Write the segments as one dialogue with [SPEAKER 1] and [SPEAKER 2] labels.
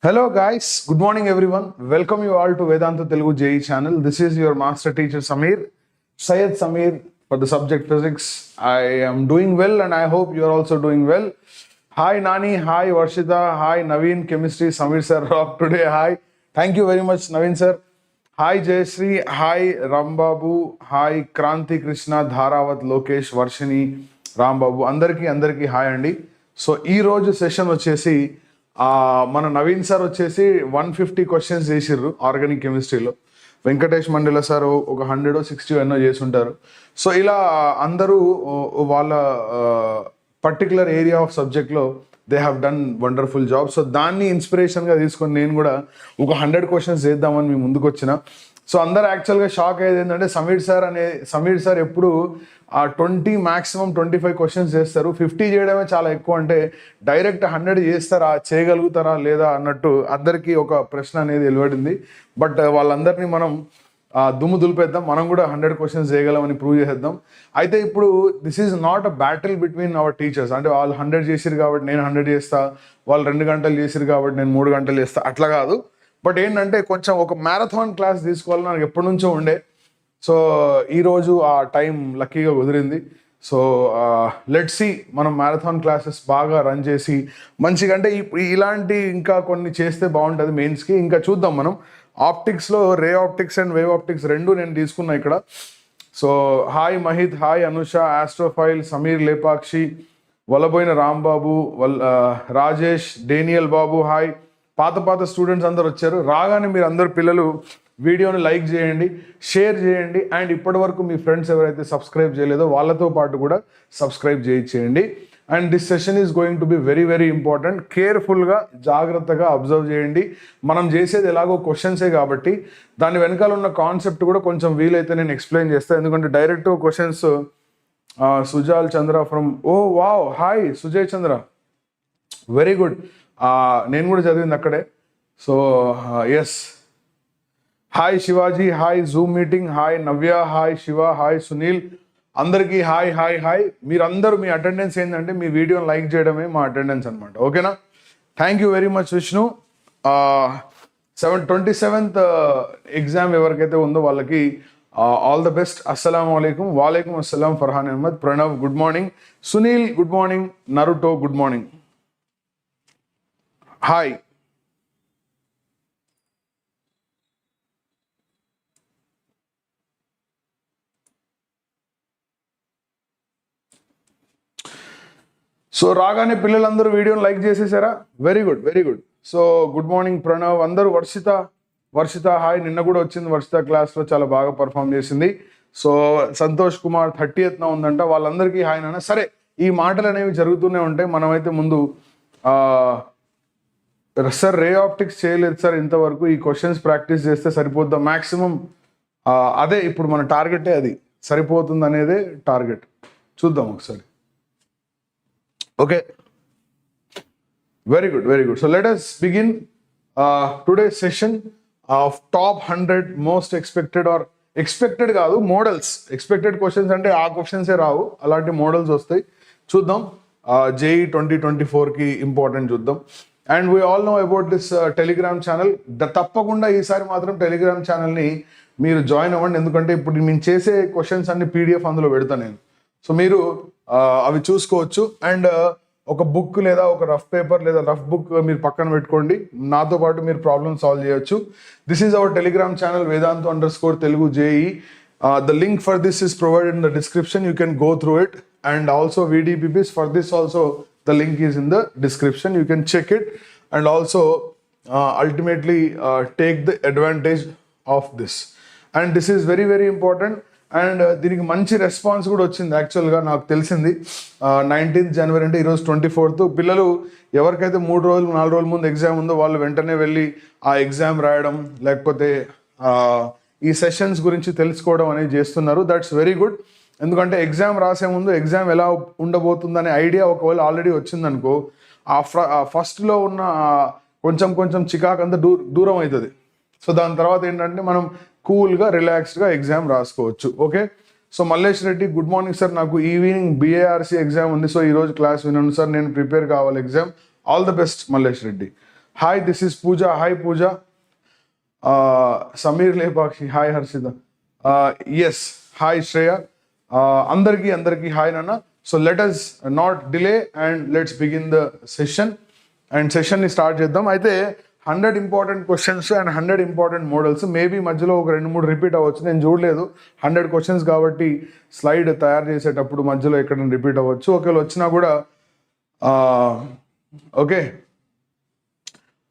[SPEAKER 1] Hello guys, good morning everyone. Welcome you all to Vedantu Telugu JEE channel. This is your master teacher Syed Sameer for the subject physics. I am doing well and I hope you are also doing well. Hi Nani, hi Varshita, hi Naveen Chemistry, Sameer Sir rock today, hi. Thank you very much Naveen Sir. Hi Jayashree, hi Rambabu, hi Kranti Krishna, Dharavat, Lokesh, Varshini, Rambabu. అందరికీ hi అండి. So ఈ రోజు session వచ్చేసి మన Naveen sir వచ్చేసి 150 questions చేసిర్రు organic కెమిస్ట్రీలో. వెంకటేష్ మండల సార్ ఒక 160 ఎన్నో చేసుంటారు. సో ఇలా అందరూ వాళ్ళ పర్టికులర్ ఏరియా ఆఫ్ సబ్జెక్ట్లో they have done wonderful job. So దాన్ని ఇన్స్పిరేషన్గా తీసుకొని నేను కూడా ఒక 100 క్వశ్చన్స్ చేద్దామని మీ ముందుకు వచ్చిన. సో అందరు యాక్చువల్గా షాక్ అయ్యేది ఏంటంటే సమీర్ సార్ ఎప్పుడు 20 మ్యాక్సిమం 25 క్వశ్చన్స్ చేస్తారు, 50 చేయడమే చాలా ఎక్కువ, అంటే డైరెక్ట్ 100 చేస్తారా, చేయగలుగుతారా లేదా అన్నట్టు అందరికీ ఒక ప్రశ్న అనేది వెలువడింది. బట్ వాళ్ళందరినీ మనం దుమ్ము దులిపేద్దాం, మనం కూడా 100 క్వశ్చన్స్ చేయగలమని ప్రూవ్ చేసేద్దాం. అయితే ఇప్పుడు this is not a battle between hour teachers. అంటే వాళ్ళు 100 చేసిరు కాబట్టి నేను 100 చేస్తా, వాళ్ళు 2 గంటలు చేసిరు కాబట్టి నేను 3 గంటలు చేస్తా, అట్లా కాదు. బట్ ఏంటంటే కొంచెం ఒక మ్యారథాన్ క్లాస్ తీసుకోవాలని నాకు ఎప్పటి నుంచో ఉండే. సో ఈరోజు ఆ టైం లక్కీగా కుదిరింది. సో లెట్స్ సీ, మనం మ్యారథాన్ క్లాసెస్ బాగా రన్ చేసి మంచిగా, అంటే ఇలాంటి ఇంకా కొన్ని చేస్తే బాగుంటుంది మెయిన్స్కి. ఇంకా చూద్దాం మనం. ఆప్టిక్స్లో ray optics and wave optics రెండు నేను తీసుకున్నా ఇక్కడ. So hi Mahit, hi Anusha, astrophile, Sameer Lepakshi, Valaboina Rambabu, Rajesh, Daniel Babu, hi. పాత స్టూడెంట్స్ అందరు వచ్చారు. రాగానే మీరు అందరు పిల్లలు వీడియోని లైక్ చేయండి, షేర్ చేయండి, అండ్ ఇప్పటి వరకు మీ ఫ్రెండ్స్ ఎవరైతే సబ్స్క్రైబ్ చేయలేదో వాళ్ళతో పాటు కూడా సబ్స్క్రైబ్ చేయించేయండి. And this session is going to be very very important. కేర్ఫుల్గా జాగ్రత్తగా అబ్జర్వ్ చేయండి. మనం చేసేది ఎలాగో క్వశ్చన్సే కాబట్టి దాని వెనకాల ఉన్న కాన్సెప్ట్ కూడా కొంచెం వీలైతే నేను ఎక్స్ప్లెయిన్ చేస్తాను. ఎందుకంటే direct questions Sujal Chandra from wow, hi Sujay Chandra, very good. నేను కూడా చదివింది అక్కడే. So yes, hi Shivaji, hi zoom meeting, hi Navya, hi Shiva, hi Sunil, అందరికీ హాయ్ హాయ్ హాయ్. మీరందరూ మీ అటెండెన్స్ ఏంటంటే మీ వీడియోని లైక్ చేయడమే మా అటెండెన్స్ అనమాట. ఓకేనా? Thank you very much Vishnu. 27th exam ఎవరికైతే ఉందో వాళ్ళకి ఆల్ ద బెస్ట్. అస్సలం అయికం. వాలేకుమ్ అస్సలాం. Farhan Ahmad, Pranav good morning, Sunil good morning, Naruto good morning, hi. So రాగానే పిల్లలందరూ వీడియోని లైక్ చేసేసారా? Very good, very good. So good morning Pranav, అందరూ. వర్షిత హాయ్, నిన్న కూడా వచ్చింది వర్షిత క్లాస్లో, చాలా బాగా పర్ఫామ్ చేసింది. సో సంతోష్ కుమార్ 30th ఉందంట, వాళ్ళందరికీ హాయ్ నాన్న. సరే, ఈ మాటలు అనేవి జరుగుతూనే ఉంటాయి. మనమైతే ముందు సార్ రే ఆప్టిక్స్ చేయలేదు సార్ ఇంతవరకు, ఈ క్వశ్చన్స్ ప్రాక్టీస్ చేస్తే సరిపోద్దా మ్యాక్సిమం, అదే ఇప్పుడు మన టార్గెటే, అది సరిపోతుంది అనేదే టార్గెట్. చూద్దాం ఒకసారి. Okay, very good, very good. So let us begin today's session of top 100 most expected, or expected కాదు, మోడల్స్. ఎక్స్పెక్టెడ్ క్వశ్చన్స్ అంటే ఆ క్వశ్చన్సే రావు, అలాంటి మోడల్స్ వస్తాయి. చూద్దాం. JEE 2024కి ఇంపార్టెంట్ చూద్దాం. And we all know about this Telegram channel. తప్పకుండా ఈసారి మాత్రం టెలిగ్రామ్ ఛానల్ని మీరు జాయిన్ అవ్వండి, ఎందుకంటే ఇప్పుడు నేను చేసే క్వశ్చన్స్ అన్ని PDF అందులో పెడతాను నేను. సో మీరు అవి చూసుకోవచ్చు. అండ్ ఒక బుక్ లేదా ఒక రఫ్ పేపర్ లేదా రఫ్ బుక్ మీరు పక్కన పెట్టుకోండి, నాతో పాటు మీరు ప్రాబ్లమ్ సాల్వ్ చేయొచ్చు. This is our Telegram channel Vedantu_Telugu JEE. The link for this is provided in the description. You can go through it. And also VDPPs for this also, the link is in the description. You can check it and also ultimately take the advantage of this. And this is very very important. And దీనికి మంచి response కూడా వచ్చింది. యాక్చువల్గా నాకు తెలిసింది 19th January అంటే ఈరోజు 24th. పిల్లలు ఎవరికైతే 3 రోజులు 4 రోజుల ముందు ఎగ్జామ్ ఉందో వాళ్ళు వెంటనే వెళ్ళి ఆ ఎగ్జామ్ రాయడం, లేకపోతే ఈ సెషన్స్ గురించి తెలుసుకోవడం అనేది చేస్తున్నారు. That's very good. ఎందుకంటే ఎగ్జామ్ రాసే ముందు ఎగ్జామ్ ఎలా ఉండబోతుందనే ఐడియా ఒకవేళ ఆల్రెడీ వచ్చిందనుకో, ఫస్ట్లో ఉన్న కొంచెం చికాకు అంతా దూరం అవుతుంది. సో దాని తర్వాత ఏంటంటే మనం కూల్గా రిలాక్స్డ్గా ఎగ్జామ్ రాసుకోవచ్చు. Okay, so Mallesh Reddy good morning sir, నాకు ఈవినింగ్ BARC ఎగ్జామ్ ఉంది, సో ఈరోజు క్లాస్ విన్నాను సార్, నేను ప్రిపేర్ కావాలి exam. All the best Mallesh Reddy. Hi, this is Pooja. Hi, Pooja. Sameer Lepakshi. Hi, Harshita. Yes. Hi, Shreya. Andarki. Hi, Nana. So let us not delay and let's begin the session. And session ni start చేద్దాం. అయితే 100 important questions and 100 important models maybe మధ్యలో ఒక 2-3 repeat అవ్వచ్చు. నేను చూడలేదు 100 questions కాబట్టి slide తయారు చేసేటప్పుడు మధ్యలో ఎక్కడ రిపీట్ అవ్వచ్చు. ఒకవేళ వచ్చినా కూడా ఓకే.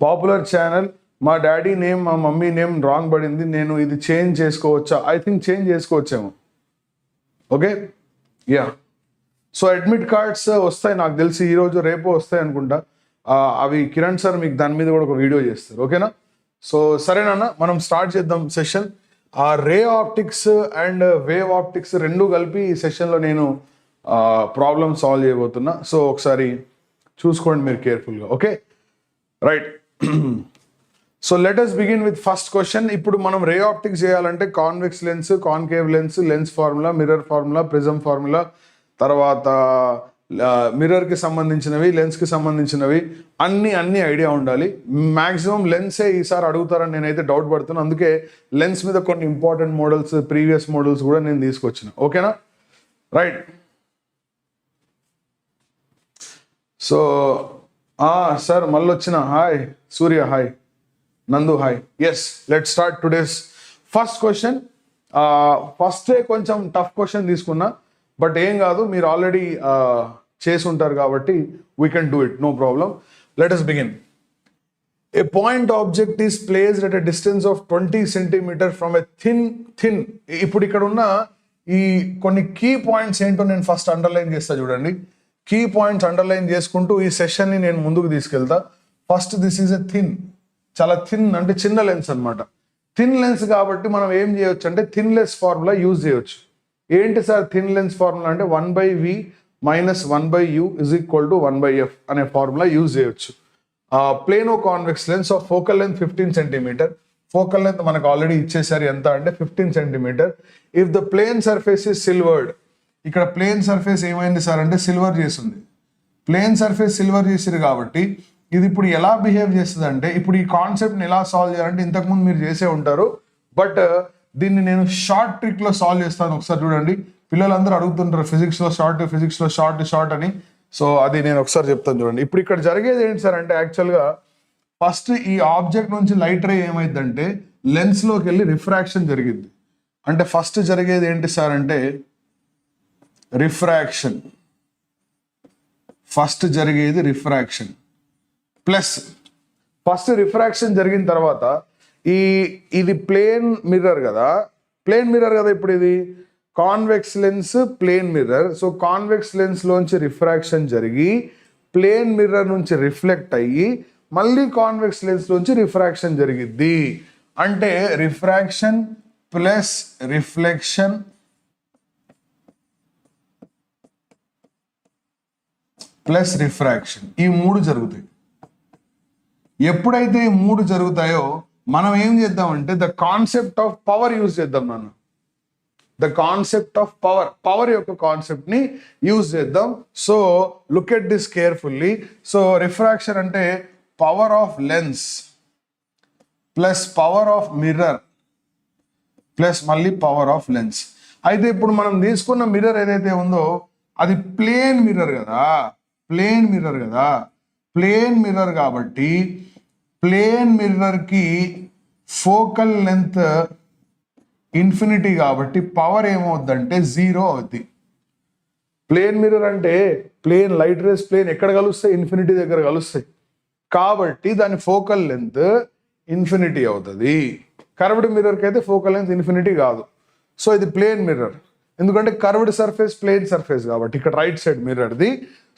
[SPEAKER 1] పాపులర్ ఛానల్, మా డాడీ నేమ్ మా మమ్మీ నేమ్ రాంగ్ పడింది, నేను ఇది చేంజ్ చేసుకోవచ్చా? ఐ థింక్ చేంజ్ చేసుకోవచ్చేమో. Okay, yeah. So admit cards వస్తాయి నాకు తెలిసి ఈరోజు రేపు వస్తాయి అనుకుంటా. అవి కిరణ్ సార్ మీకు దాని మీద కూడా ఒక వీడియో చేస్తారు. ఓకేనా? సో సరేనన్నా, మనం స్టార్ట్ చేద్దాం session. Ray optics and wave optics రెండు కలిపి ఈ సెషన్లో నేను ప్రాబ్లమ్ సాల్వ్ చేయబోతున్నా. సో ఒకసారి చూసుకోండి మీరు కేర్ఫుల్గా. Okay, right. So let us begin with first question. ఇప్పుడు మనం రే ఆప్టిక్స్ చేయాలంటే convex lens, concave lens, lens formula, mirror formula, prism formula, తర్వాత మిర్రర్కి సంబంధించినవి, లెన్స్కి సంబంధించినవి అన్ని ఐడియా ఉండాలి. మ్యాక్సిమం లెన్సే ఈసారి అడుగుతారని నేనైతే డౌట్ పడుతున్నాను. అందుకే లెన్స్ మీద కొన్ని ఇంపార్టెంట్ మోడల్స్, ప్రీవియస్ మోడల్స్ కూడా నేను తీసుకొచ్చిన. ఓకేనా? రైట్. సో సార్ మళ్ళీ వచ్చిన. Hi Surya, hi Nandu, hi. Yes, let start today's first question. ఫస్టే కొంచెం టఫ్ క్వశ్చన్ తీసుకున్నా, బట్ ఏం కాదు, మీరు ఆల్రెడీ చేసి ఉంటారు కాబట్టి we can do it, no problem. Let us begin. A point object is placed at a distance of 20 centimetre from a thin. ఇప్పుడు ఇక్కడ ఉన్న ఈ కొన్ని కీ పాయింట్స్ ఏంటో నేను ఫస్ట్ అండర్లైన్ చేస్తా. చూడండి, కీ పాయింట్స్ అండర్లైన్ చేసుకుంటూ ఈ సెషన్ని నేను ముందుకు తీసుకెళ్తా. First, this is a thin. చాలా థిన్ అంటే చిన్న లెన్స్ అనమాట. థిన్ లెన్స్ కాబట్టి మనం ఏం చేయొచ్చు అంటే థిన్ లెన్స్ ఫార్ములా యూజ్ చేయొచ్చు. ఏంటి సార్ థిన్ లెన్స్ ఫార్ములా అంటే 1/v - 1/u = 1/f అనే ఫార్ములా యూజ్ చేయొచ్చు. Plano convex lens of focal length 15 centimetre. Focal length మనకు ఆల్రెడీ ఇచ్చేసారు ఎంత అంటే 15 centimetre. If the plane surface is silvered. ఇక్కడ ప్లేన్ సర్ఫేస్ ఏమైంది సార్ అంటే సిల్వర్ చేసింది. ప్లేన్ సర్ఫేస్ సిల్వర్ చేసిరు కాబట్టి ఇది ఇప్పుడు ఎలా బిహేవ్ చేస్తుంది అంటే, ఇప్పుడు ఈ కాన్సెప్ట్ని ఎలా సాల్వ్ చేయాలంటే ఇంతకుముందు మీరు చేసే ఉంటారు, బట్ దీన్ని నేను షార్ట్ ట్రిక్లో సాల్వ్ చేస్తాను. ఒకసారి చూడండి, పిల్లలందరూ అడుగుతుంటారు ఫిజిక్స్లో షార్ట్ అని. సో అది నేను ఒకసారి చెప్తాను చూడండి. ఇప్పుడు ఇక్కడ జరిగేది ఏంటి సార్ అంటే, యాక్చువల్గా ఫస్ట్ ఈ ఆబ్జెక్ట్ నుంచి లైట్ రే ఏమైందంటే లెన్స్లోకి వెళ్ళి రిఫ్రాక్షన్ జరిగింది. అంటే ఫస్ట్ జరిగేది ఏంటి సార్ అంటే రిఫ్రాక్షన్. ఫస్ట్ జరిగేది రిఫ్రాక్షన్ ప్లస్ ఫస్ట్ రిఫ్రాక్షన్ జరిగిన తర్వాత ఇది ప్లేన్ మిర్రర్ కదా. ఇప్పుడు ఇది convex lens, plane mirror. So convex lens లోంచి రిఫ్రాక్షన్ జరిగి ప్లేన్ మిర్రర్ నుంచి రిఫ్లెక్ట్ అయ్యి మళ్ళీ కాన్వెక్స్ లెన్స్ లోంచి రిఫ్రాక్షన్ జరిగిద్ది. అంటే refraction plus reflection plus refraction, ఈ మూడు జరుగుతాయి. ఎప్పుడైతే ఈ మూడు జరుగుతాయో మనం ఏం చేద్దామంటే the concept of power use చేద్దాం. ద కాన్సెప్ట్ ఆఫ్ పవర్ యొక్క కాన్సెప్ట్ ని యూజ్ చేద్దాం. So look at this carefully. So refraction అంటే power of lens plus power of mirror plus మళ్ళీ పవర్ ఆఫ్ లెన్స్. అయితే ఇప్పుడు మనం తీసుకున్న మిర్రర్ ఏదైతే ఉందో అది ప్లేన్ మిర్రర్ కదా. ప్లేన్ మిర్రర్ కాబట్టి ప్లేన్ మిర్రర్ కి ఫోకల్ లెంత్ ఇన్ఫినిటీ కాబట్టి పవర్ ఏమవుద్దంటే 0 అవుద్ది. ప్లేన్ మిర్రర్ అంటే ప్లేన్ లైట్ రేస్ ప్లేన్ ఎక్కడ కలుస్తాయి? ఇన్ఫినిటీ దగ్గర కలుస్తాయి. కాబట్టి దాని ఫోకల్ లెంత్ ఇన్ఫినిటీ అవుతుంది. కర్వ్డ్ మిర్రర్కి అయితే ఫోకల్ లెంత్ ఇన్ఫినిటీ కాదు. సో ఇది ప్లేన్ మిర్రర్, ఎందుకంటే కర్వ్డ్ సర్ఫేస్ ప్లేన్ సర్ఫేస్ కాబట్టి ఇక్కడ రైట్ సైడ్ మిర్రర్ది.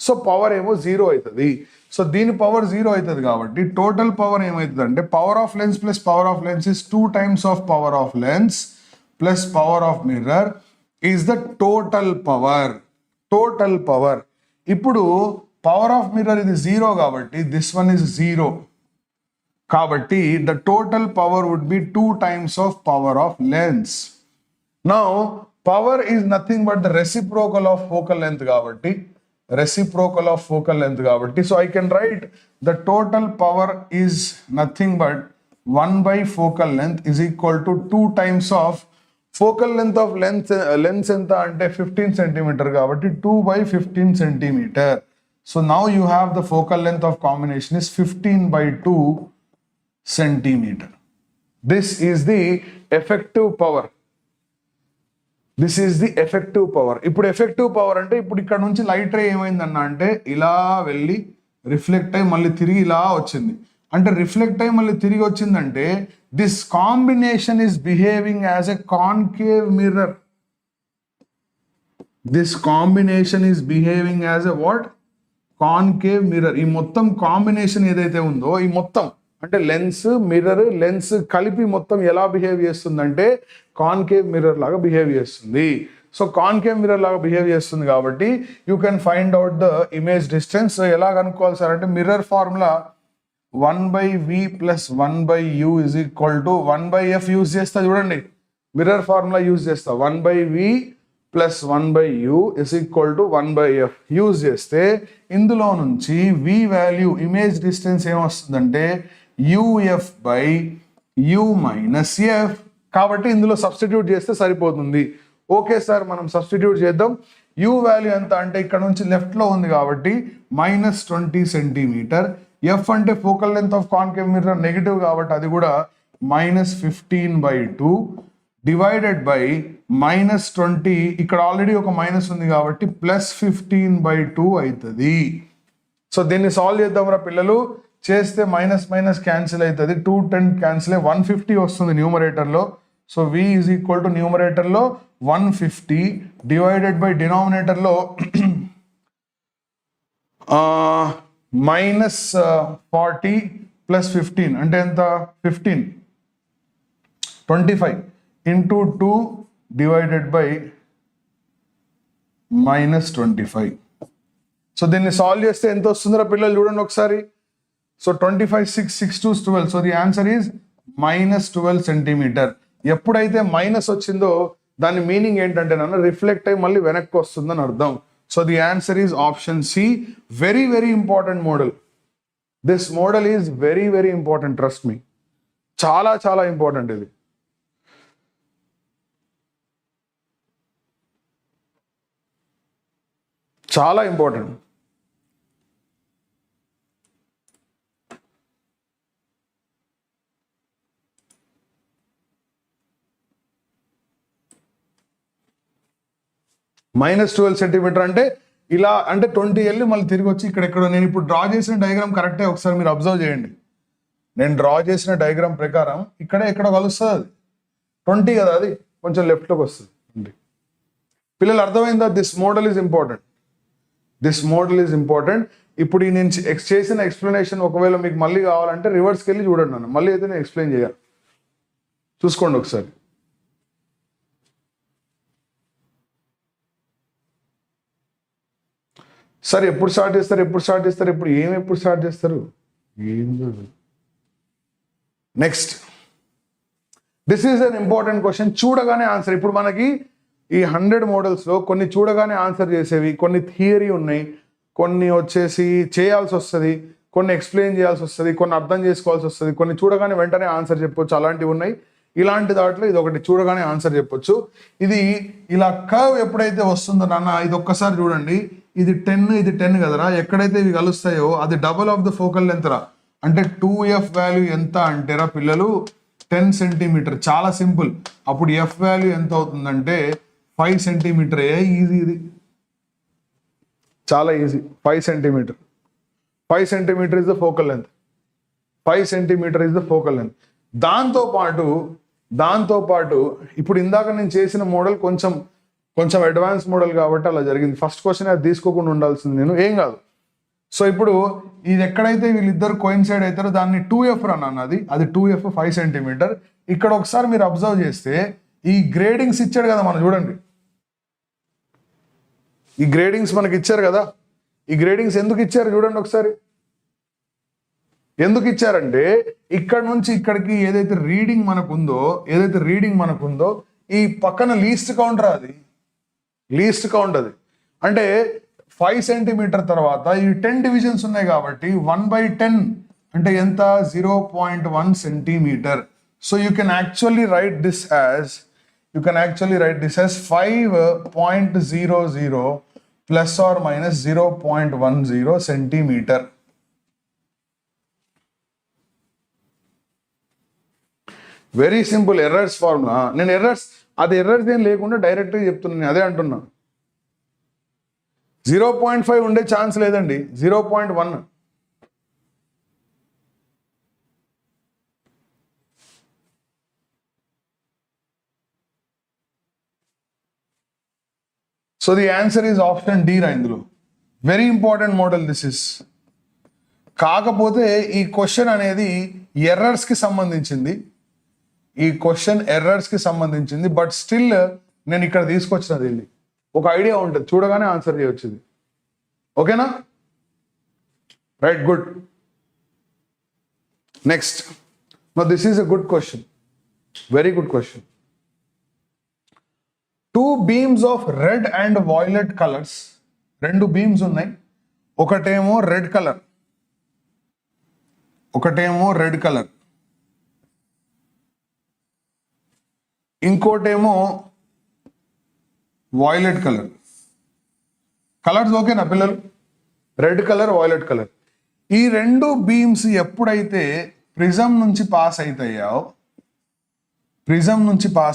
[SPEAKER 1] సో పవర్ ఏమో 0 అవుతుంది. సో దీని పవర్ 0 అవుతుంది కాబట్టి టోటల్ పవర్ ఏమవుతుంది అంటే power of lens plus power of lens is 2 times of power of lens plus power of mirror is the total power. ఇప్పుడు పవర్ ఆఫ్ మిర్రర్ ఇది 0 కాబట్టి దిస్ వన్ ఇస్ 0. కాబట్టి the total power would be 2 times of power of lens. Now power is nothing but the reciprocal of focal length కాబట్టి reciprocal of focal length కాబట్టి. So I can write the total power is nothing but 1 by focal length is equal to 2 times of focal length of lens ఎంత అంటే 15 centimeter కాబట్టి 2 by 15 centimeter. So now you have the focal length of combination is 15 by 2 centimeter. This is the effective power. This is the effective power. ఇప్పుడు effective power అంటే ఇప్పుడు ఇక్కడ నుంచి light ray ఏమైందన్న అంటే ఇలా వెళ్ళి రిఫ్లెక్ట్ అయ్యి మళ్ళీ తిరిగి ఇలా వచ్చింది. అంటే రిఫ్లెక్ట్ అయ్యి మళ్ళీ తిరిగి వచ్చిందంటే this combination is behaving as a concave mirror. This combination is behaving as a what? Concave mirror. ఈ మొత్తం కాంబినేషన్ ఏదైతే ఉందో ఈ మొత్తం అంటే లెన్స్ మిర్రర్ లెన్స్ కలిపి మొత్తం ఎలా బిహేవ్ చేస్తుందంటే కాన్కేవ్ మిర్రర్ లాగా బిహేవ్ చేస్తుంది. సో కాన్కేవ్ మిర్రర్ లాగా బిహేవ్ చేస్తుంది కాబట్టి you can find out the image distance. ఎలా కనుక్కోవాలి సార్ అంటే mirror formula 1/v + 1/u is equal to 1/f use చేస్తా. చూడండి మిర్రర్ ఫార్ములా యూజ్ చేస్తా. 1/v + 1/u is equal to 1/f use చేస్తే ఇందులో నుంచి v వాల్యూ ఇమేజ్ డిస్టెన్స్ ఏమొస్తుందంటే uf by u minus f. కాబట్టి ఇందులో సబ్స్టిట్యూట్ చేస్తే సరిపోతుంది. ఓకే సార్ మనం సబ్స్టిట్యూట్ చేద్దాం. u వాల్యూ ఎంత అంటే ఇక్కడ నుంచి లెఫ్ట్ లో ఉంది కాబట్టి -20 సెంటీమీటర్. f అంటే focal length of concave mirror negative కాబట్టి అది కూడా -15/2 డివైడెడ్ బై -20 ఇక్కడ ఆల్రెడీ ఒక మైనస్ ఉంది కాబట్టి +15/2 అవుతుంది. సో దీన్ని సాల్వ్ చేద్దాంరా పిల్లలు. చేస్తే మైనస్ మైనస్ క్యాన్సిల్ అవుతుంది. 210 క్యాన్సిల్ 150 వస్తుంది న్యూమరేటర్లో. So v is equal to న్యూమరేటర్లో 150 డివైడెడ్ బై డినామినేటర్లో -40 + 15 అంటే ఎంత 15 25 ఇంటూ 2 డివైడెడ్ బై -25. సో దీన్ని సాల్వ్ చేస్తే ఎంత వస్తుందో పిల్లలు చూడండి ఒకసారి. So 25 6 6 2 12. So the answer is -12 centimetre. ఎప్పుడైతే మైనస్ వచ్చిందో దాని మీనింగ్ ఏంటంటే నన్ను రిఫ్లెక్ట్ అయ్యి మళ్ళీ వెనక్కి వస్తుందని అర్థం. So the answer is option C. Very very important model. This model is very very important. Trust me, చాలా చాలా ఇంపార్టెంట్ ఇది. చాలా ఇంపార్టెంట్. -12 సెంటీమీటర్ అంటే ఇలా అంటే 20 వెళ్ళి మళ్ళీ తిరిగి వచ్చి ఇక్కడ ఎక్కడో నేను ఇప్పుడు డ్రా చేసిన డయాగ్రామ్ కరెక్టే. ఒకసారి మీరు అబ్జర్వ్ చేయండి. నేను డ్రా చేసిన డయాగ్రామ్ ప్రకారం ఇక్కడే ఎక్కడో కలుస్తుంది. అది 20 కదా, అది కొంచెం లెఫ్ట్లోకి వస్తుంది. పిల్లలు అర్థమైందా? This model is important. This model is important. ఇప్పుడు నేను చేసిన ఎక్స్ప్లెనేషన్ ఒకవేళ మీకు మళ్ళీ కావాలంటే రివర్స్కి వెళ్ళి చూడండి. నన్ను మళ్ళీ అయితే నేను ఎక్స్ప్లెయిన్ చేయాలి. చూసుకోండి ఒకసారి. సార్ ఎప్పుడు స్టార్ట్ చేస్తారు ఎప్పుడు స్టార్ట్ చేస్తారు ఏం next. This is an important question. చూడగానే ఆన్సర్. ఇప్పుడు మనకి ఈ 100 మోడల్స్లో కొన్ని చూడగానే ఆన్సర్ చేసేవి, కొన్ని థియరీ ఉన్నాయి, కొన్ని వచ్చేసి చేయాల్సి వస్తుంది, కొన్ని ఎక్స్ప్లెయిన్ చేయాల్సి వస్తుంది, కొన్ని అర్థం చేసుకోవాల్సి వస్తుంది, కొన్ని చూడగానే వెంటనే ఆన్సర్ చెప్పొచ్చు, అలాంటివి ఉన్నాయి. ఇలాంటి దాంట్లో ఇది ఒకటి చూడగానే ఆన్సర్ చెప్పొచ్చు. ఇది ఇలా కర్వ్ ఎప్పుడైతే వస్తుందో నాన్న ఇది ఒక్కసారి చూడండి. ఇది 10 ఇది 10 కదరా. ఎక్కడైతే ఇవి కలుస్తాయో అది double of the focal length రా. అంటే 2f వాల్యూ ఎంత అంటేరా పిల్లలు 10 సెంటీమీటర్. చాలా సింపుల్. అప్పుడు f వాల్యూ ఎంత అవుతుందంటే 5 సెంటీమీటర్. ఈజీ, ఇది చాలా easy. 5 centimetre. 5 centimetre is the focal length. 5 centimetre is the focal length. దాంతోపాటు ఇప్పుడు ఇందాక నేను చేసిన మోడల్ కొంచెం అడ్వాన్స్ మోడల్ కాబట్టి అలా జరిగింది. ఫస్ట్ క్వశ్చన్ అది తీసుకోకుండా ఉండాల్సింది నేను, ఏం కాదు. సో ఇప్పుడు ఇది ఎక్కడైతే వీళ్ళిద్దరు కోయిన్సైడ్ అవుతారో దాన్ని 2f రన్ అన్నది. అది 2f 5 సెంటీమీటర్. ఇక్కడ ఒకసారి మీరు అబ్జర్వ్ చేస్తే ఈ గ్రేడింగ్స్ ఇచ్చాడు కదా, మనం చూడండి ఈ గ్రేడింగ్స్ మనకి ఇచ్చారు కదా. ఈ గ్రేడింగ్స్ ఎందుకు ఇచ్చారు చూడండి ఒకసారి. ఎందుకు ఇచ్చారంటే ఇక్కడ నుంచి ఇక్కడికి ఏదైతే రీడింగ్ మనకుందో ఈ పక్కన లీస్ట్ కౌంటర్, అది లీస్ట్ కౌంట్. అది అంటే 5 సెంటీమీటర్ తర్వాత ఈ 10 డివిజన్స్ ఉన్నాయి కాబట్టి 1/10 అంటే ఎంత 0.1 centimetre. So you can actually write this as 5.00 plus are minus 0.10 centimetre. Very simple errors formula. నేను ఎర్రర్స్ ఏం లేకుండా డైరెక్ట్గా చెప్తున్నాను, నేను అదే అంటున్నా. 0.5 ఉండే ఛాన్స్ లేదండి, 0.1. So the answer is option D రా ఇందులో. Very important model this is. కాకపోతే ఈ క్వశ్చన్ అనేది ఎర్రర్స్కి సంబంధించింది, బట్ స్టిల్ నేను ఇక్కడ తీసుకొచ్చినది వెళ్ళి ఒక ఐడియా ఉంటుంది, చూడగానే ఆన్సర్ చేయొచ్చు. ఓకేనా? Right, good. Next, now this is a good question, very good question. 2 beams of red and violet colors, 2 beams ఉన్నాయి. ఒకటేమో రెడ్ కలర్, ఇంకోటేమో వాయిలెట్ కలర్. కలర్స్ ఓకేనా పిల్లలు? Red colour, violet colour. ఈ 2 బీమ్స్ ఎప్పుడైతే ప్రిజం నుంచి పాస్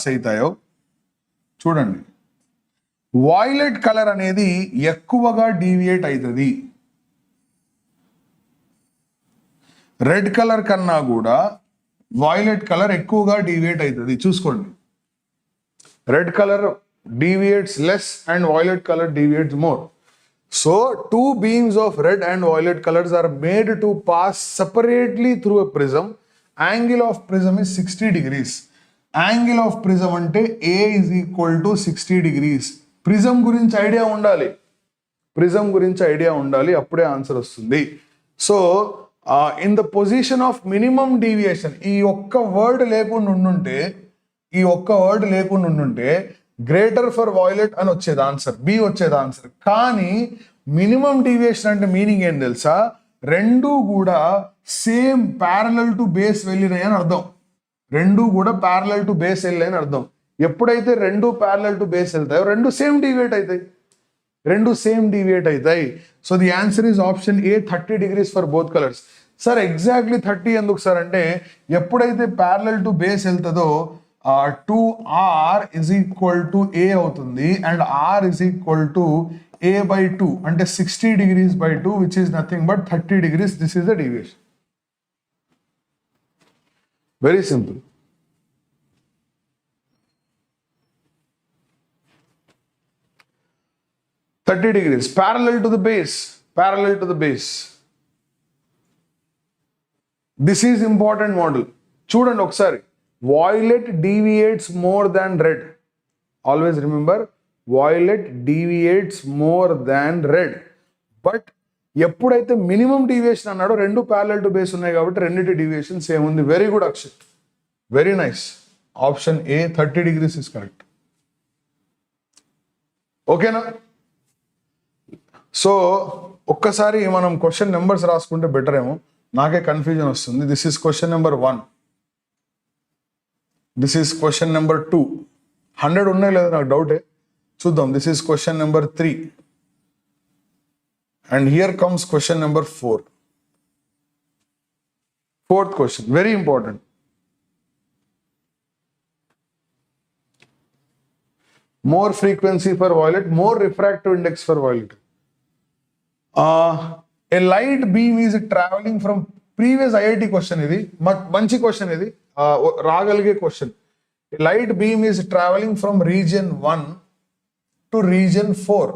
[SPEAKER 1] అవుతాయో చూడండి, వాయిలెట్ కలర్ అనేది ఎక్కువగా డీవియేట్ అవుతుంది. రెడ్ కలర్ కన్నా కూడా వాయిలెట్ కలర్ ఎక్కువగా డీవియేట్ అవుతుంది. చూసుకోండి, red colour deviates less and violet color deviates more. So 2 beams of red and violet colors are made to pass separately through a prism. Angle of prism is 60 degrees. Angle of prism ante A is equal to 60 degrees. Prism గురించి idea ఉండాలి, అప్పుడే answer వస్తుంది. So in the position of minimum deviation, ఈ ఒక్క word లేకుండా ఉండుంటే greater for violet అని వచ్చేది ఆన్సర్, బి వచ్చేది ఆన్సర్. కానీ మినిమం డీవియేషన్ అంటే మీనింగ్ ఏం తెలుసా? 2 కూడా సేమ్ ప్యారలల్ టు బేస్ వెళ్ళినాయి అని అర్థం. 2 కూడా ప్యారలల్ టు బేస్ వెళ్ళాయి అని అర్థం. ఎప్పుడైతే 2 ప్యారలల్ టు బేస్ వెళ్తాయో 2 సేమ్ డీవియేట్ అవుతాయి. So the answer is option A, 30 degrees for both colours. Sir exactly 30 ఎందుకు సార్ అంటే, ఎప్పుడైతే ప్యారలల్ టు బేస్ వెళ్తుందో 2r is equal to a అవుతుంది, and r is equal to a by 2 అంటే 60 degrees by 2, which is nothing but 30 degrees. This is the deviation. Very simple. "30 degrees parallel to the base. This is important model. చూడండి ఒకసారి, violet deviates more than red. Always remember, violet deviates more than red. But ఎప్పుడైతే minimum deviation అన్నాడో 2 parallel to base ఉన్నాయి కాబట్టి రెండింటి deviation same ఉంది. Very good Akshay, very nice. Option A 30 degrees is correct. ఓకేనా? So ఒక్కసారి మనం క్వశ్చన్ నెంబర్స్ రాసుకుంటే బెటర్ ఏమో, నాకే కన్ఫ్యూజన్ వస్తుంది. This is question number 1, this is question number 2. 100 ఉన్నాయి లేదా నాకు డౌటే, చూద్దాం. This is question number 3 and here comes question number 4. Fourth question, very important. More frequency for violet, more refractive index for violet. A light beam is traveling from previous IIT question ఇది మంచి question, ఇది రాగలిగే question. Light beam is travelling from region 1 to region 4.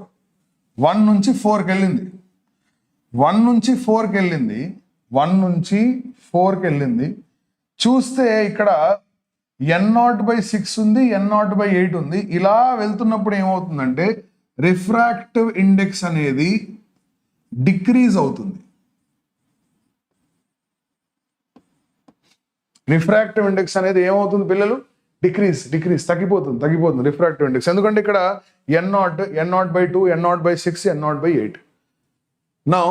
[SPEAKER 1] 1 నుంచి 4కి వెళ్ళింది, 1 నుంచి 4కి వెళ్ళింది. చూస్తే ఇక్కడ n0/6 ఉంది, n0/8 ఉంది. ఇలా వెళ్తున్నప్పుడు ఏమవుతుందంటే రిఫ్రాక్టివ్ ఇండెక్స్ అనేది డిక్రీజ్ అవుతుంది. రిఫ్రాక్టివ్ ఇండెక్స్ అనేది ఏమవుతుంది పిల్లలు? డిక్రీస్ తగ్గిపోతుంది రిఫ్రాక్టివ్ ఇండెక్స్. ఎందుకంటే ఇక్కడ n0/2, n0/6, n0/8. Now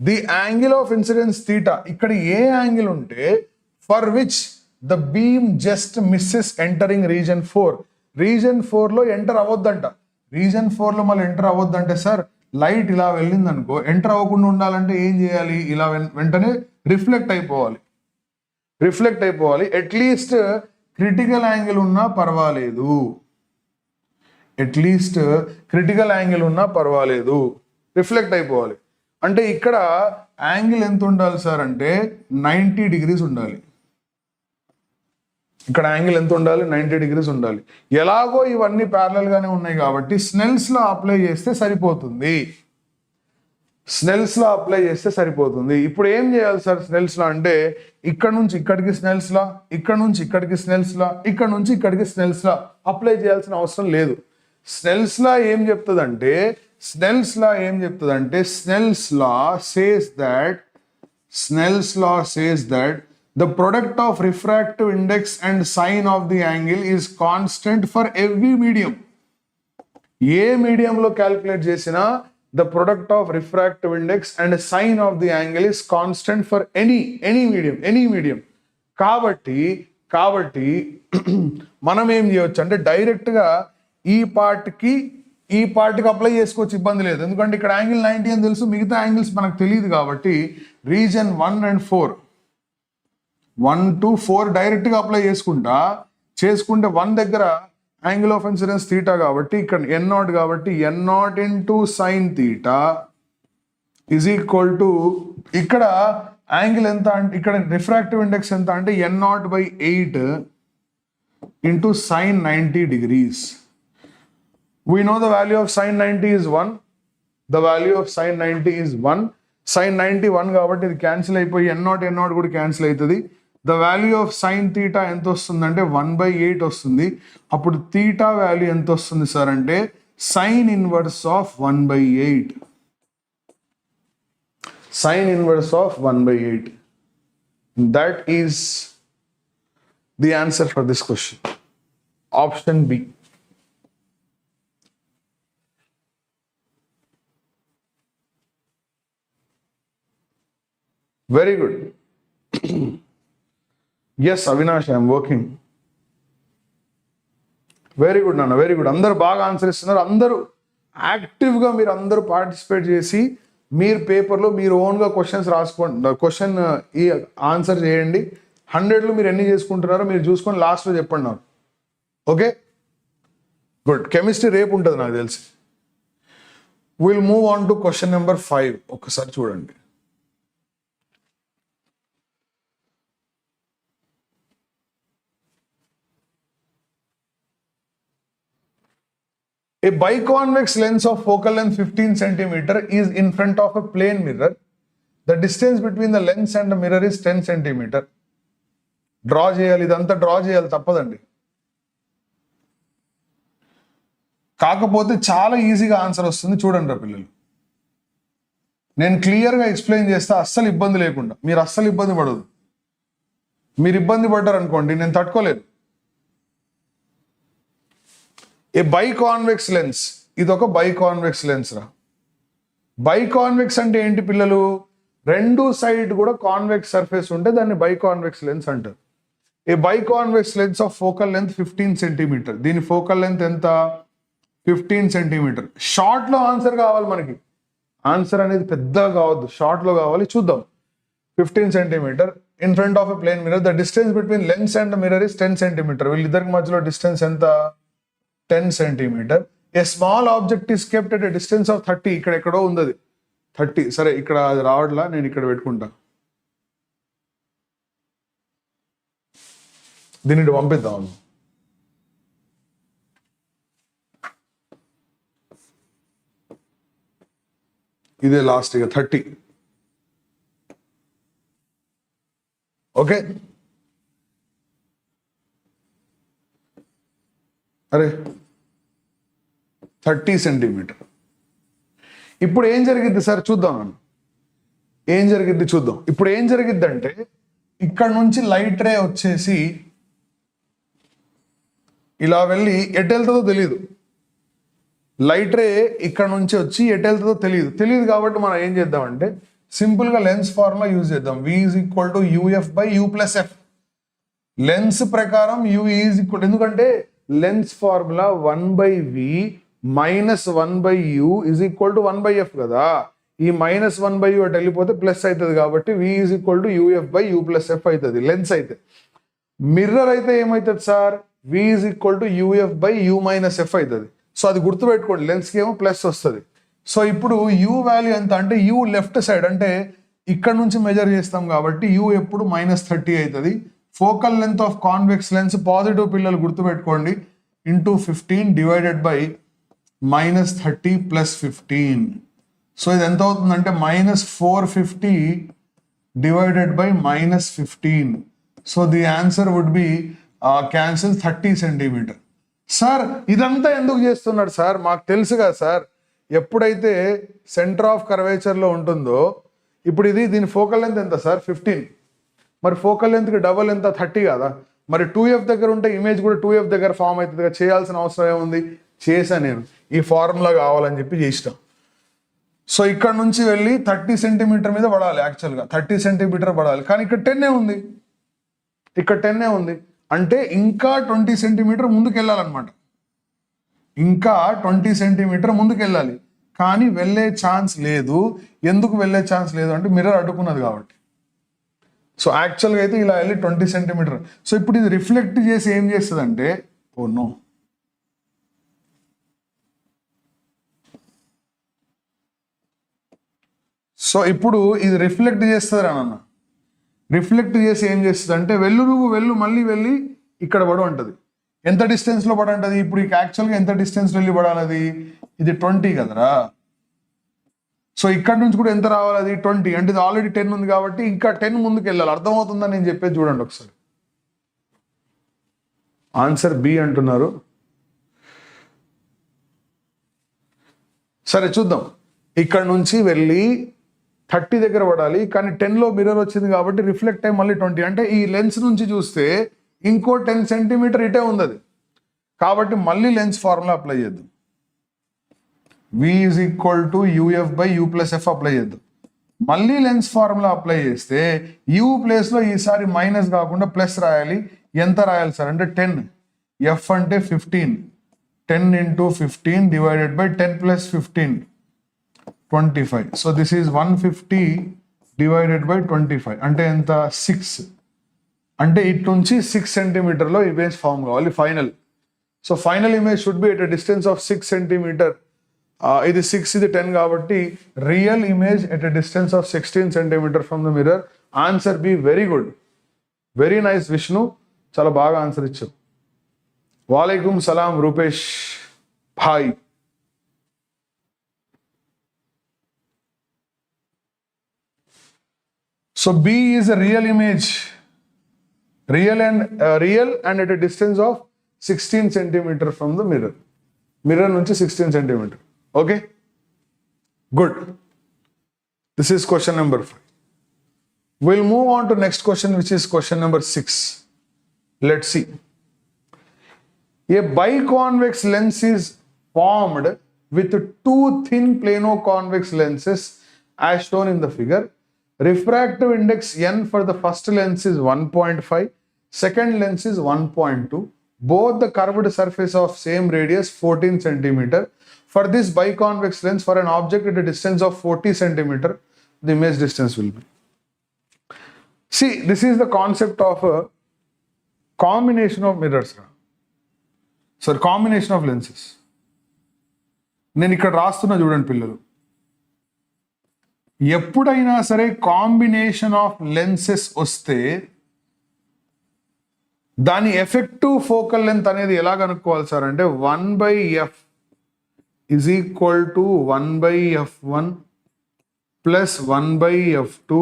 [SPEAKER 1] the angle of incidence theta, ఇక్కడ ఏ యాంగిల్ ఉంటే for which the beam just misses entering region 4. Region 4 లో ఎంటర్ అవ్వద్దంట. రీజన్ 4 లో మళ్ళీ ఎంటర్ అవ్వద్దంటే సార్ లైట్ ఇలా వెళ్ళింది అనుకో, ఎంటర్ అవ్వకుండా ఉండాలంటే ఏం చేయాలి? ఇలా వెంటనే రిఫ్లెక్ట్ అయిపోవాలి. అట్లీస్ట్ క్రిటికల్ యాంగిల్ ఉన్నా పర్వాలేదు, రిఫ్లెక్ట్ అయిపోవాలి. అంటే ఇక్కడ యాంగిల్ ఎంత ఉండాలి సార్ అంటే 90 degrees ఉండాలి. ఇక్కడ యాంగిల్ ఎంత ఉండాలి? 90 degrees ఉండాలి. ఎలాగో ఇవన్నీ ప్యారలల్ గానే ఉన్నాయి కాబట్టి స్నెల్స్ లా అప్లై చేస్తే సరిపోతుంది. ఇప్పుడు ఏం చేయాలి సార్ స్నెల్స్ లా అంటే, ఇక్కడ నుంచి ఇక్కడికి స్నెల్స్ లా, ఇక్కడ నుంచి ఇక్కడికి స్నెల్స్ లా, ఇక్కడ నుంచి ఇక్కడికి స్నెల్స్ లా అప్లై చేయాల్సిన అవసరం లేదు. స్నెల్స్ లా ఏం చెప్తుందంటే Snell's law says that the product of refractive index and sine of the angle is constant for every medium. ఏ మీడియంలో క్యాల్కులేట్ చేసినా the product of refractive index and sine of the angle is constant for any medium. కాబట్టి మనం ఏం చేయొచ్చు అంటే direct గా ఈ పార్ట్కి అప్లై చేసుకోవచ్చు, ఇబ్బంది లేదు. ఎందుకంటే ఇక్కడ యాంగిల్ 90 అని తెలుసు, మిగతా యాంగిల్స్ మనకు తెలియదు కాబట్టి రీజన్ 1 and 4 1 to 4 డైరెక్ట్ గా అప్లై చేసుకుంటే 1 దగ్గర యాంగిల్ ఆఫ్ ఇన్సిడెన్స్ థీటా కాబట్టి ఇక్కడ n0 కాబట్టి n0 into sin theta is equal to ఇక్కడ యాంగిల్ ఎంత అంటే ఇక్కడ రిఫ్రాక్టివ్ ఇండెక్స్ ఎంత అంటే n0/8 into sin 90 degrees. We know the value of sin 90 is 1. sin 90 1 కాబట్టి ఇది క్యాన్సిల్ అయిపోయి n0 కూడా క్యాన్సిల్ అవుతుంది. The value of sine theta ఎంత వస్తుంది అంటే 1/8 వస్తుంది. అప్పుడు థీటా వాల్యూ ఎంత వస్తుంది సార్ అంటే sine inverse of 1/8. That is the answer for this question. Option B. Very good. Yes, Avinash, I am working. Very good, Nana. Very good. అందరూ బాగా ఆన్సర్ ఇస్తున్నారు. అందరూ యాక్టివ్గా మీరు అందరూ పార్టిసిపేట్ చేసి మీరు పేపర్లో మీరు ఓన్గా క్వశ్చన్స్ రాసుకోండి. క్వశ్చన్ ఈ ఆన్సర్ చేయండి. 100లో మీరు ఎన్ని చేసుకుంటున్నారో మీరు చూసుకొని లాస్ట్లో చెప్పండి నాకు. Okay, good. కెమిస్ట్రీ రేపు ఉంటుంది నాకు తెలిసి. Will move on to question number 5. ఒక్కసారి చూడండి. A biconvex lens of focal length 15 cm is in front of a plane mirror. The distance between the lens and the mirror is 10 cm. Draw చేయాలి, ఇదంతా draw చేయాలి, తప్పదండి. కాకపోతే చాలా ఈజీగా answer వస్తుంది. చూడండి రా పిల్లలు, నేను క్లియర్గా ఎక్స్ప్లెయిన్ చేస్తే అస్సలు ఇబ్బంది లేకుండా. మీరు అస్సలు ఇబ్బంది పడదు. మీరు ఇబ్బంది పడ్డారు అనుకోండి, నేను తట్టుకోలేదు. ఏ బైకాన్వెక్స్ లెన్స్, ఇది ఒక బైకాన్వెక్స్ లెన్స్ రా. బైకాన్వెక్స్ అంటే ఏంటి పిల్లలు? రెండు సైడ్ కూడా కాన్వెక్స్ సర్ఫేస్ ఉంటే దాన్ని బైకాన్వెక్స్ లెన్స్ అంటారు. A biconvex lens of focal length 15 cm. దీని ఫోకల్ లెంత్ ఎంత? 15 cm. షార్ట్ లో ఆన్సర్ కావాలి మనకి. ఆన్సర్ అనేది పెద్దగా కావద్దు, షార్ట్ లో కావాలి. చూద్దాం. 15 cm in front of a plane mirror. The distance between lens and mirror is 10 cm. వీళ్ళిద్దరికి మధ్యలో డిస్టెన్స్ ఎంత? 10 cm. A small object is kept at a distance of 30. ఇక్కడ ఎక్కడో ఉంది అది 30. సరే, ఇక్కడ అది రావట్లా, నేను ఇక్కడ పెట్టుకుంటా. దీన్ని పంపిద్దాం. ఇదే లాస్ట్ ఇక 30. ఓకే, అరే 30 cm. ఇప్పుడు ఏం జరిగిద్ది సార్ చూద్దాం. ఏం జరిగిద్ది చూద్దాం. ఇప్పుడు ఏం జరిగిద్ది అంటే ఇక్కడ నుంచి లైట్ రే వచ్చేసి ఇలా వెళ్ళి ఎటు వెళ్తుందో తెలియదు. లైట్ రే ఇక్కడ నుంచి వచ్చి ఎటు వెళ్తుందో తెలియదు కాబట్టి మనం ఏం చేద్దామంటే సింపుల్గా లెన్స్ ఫార్ములా యూజ్ చేద్దాం. v is equal to UF by you plus F. Lens ప్రకారం u ఈజ్ ఈక్వల్, ఎందుకంటే lens formula 1/v minus 1/u is equal to 1/f కదా. ఈ మైనస్ 1/u అటు వెళ్ళిపోతే ప్లస్ అవుతుంది కాబట్టి v is equal to UF by you plus F అవుతుంది lens అయితే. మిర్రర్ అయితే ఏమవుతుంది sir, v is equal to UF by you minus F అవుతుంది. సో అది గుర్తుపెట్టుకోండి, లెన్స్కి ఏమో ప్లస్ వస్తుంది. సో ఇప్పుడు u వాల్యూ ఎంత అంటే u లెఫ్ట్ సైడ్ అంటే ఇక్కడ నుంచి మెజర్ చేస్తాం కాబట్టి u ఎప్పుడు -30 అవుతుంది. Focal length of convex lens positive పిల్లలు గుర్తుపెట్టుకోండి into 15 divided by -30 plus 15. So ఇది ఎంత అవుతుందంటే -450 divided by -15. So the answer would be cancel 30 centimetre. Sir ఇదంతా ఎందుకు చేస్తున్నాడు సార్, మాకు తెలుసు కదా సార్, ఎప్పుడైతే సెంటర్ ఆఫ్ కర్వేచర్లో ఉంటుందో, ఇప్పుడు దీని ఫోకల్ లెంత్ ఎంత సార్ 15, మరి ఫోకల్ లెంత్కి డబల్ ఎంత 30 కదా, మరి 2f దగ్గర ఉంటే ఇమేజ్ కూడా 2f దగ్గర ఫామ్ అవుతుంది కదా, చేయాల్సిన అవసరం ఏముంది, చేసా నేను ఈ ఫార్ములా కావాలని చెప్పి చేసినాం. సో ఇక్కడ నుంచి వెళ్ళి 30 సెంటీమీటర్ మీద పడాలి, యాక్చువల్గా 30 సెంటీమీటర్ పడాలి, కానీ ఇక్కడ 10 ఉంది, ఇక్కడ 10 ఉంది, అంటే ఇంకా 20 సెంటీమీటర్ ముందుకు వెళ్ళాలన్నమాట, ఇంకా 20 సెంటీమీటర్ ముందుకు వెళ్ళాలి, కానీ వెళ్ళే ఛాన్స్ లేదు. ఎందుకు వెళ్ళే ఛాన్స్ లేదు అంటే మిర్రర్ అడ్డుకున్నది కాబట్టి. సో యాక్చువల్గా అయితే ఇలా వెళ్ళి 20 సెంటీమీటర్. సో ఇప్పుడు ఇది రిఫ్లెక్ట్ చేసి ఏం చేస్తుంది అంటే, ఓ నో, సో ఇప్పుడు ఇది రిఫ్లెక్ట్ చేస్తుంది అన్న, రిఫ్లెక్ట్ చేసి ఏం చేస్తుంది అంటే వెళ్ళు మళ్ళీ వెళ్ళి ఇక్కడ పడు అంటది. ఎంత డిస్టెన్స్లో పడంటది, ఇప్పుడు యాక్చువల్గా ఎంత డిస్టెన్స్లో వెళ్ళి పడాలి, ఇది 20 కదరా. సో ఇక్కడ నుంచి కూడా ఎంత రావాలి, అది 20, అంటే ఇది ఆల్రెడీ 10 ఉంది కాబట్టి ఇంకా 10 ముందుకు వెళ్ళాలి. అర్థమవుతుందని నేను చెప్పేది చూడండి ఒకసారి. ఆన్సర్ బి అంటున్నారు. సరే చూద్దాం, ఇక్కడ నుంచి వెళ్ళి 30 దగ్గర పడాలి, కానీ 10లో మిర్రర్ వచ్చింది కాబట్టి రిఫ్లెక్ట్ అయ్యి మళ్ళీ 20, అంటే ఈ లెన్స్ నుంచి చూస్తే ఇంకో 10 సెంటీమీటర్ ఇటే ఉంది అది, కాబట్టి మళ్ళీ లెన్స్ ఫార్ములా అప్లై చేద్దాం. v is equal to UF by you plus F apply చేద్దాం. మళ్ళీ లెన్స్ ఫార్ములా అప్లై చేస్తే u ప్లేస్లో ఈసారి మైనస్ కాకుండా ప్లస్ రాయాలి. ఎంత రాయాలి సార్ అంటే 10, f అంటే 15, 10 into 15 divided by 10 plus 15 25. So this is 150 divided by 25 అంటే ఎంత 6, అంటే ఇటు నుంచి 6 సెంటీమీటర్లో ఇమేజ్ ఫామ్ కావాలి final. So final image should be at a distance of 6 centimetre. ఇది 6, ఇది 10 కాబట్టి real image at a distance of 16 centimetre from the mirror. Answer B. Very good, very nice Vishnu, చాలా బాగా ఆన్సర్ ఇచ్చావు. వాలేకుమ్ సలాం రూపేష్ భాయ్. So B is a real image, real and at a distance of 16 centimeter from the mirror. Mirror nunchi 16 centimeter. Okay? Good. This is question number 5. We'll move on to next question, which is question number 6. Let's see. A biconvex lens is formed with two thin plano-convex lenses as shown in the figure. Refractive index n for the first lens is 1.5, second lens is 1.2. Both the curved surface of same radius 14 centimeter. For this biconvex lens, for an object at a distance of 40 centimeter, the image distance will be. See, this is the concept of a combination of mirrors. So, combination of lenses. నేను ఇక్కడ రాస్తున్నా చూడండి పిల్లలు, ఎప్పుడైనా సరే combination of lenses వస్తే దాని effective focal length అనేది ఎలా కనుక్కోవాలి సార్ అంటే 1/f is equal to 1/f1 plus 1/f2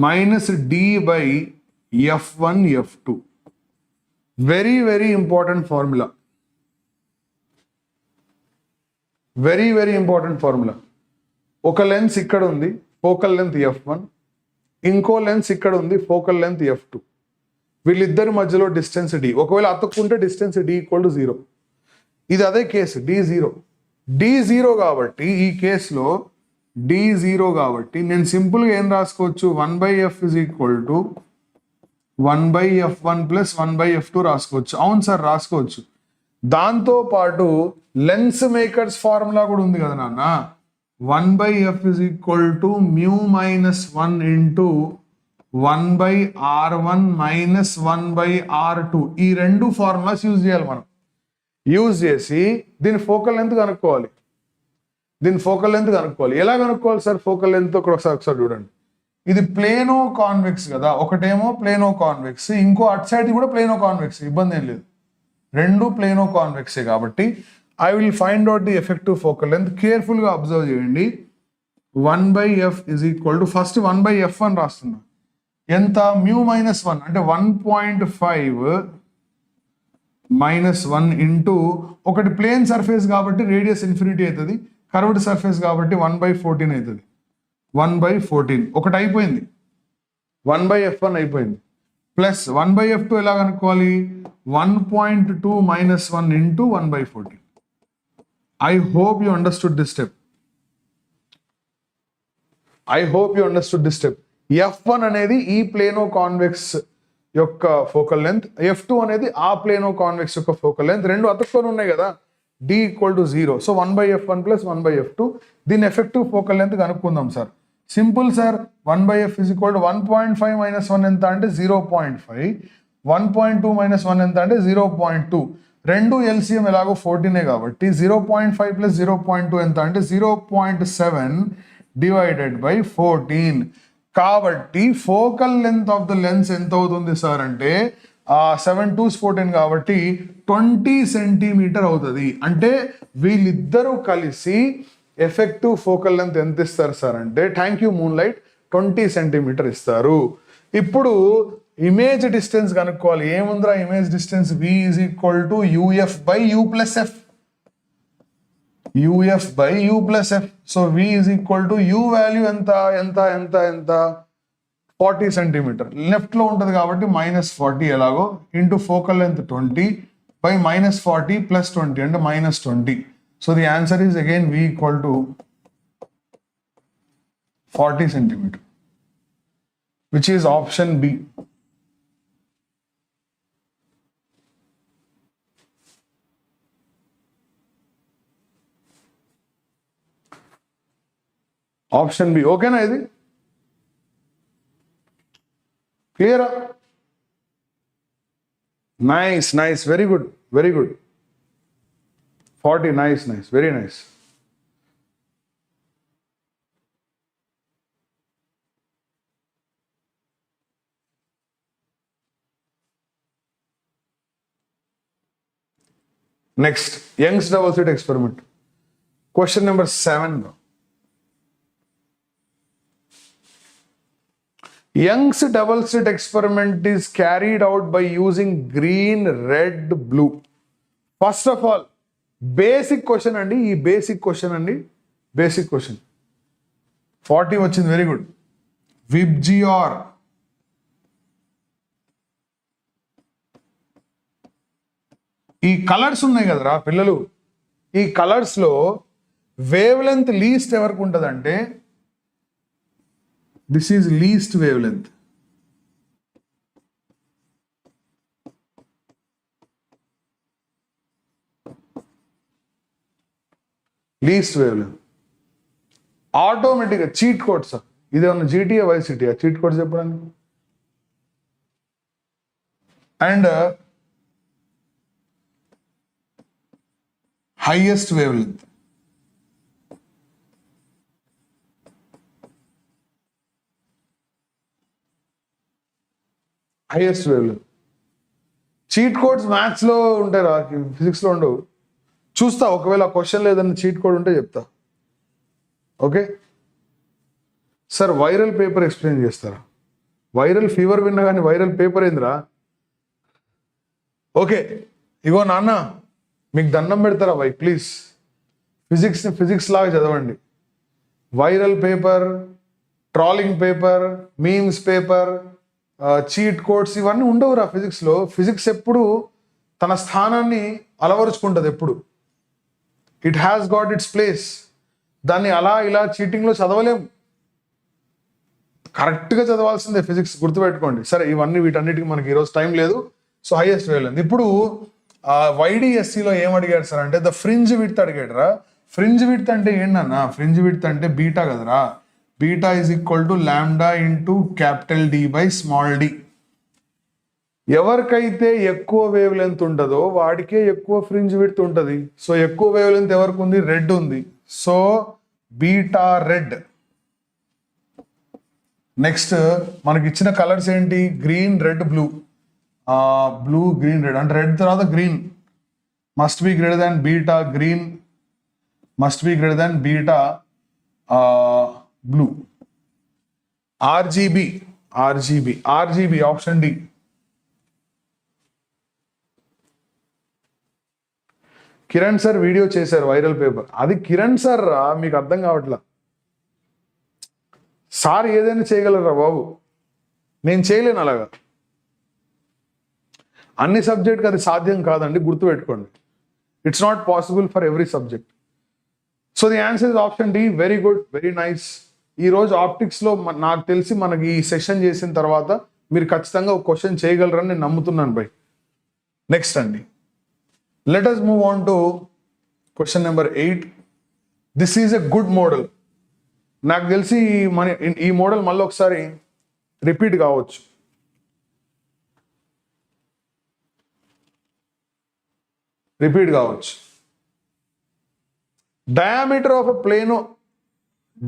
[SPEAKER 1] minus d by f1 f2. Very, very important formula. Very, very important formula. ఒక లెన్స్ ఇక్కడ ఉంది, ఫోకల్ లెంత్ f1, ఇంకో లెన్స్ ఇక్కడ ఉంది, ఫోకల్ లెంత్ f2. వీళ్ళిద్దరి మధ్యలో డిస్టెన్స్ డి. ఒకవేళ అతుక్కుంటే డిస్టెన్స్ డి ఈక్వల్ టు 0. ఇది అదే కేసు, డి0 కాబట్టి ఈ కేసులో డి0 కాబట్టి నేను సింపుల్గా ఏం రాసుకోవచ్చు, 1/f is equal to 1/f1 plus 1/f2 రాసుకోవచ్చు. అవును సార్ రాసుకోవచ్చు. దాంతో పాటు లెన్స్ మేకర్స్ ఫార్ములా కూడా ఉంది కదా నాన్న, 1/f is equal to mu minus 1 into 1/r1 minus 1/r2. ఈ రెండు ఫార్ములాస్ యూజ్ చేయాలి మనం. యూజ్ చేసి దీని ఫోకల్ లెంత్ కనుక్కోవాలి. ఎలా కనుక్కోవాలి సార్ ఫోకల్ లెంత్? ఒకసారి చూడండి. ఇది ప్లేనో కాన్వెక్స్ కదా, ఒకటేమో ప్లేనో కాన్వెక్స్, ఇంకో అట్ సైడ్ కూడా ప్లేనో కాన్వెక్స్, ఇబ్బంది ఏం లేదు, రెండు ప్లేనో కాన్వెక్సే కాబట్టి I will find out the effective focal length. కేర్ఫుల్గా అబ్జర్వ్ చేయండి. 1/f is equal to first 1/f1 రాస్తున్నా, ఎంత, మ్యూ మైనస్ 1 అంటే 1.5 మైనస్ 1 ఇంటూ ఒకటి ప్లేన్ సర్ఫేస్ కాబట్టి రేడియస్ ఇన్ఫినిటీ అవుతుంది, కర్వ్డ్ సర్ఫేస్ కాబట్టి 1/14 అవుతుంది. 1/14 ఒకటి అయిపోయింది, 1/f1 అయిపోయింది. ప్లస్ 1/f2 ఎలా కనుక్కోవాలి, 1.2 minus 1 into 1/14. I hope you understood this step. F1 అనేది ఈ ప్లేనో కాన్వెక్స్ యొక్క ఫోకల్ లెంత్, F2 అనేది ఆ ప్లేనో కాన్వెక్స్ యొక్క ఫోకల్ లెంత్. రెండు అతుక్కొని ఉన్నాయి కదా, D equal to 0. So 1/f1 plus 1/f2. దీని ఎఫెక్టివ్ ఫోకల్ లెంత్ కనుక్కుందాం sir. Simple sir, 1/f is equal to 1.5 minus 1 ఎంత అంటే 0.5, 1.2 మైనస్ 1 ఎంత అంటే 0.2. రెండు ఎల్సిఎం ఎలాగో 14 కాబట్టి 0.5 ప్లస్ 0.2 ఎంత అంటే 0.7 డివైడెడ్ బై 14. కాబట్టి focal length of the lens ఎంత అవుతుంది సార్ అంటే 7 2s 14 కాబట్టి 20 సెంటీమీటర్ అవుతుంది. అంటే వీళ్ళిద్దరూ కలిసి ఎఫెక్టివ్ ఫోకల్ లెంత్ ఎంత ఇస్తారు సార్ అంటే, thank you moonlight, 20 centimetre ఇస్తారు. ఇప్పుడు ఇమేజ్ డిస్టెన్స్ కనుక్కోవాలి. ఏముందిరా image distance, v is equal to uf by u plus F. So v is equal to u value ఎంత 40 సెంటీమీటర్. లెఫ్ట్ లో ఉంటుంది కాబట్టి -40 ఎలాగో into focal length 20 by -40 plus 20 అంటే -20. So the answer is again v equal to 40 centimetre, which is option B. Option B ఓకేనా? ఇది క్లియరా? Nice, very good. 40, nice, very nice. Next, Young's double slit experiment, question number 7. Young's double slit experiment is carried out by using green, red, blue. First of all, basic question andi. Ee basic question 40 వచ్చింది, very good. VIBGYOR ఈ colours ఉన్నాయి కదరా పిల్లలు, ఈ colours లో wave length least ఎవరికి ఉంటుందంటే, this is least wavelength. ఆటోమేటిక్గా చీట్ కోడ్స్, ఇది ఏమన్నా జీటీఏ వైసిటీయా చీట్ కోడ్స్ చెప్పడానికి? And highest wave length, highest wave length. Cheat codes maths లో ఉంటారా, ఫిజిక్స్ లో ఉండవు. చూస్తా, ఒకవేళ క్వశ్చన్ లేదని చీట్ కోడ్ ఉంటే చెప్తా. Okay sir, viral paper explain చేస్తారా? వైరల్ ఫీవర్ విన్నా కానీ వైరల్ పేపర్ ఏందిరా? ఓకే, ఇగో నాన్న మీకు దండం పెడతారా బై, ప్లీజ్ ఫిజిక్స్ లాగా చదవండి. Viral paper, trolling paper, memes paper, cheat codes ఇవన్నీ ఉండవురా ఫిజిక్స్లో. ఫిజిక్స్ ఎప్పుడు తన స్థానాన్ని అలవరుచుకుంటుంది ఎప్పుడు. It has got its place. దాన్ని అలా ఇలా చీటింగ్లో చదవలేము, కరెక్ట్గా చదవాల్సిందే ఫిజిక్స్, గుర్తుపెట్టుకోండి. సరే, వీటన్నిటికీ మనకి ఈరోజు టైం లేదు. So highest wave. ఇప్పుడు YDSCలో ఏం అడిగాడు సార్ అంటే ద ఫ్రింజ్ విడ్త్ అడిగాడురా. ఫ్రింజ్ విడ్త్ అంటే ఏంటన్నా? ఫ్రింజ్ విడ్త్ అంటే బీటా కదరా. Beta is equal to lambda into capital D by small d. ఎవరికైతే ఎక్కువ వేవ్ లెంత్ ఉంటుందో వాడికే ఎక్కువ ఫ్రింజ్ విడ్త్ ఉంటుంది. సో ఎక్కువ వేవ్ లెంత్ ఎవరికి ఉంది? రెడ్ ఉంది. So beta red. నెక్స్ట్ మనకి ఇచ్చిన కలర్స్ ఏంటి? Green, red, blue. Blue, green, red అంటే రెడ్ తర్వాత green must be greater than beta green, must be greater than beta blue. RGB option D. Kiran sir video చేశారు viral paper. అది Kiran sir రా, మీకు అర్థం కావట్లా. సార్ ఏదైనా చేయగలరా బాబు, నేను చేయలేను అలాగా. అన్ని సబ్జెక్ట్కి అది సాధ్యం కాదండి, గుర్తుపెట్టుకోండి. It's not possible for every subject. So the answer is option D. Very good, very nice. ఈరోజు ఆప్టిక్స్లో నాకు తెలిసి మనకి ఈ సెషన్ చేసిన తర్వాత మీరు ఖచ్చితంగా ఒక క్వశ్చన్ చేయగలరని నేను నమ్ముతున్నాను బై. నెక్స్ట్ అండి, let us move on to question number 8. This is a good model. నాకు తెలిసి ఈ మోడల్ మళ్ళీ ఒకసారి రిపీట్ కావచ్చు.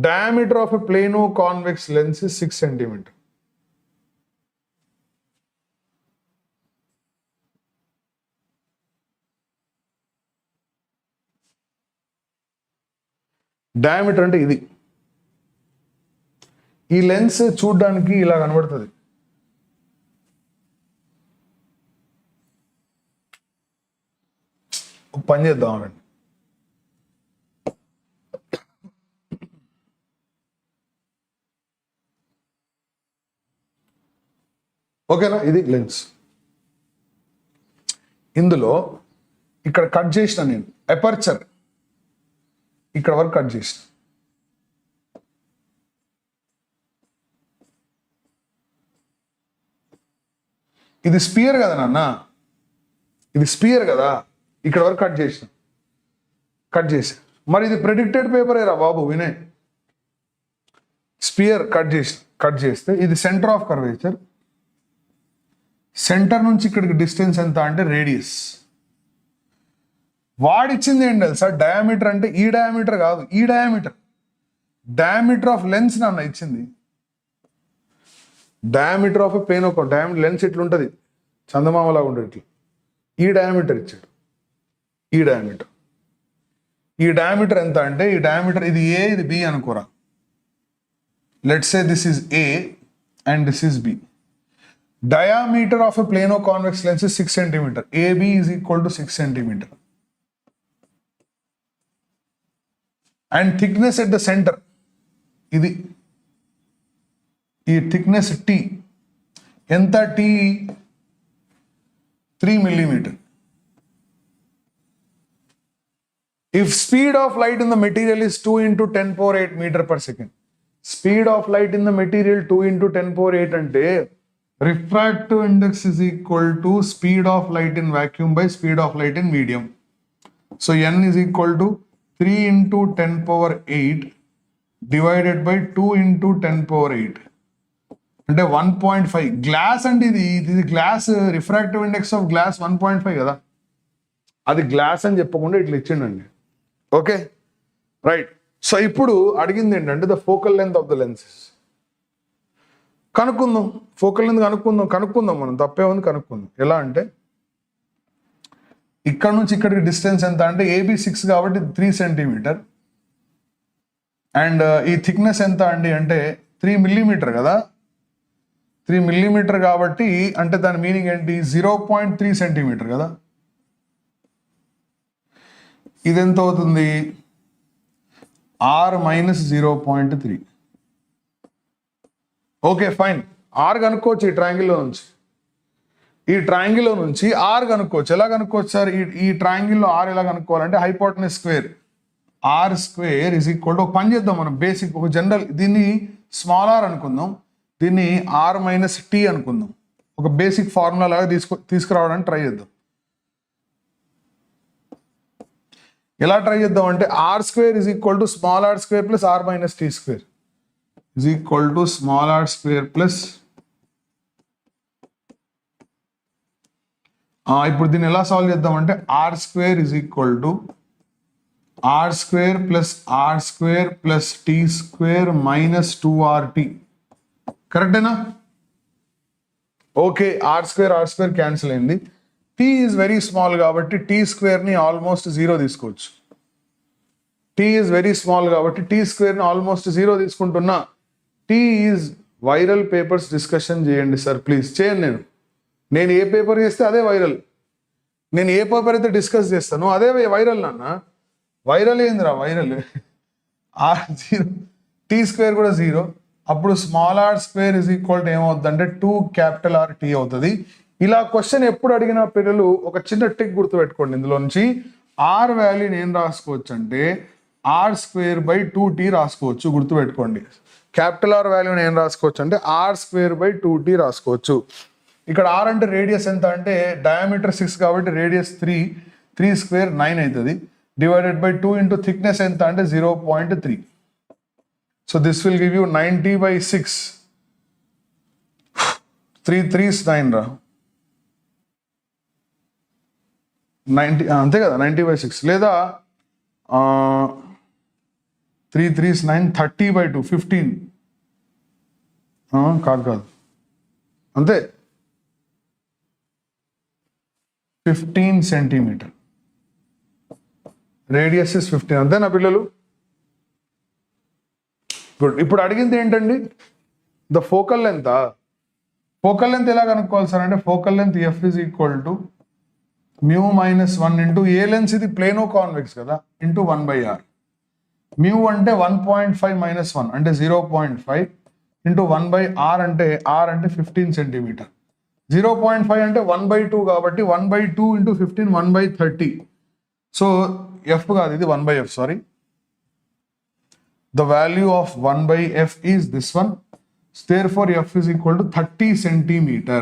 [SPEAKER 1] Diameter of a plano convex lens is 6 cm. Diameter అంటే ఇది. ఈ లెన్స్ చూడడానికి ఇలా కనబడుతుంది. పని చేద్దామండి. ఓకేనా? ఇది లెన్స్. ఇందులో ఇక్కడ కట్ చేసిన నేను అపర్చర్ ఇక్కడ వరకు కట్ చేసిన. ఇది స్పియర్ కదా నాన్న, ఇది స్పియర్ కదా, ఇక్కడ వరకు కట్ చేసా. మరి ఇది ప్రెడిక్టెడ్ పేపర్ ఏరా బాబు వినయ్. స్పియర్ కట్ చేస్తే ఇది సెంటర్ ఆఫ్ కర్వేచర్. సెంటర్ నుంచి ఇక్కడికి డిస్టెన్స్ ఎంత అంటే రేడియస్. వాడిచ్చింది ఏంటి తెలుసా? డయామీటర్ అంటే ఈ డయామీటర్ కాదు, ఈ డయామీటర్ ఆఫ్ లెన్స్ నాన్న ఇచ్చింది. డయామీటర్ ఆఫ్ ప్లేన్ ఒక డయామీటర్ లెన్స్ ఇట్లుంటుంది, చందమామలాగా ఉంటుంది ఇట్లా. ఈ డయామీటర్ ఇచ్చాడు. ఈ డయామీటర్ ఎంత అంటే ఈ డయామీటర్ ఇది A ఇది B అనుకోరా. Let's say this is A and this is B. Diameter of a plano convex lens is 6 cm. AB is equal to 6 cm. And thickness at the center. ఇది ఈ thickness T. ఎంత T? 3 mm. If speed of light in the material is 2 into 10 power 8 meter per second. Speed of light in the material 2 into 10 power 8 అంటే refractive index is equal to speed of light in vacuum by speed of light in medium. So n is equal to 3 into 10 power 8 divided by 2 into 10 power 8. అంటే 1.5. Glass అంటే ఇది glass, refractive index of glass 1.5 కదా. అది glass అని చెప్పకుండా ఇట్లా ఇచ్చిండండి. Okay right. So ఇప్పుడు అడిగింది ఏంటంటే the focal length of the lenses కనుక్కుందాం. ఫోకల్ లెంత్ కనుక్కుందాం మనం, తప్పే ఉంది కనుక్కుందాం. ఎలా అంటే ఇక్కడ నుంచి ఇక్కడికి డిస్టెన్స్ ఎంత అంటే AB 6 కాబట్టి 3 సెంటీమీటర్. అండ్ ఈ థిక్నెస్ ఎంత అండి అంటే 3 మిల్లీమీటర్ కదా. 3 మిల్లీమీటర్ కాబట్టి అంటే దాని మీనింగ్ ఏంటి? 0.3 సెంటీమీటర్ కదా. ఇది ఎంత అవుతుంది? R - 0.3. Okay fine. ఆర్ కనుక్కోవచ్చు ఈ ట్రయాంగిల్లో నుంచి. ఈ ట్రయాంగిల్లో నుంచి ఆర్ కనుక్కోవచ్చు. ఎలా కనుక్కోవచ్చు సార్? ఈ ట్రయాంగిల్లో ఆర్ ఎలా కనుక్కోవాలంటే hypotenuse square R square is equal to, ఒక పని చేద్దాం మనం, బేసిక్ ఒక జనరల్, దీన్ని స్మాల్ ఆర్ అనుకుందాం, దీన్ని ఆర్ మైనస్ టీ అనుకుందాం. ఒక బేసిక్ ఫార్ములా లాగా తీసుకురావడానికి ట్రై చేద్దాం. ఎలా ట్రై చేద్దాం అంటే R square is equal to small R square plus are minus T square is equal to small R square plus, ఇప్పుడు దీన్ని ఎలా సాల్వ్ చేద్దాం అంటే R square is equal to R square plus T square minus 2RT. కరెక్టేనా? Okay, R square cancel అయింది. T is very small కాబట్టి T స్క్వేర్ని almost 0 తీసుకోవచ్చు. టీ ఈజ్ వెరీ స్మాల్ కాబట్టి టీ స్క్వేర్ని ఆల్మోస్ట్ 0 తీసుకుంటున్నా. T is viral papers discussion చేయండి sir please. చేయను నేను ఏ పేపర్ చేస్తే అదే వైరల్. నేను ఏ పేపర్ అయితే డిస్కస్ చేస్తాను అదే వైరల్. నాన్న వైరల్ ఏందిరా వైరల్? ఆర్ 0, టీ స్క్వేర్ కూడా 0. అప్పుడు small R square is equal to ఏమవుతుంది అంటే 2 క్యాపిటల్ ఆర్ టీ అవుతుంది. ఇలా క్వశ్చన్ ఎప్పుడు అడిగినా పిల్లలు ఒక చిన్న టిక్ గుర్తుపెట్టుకోండి. ఇందులో నుంచి ఆర్ వాల్యూని ఏం రాసుకోవచ్చు అంటే ఆర్ స్క్వేర్ బై 2T రాసుకోవచ్చు. గుర్తుపెట్టుకోండి. క్యాపిటల్ ఆర్ వాల్యూని ఏం రాసుకోవచ్చు అంటే ఆర్ స్క్వేర్ బై 2T రాసుకోవచ్చు. ఇక్కడ ఆర్ అంటే రేడియస్ ఎంత అంటే డయామీటర్ 6 కాబట్టి రేడియస్ 3 స్క్వేర్ 9 అవుతుంది. డివైడెడ్ బై 2 ఇంటూ థిక్నెస్ ఎంత అంటే 0.3. So this will give you 90/6. 3 3s 9 రా, 90 అంతే కదా, 90/6. లేదా 3 3s 9, 30/2 15. కాదు అంతే, 15 సెంటీమీటర్. Radius is 15. అంతేనా పిల్లలు? గుడ్. ఇప్పుడు అడిగింది ఏంటండి? The focal length. Focal length ఎలా కనుక్కోవాలి సార్ అంటే focal length F is equal to mu minus 1 into A lens, ఇది ప్లేనో కాన్వెక్స్ కదా, ఇంటూ 1/r. మ్యూ అంటే 1.5 మైనస్ 1 అంటే 0.5 ఇంటూ 1/r అంటే r అంటే 15 సెంటీమీటర్. 0.5 అంటే 1/2 కాబట్టి 1/2 ఇంటూ 15 1/30. సో ఎఫ్ కాదు, ఇది 1/f, sorry. The value of 1/f is this one. Therefore, f is equal to 30 centimeter.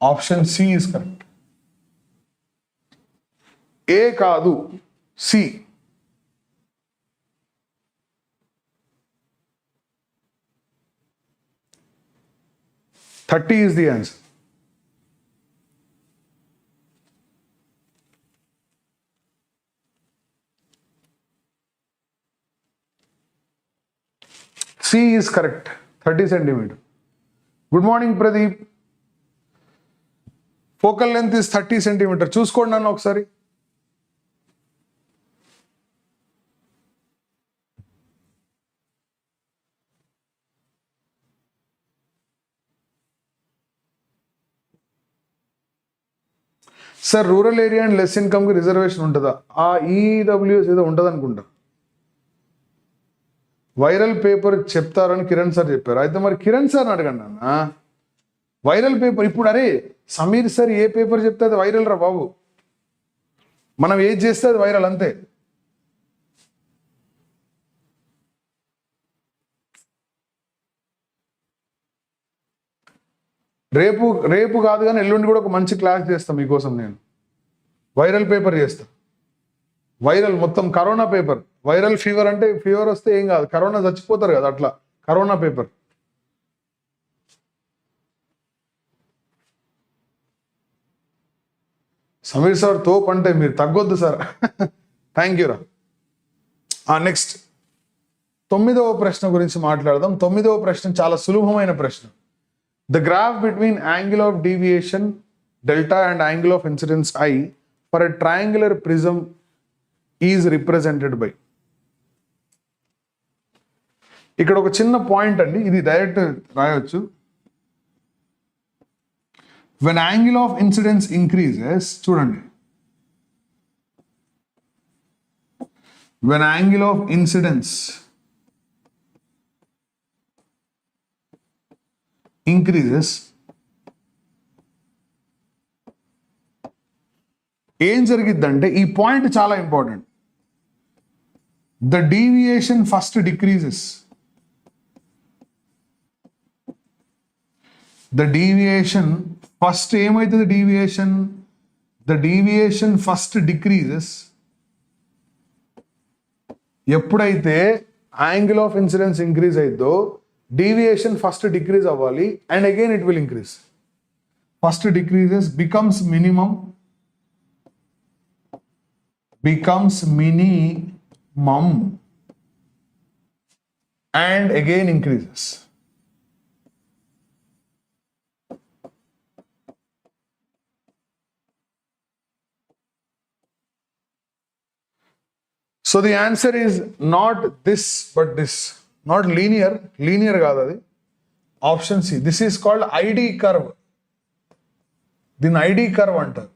[SPEAKER 1] Option C is correct. A కాదు, C. Thirty is the answer. C is correct. 30 centimeter. Good morning, Pradeep. Focal length is 30 centimeter. చూసుకోండి నన్ను ఒకసారి. Sir rural area and less income కి reservation ఉంటుందా? ఆ EWS ఏదో ఉంటుంది అనుకుంటా. వైరల్ పేపర్ చెప్తారని కిరణ్ సార్ చెప్పారు. అయితే మరి కిరణ్ సార్ని అడగండి అన్న. వైరల్ పేపర్ ఇప్పుడు అరే సమీర్ సార్ ఏ పేపర్ చెప్తే అది వైరల్ రా బాబు. మనం ఏది చేస్తే అది వైరల్, అంతే. రేపు కాదు కానీ ఎల్లుండి కూడా ఒక మంచి క్లాస్ చేస్తాం మీకోసం. నేను వైరల్ పేపర్ చేస్తా. వైరల్ మొత్తం కరోనా పేపర్. వైరల్ ఫీవర్ అంటే ఫీవర్ వస్తే ఏం కాదు, కరోనా చచ్చిపోతారు కదా, అట్లా కరోనా పేపర్. సమీర్ సార్ తోప్ అంటే మీరు తగ్గొద్దు సార్. థ్యాంక్ యూ రా. నెక్స్ట్ 9వ ప్రశ్న గురించి మాట్లాడదాం. 9వ ప్రశ్న చాలా సులభమైన ప్రశ్న. The graph between angle of deviation delta and angle of incidence I for a triangular prism is represented by. ఇక్కడ ఒక చిన్న పాయింట్ అండి, ఇది డైరెక్ట్ రాయొచ్చు. when angle of incidence increases, చూడండి, when angle of incidence increases, ఏం జరిగిద్దంటే ఈ పాయింట్ చాలా important. The deviation first decreases. The deviation first ఏమవుతుంది? Deviation, the deviation first decreases ఎప్పుడైతే యాంగిల్ ఆఫ్ ఇన్సిడెన్స్ ఇంక్రీజ్ అయిద్దో డీవియేషన్ ఫస్ట్ డిక్రీజ్ అవ్వాలి, and again it will increase. First decreases, becomes minimum, and again increases. So the answer is not this but this, not linear కాదు అది. Option C, this is called ID curve. దీన్ని ID curve అంటారు.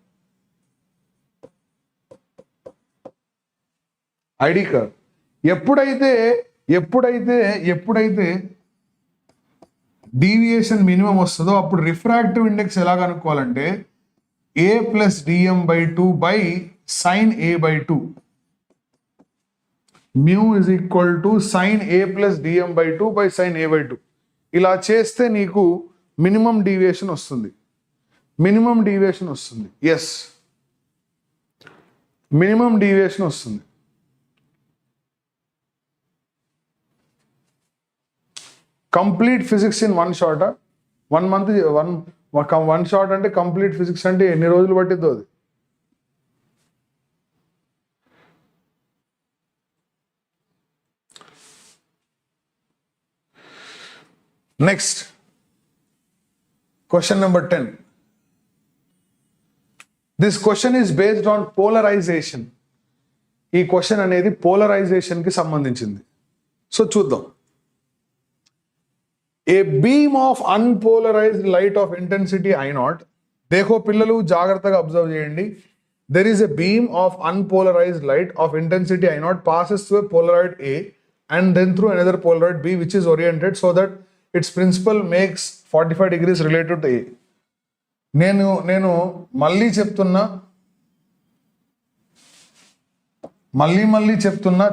[SPEAKER 1] ID curve ఎప్పుడైతే deviation minimum వస్తుందో అప్పుడు refractive index ఎలా కనుక్కోవాలంటే a plus dm/2 by sine a/2. Mu is equal to sine a plus dm/2 by sine a/2. ఇలా చేస్తే నీకు మినిమం డీవియేషన్ వస్తుంది. ఎస్, మినిమం డీవియేషన్ వస్తుంది. Complete physics in 1 shot. 1 month, 1 shot అంటే కంప్లీట్ ఫిజిక్స్ అంటే ఎన్ని రోజులు పట్టిద్దో అది. Next question number 10. This question is based on polarisation. ఈ క్వశ్చన్ అనేది పోలరైజేషన్ కి సంబంధించింది. సో చూద్దాం. A beam of unpolarized light of intensity I0. देखो పిల్లలు జాగ్రత్తగా అబ్జర్వ్ చేయండి. There is a beam of unpolarized light of intensity I0 passes through a polaroid A and then through another polaroid B which is oriented so that its principal makes 45 degrees related to A. నేను మళ్ళీ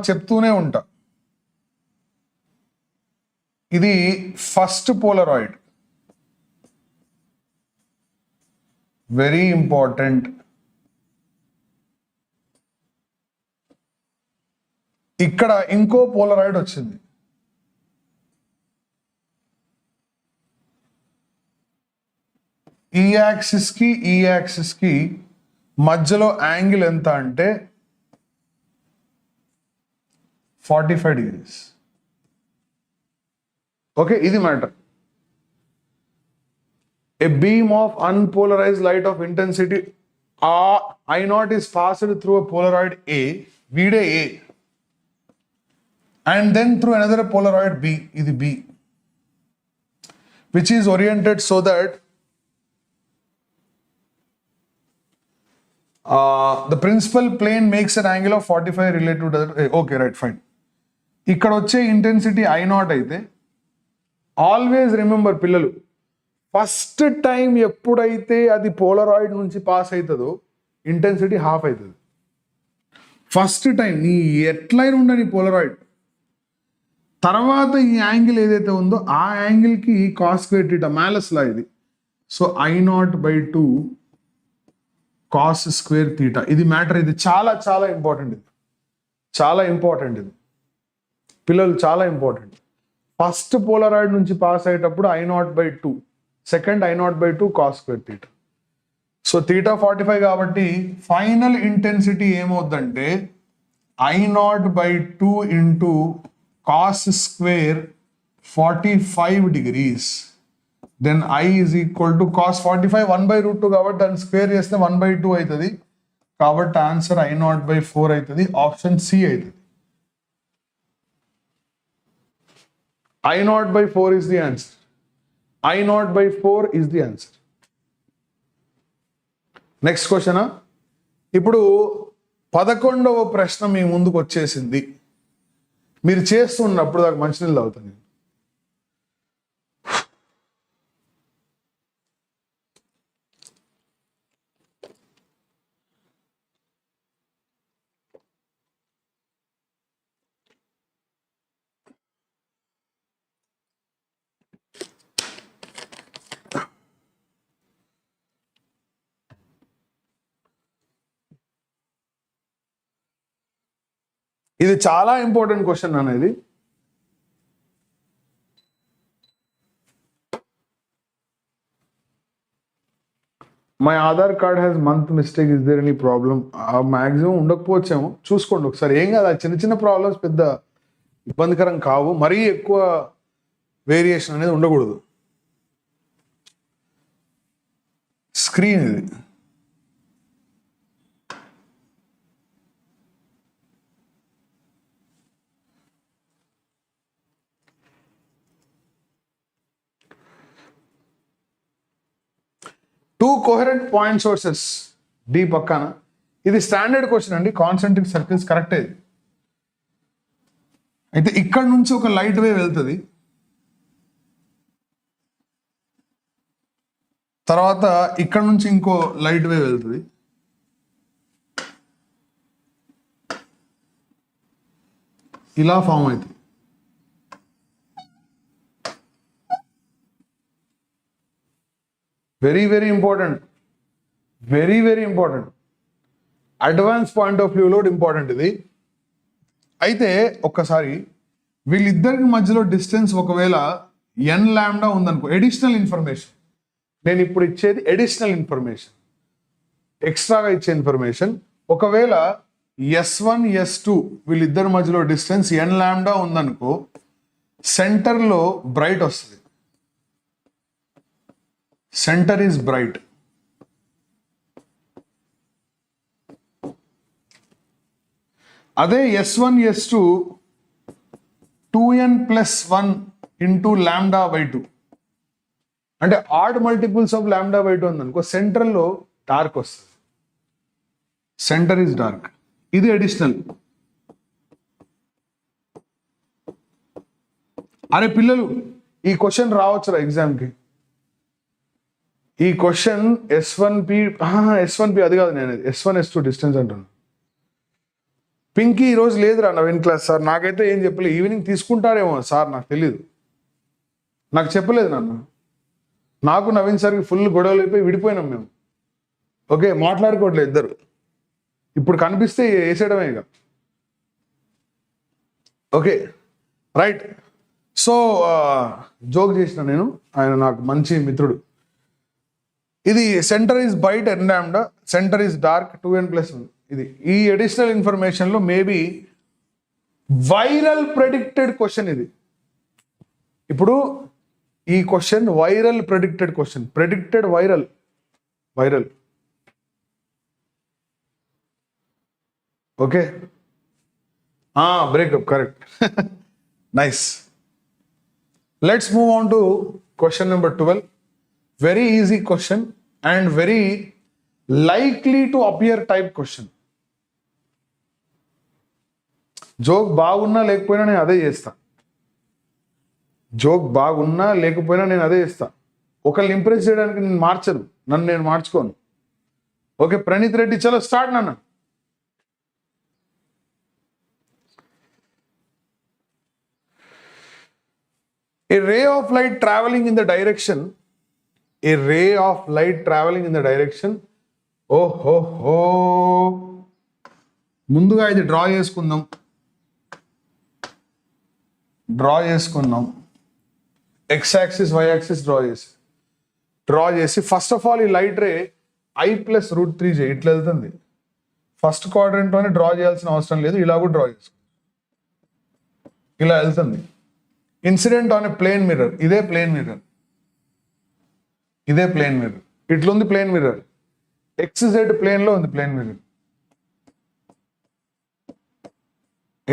[SPEAKER 1] చెప్తూనే ఉంటా. ఇది first Polaroid, very important. ఇక్కడ ఇంకో Polaroid వచ్చింది. ఈ axis కి మధ్యలో యాంగిల్ ఎంత అంటే 45 degrees. ఓకే, ఇది matter. A beam of unpolarized light of intensity I0 is passed through a polaroid A, వీడే A, and then through another polaroid B, ఇది B, which is oriented so that the principal plane makes an angle of 45 related to the. Okay, right, fine. ఇక్కడ వచ్చే intensity I0 అయితే always remember పిల్లలు, first time ఎప్పుడైతే అది Polaroid నుంచి pass అవుతుందో intensity half అవుతుంది. ఫస్ట్ టైం నీ ఎట్లయినా ఉండని పోలరాయిడ్, తర్వాత ఈ యాంగిల్ ఏదైతే ఉందో ఆ యాంగిల్కి cos square theta, Malus law ఇది. So I0/2 cos square theta, ఇది మ్యాటర్. ఇది చాలా చాలా ఇంపార్టెంట్. ఇది పిల్లలు చాలా ఇంపార్టెంట్. ఫస్ట్ పోలరాయిడ్ నుంచి పాస్ అయ్యేటప్పుడు I0/2, second I0/2 cos square theta. So theta 45 కాబట్టి ఫైనల్ ఇంటెన్సిటీ ఏమవుద్దంటే I0/2 into cos square 45 degrees. Then I is equal to cos 45 1/√2 కాబట్టి దాన్ని స్క్వేర్ చేస్తే 1/2 అవుతుంది. కాబట్టి ఆన్సర్ I0/4 అవుతుంది. ఆప్షన్ సి అవుతుంది. I0/4 is the answer. I0/4 is the answer. Next question. ఇప్పుడు 11వ ప్రశ్న మీ ముందుకు వచ్చేసింది. మీరు చేస్తున్నప్పుడు దాకా మంచినీళ్ళు తాగుతాను నేను. ఇది చాలా ఇంపార్టెంట్ క్వశ్చన్ అనేది. My Aadhaar card has month mistake, is there any problem? Maximum ఉండకపోవచ్చేమో, చూసుకోండి ఒకసారి. ఏం కాదు, చిన్న చిన్న ప్రాబ్లమ్స్ పెద్ద ఇబ్బందికరం కావు, మరీ ఎక్కువ వేరియేషన్ అనేది ఉండకూడదు. స్క్రీన్ ఇది. Two coherent point sources D పక్కన. ఇది స్టాండర్డ్ క్వశ్చన్ అండి, కాన్సెంట్రిక్ సర్కిల్స్ కరెక్ట్. ఇది అయితే ఇక్కడ నుంచి ఒక లైట్ వేవ్ వెళ్తుంది, తర్వాత ఇక్కడ నుంచి ఇంకో లైట్ వేవ్ వెళ్తుంది, ఇలా ఫామ్ అవుతుంది. Very very important, very very important. Advance point of వ్యూలో ఇంపార్టెంట్ ఇది. అయితే ఒక్కసారి వీళ్ళిద్దరికి మధ్యలో డిస్టెన్స్ ఒకవేళ n లాంబ్డా ఉందనుకో, ఎడిషనల్ ఇన్ఫర్మేషన్, నేను ఇప్పుడు ఇచ్చేది ఎడిషనల్ ఇన్ఫర్మేషన్, ఎక్స్ట్రాగా ఇచ్చే ఇన్ఫర్మేషన్. ఒకవేళ S1 S2 వీళ్ళిద్దరి మధ్యలో డిస్టెన్స్ n లాంబ్డా ఉందనుకో, సెంటర్లో బ్రైట్ వస్తుంది, సెంటర్ ఈజ్ బ్రైట్. అదే S1 S2 2n+1 ఇంటూ λ/2 అంటే ఆడ్ మల్టిపుల్స్ ఆఫ్ λ/2 ఉందనుకో, సెంటర్లో డార్క్ వస్తుంది, సెంటర్ ఈజ్ డార్క్. ఇది అడిషనల్. అరే పిల్లలు, ఈ క్వశ్చన్ రావచ్చురా ఎగ్జామ్కి. ఈ క్వశ్చన్ S1P అది కాదు, నేను S1 S2 డిస్టెన్స్ అంటాను. పింకీ ఈరోజు లేదురా నవీన్ క్లాస్ సార్, నాకైతే ఏం చెప్పలేదు. ఈవినింగ్ తీసుకుంటారేమో సార్, నాకు తెలీదు, నాకు చెప్పలేదు నాన్న. నాకు నవీన్ సార్కి ఫుల్ గొడవలు అయిపోయి విడిపోయినాం మేము. ఓకే, మాట్లాడుకోవట్లేదు ఇద్దరు. ఇప్పుడు కనిపిస్తే వేసేయడమే ఇక. Okay right. సో జోక్ చేసిన నేను, ఆయన నాకు మంచి మిత్రుడు. ఇది centre is bright n lambda, centre is dark 2n+1. ఇది ఈ అడిషనల్ ఇన్ఫర్మేషన్లో మేబీ వైరల్ ప్రెడిక్టెడ్ క్వశ్చన్ ఇది. ఇప్పుడు ఈ question viral predicted question, predicted viral, viral. Okay, breakup correct. Nice. Let's move on to question number 12. Very easy question and very likely to appear type question. Joke బాగున్నా లేకపోయినా నేను అదే చేస్తా, joke బాగున్నా లేకపోయినా నేను అదే చేస్తా. ఒకళ్ళని ఇంప్రెస్ చేయడానికి నేను మార్చను, నన్ను నేను మార్చుకోను. ఓకే ప్రణీత్ రెడ్డి, చలో స్టార్ట్ నాన్న. A ray of light traveling in the direction, a ray of light traveling in the direction. ఓహో, ముందుగా ఇది డ్రా చేసుకుందాం. X axis Y axis draw చేసి ఫస్ట్ ఆఫ్ ఆల్ ఈ లైట్ రే I+√3 చేయి, ఇట్లా వెళ్తుంది. ఫస్ట్ క్వాడ్రంట్లోనే డ్రా చేయాల్సిన అవసరం లేదు, ఇలా కూడా డ్రా చేసుకో, ఇలా వెళ్తుంది. Incident on a plane mirror, ఇదే ప్లేన్ మిర్రర్, ఇట్లుంది ప్లేన్ మిర్రర్. XZ ప్లేన్లో ఉంది ప్లేన్ మిర్రర్,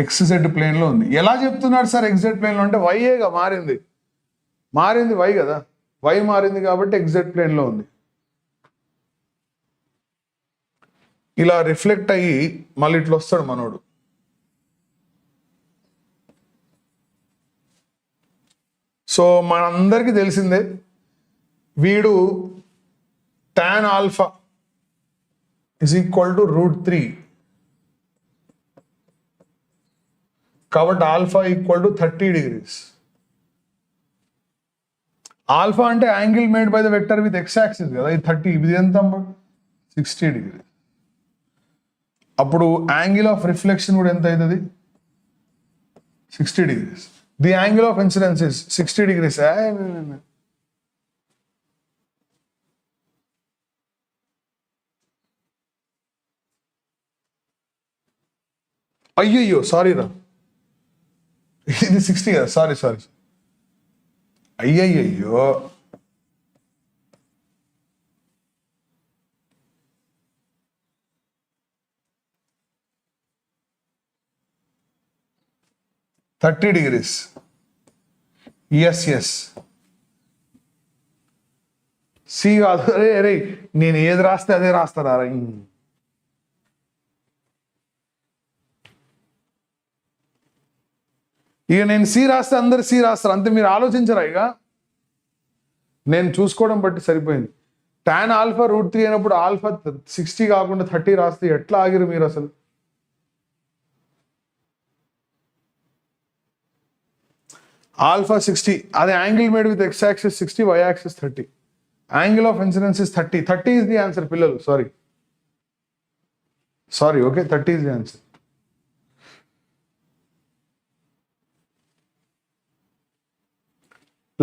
[SPEAKER 1] XZ ప్లేన్లో ఉంది. ఎలా చెప్తున్నాడు సార్ XZ ప్లేన్లో అంటే? వైయేగా మారింది వై కదా, వై మారింది కాబట్టి XZ ప్లేన్లో ఉంది. ఇలా రిఫ్లెక్ట్ అయ్యి మళ్ళీ ఇట్లా వస్తాడు మనోడు. సో మనందరికీ తెలిసిందే, వీడు tan alpha is equal to √3, కాబట్టి alpha equal to 30 degrees. Alpha అంటే angle made by the vector with X axis కదా, ఇది 30, ఇది ఎంత 60 degrees. అప్పుడు యాంగిల్ ఆఫ్ రిఫ్లెక్షన్ కూడా ఎంత అవుతుంది? 60 degrees. The angle of incidence is 60 degrees. అయ్యయ్యో సారీ రా, ఇది 60 కదా, సారీ అయ్యయ్యో. $30. ఎస్ సి కాదు. అరే నేను ఏది రాస్తే అదే రాస్తారా? ఇక నేను సి రాస్తే అందరు సి రాస్తారు అంతే, మీరు ఆలోచించరా? ఇక నేను చూసుకోవడం బట్టి సరిపోయింది. tan ఆల్ఫా √3 అయినప్పుడు ఆల్ఫా 60 కాకుండా 30 రాస్తే ఎట్లా ఆగిరు మీరు అసలు? ఆల్ఫా 60, అది angle made with x axis 60, y axis 30. Angle of incidence is 30. 30 is the answer పిల్లలు. Sorry okay, 30 is the answer.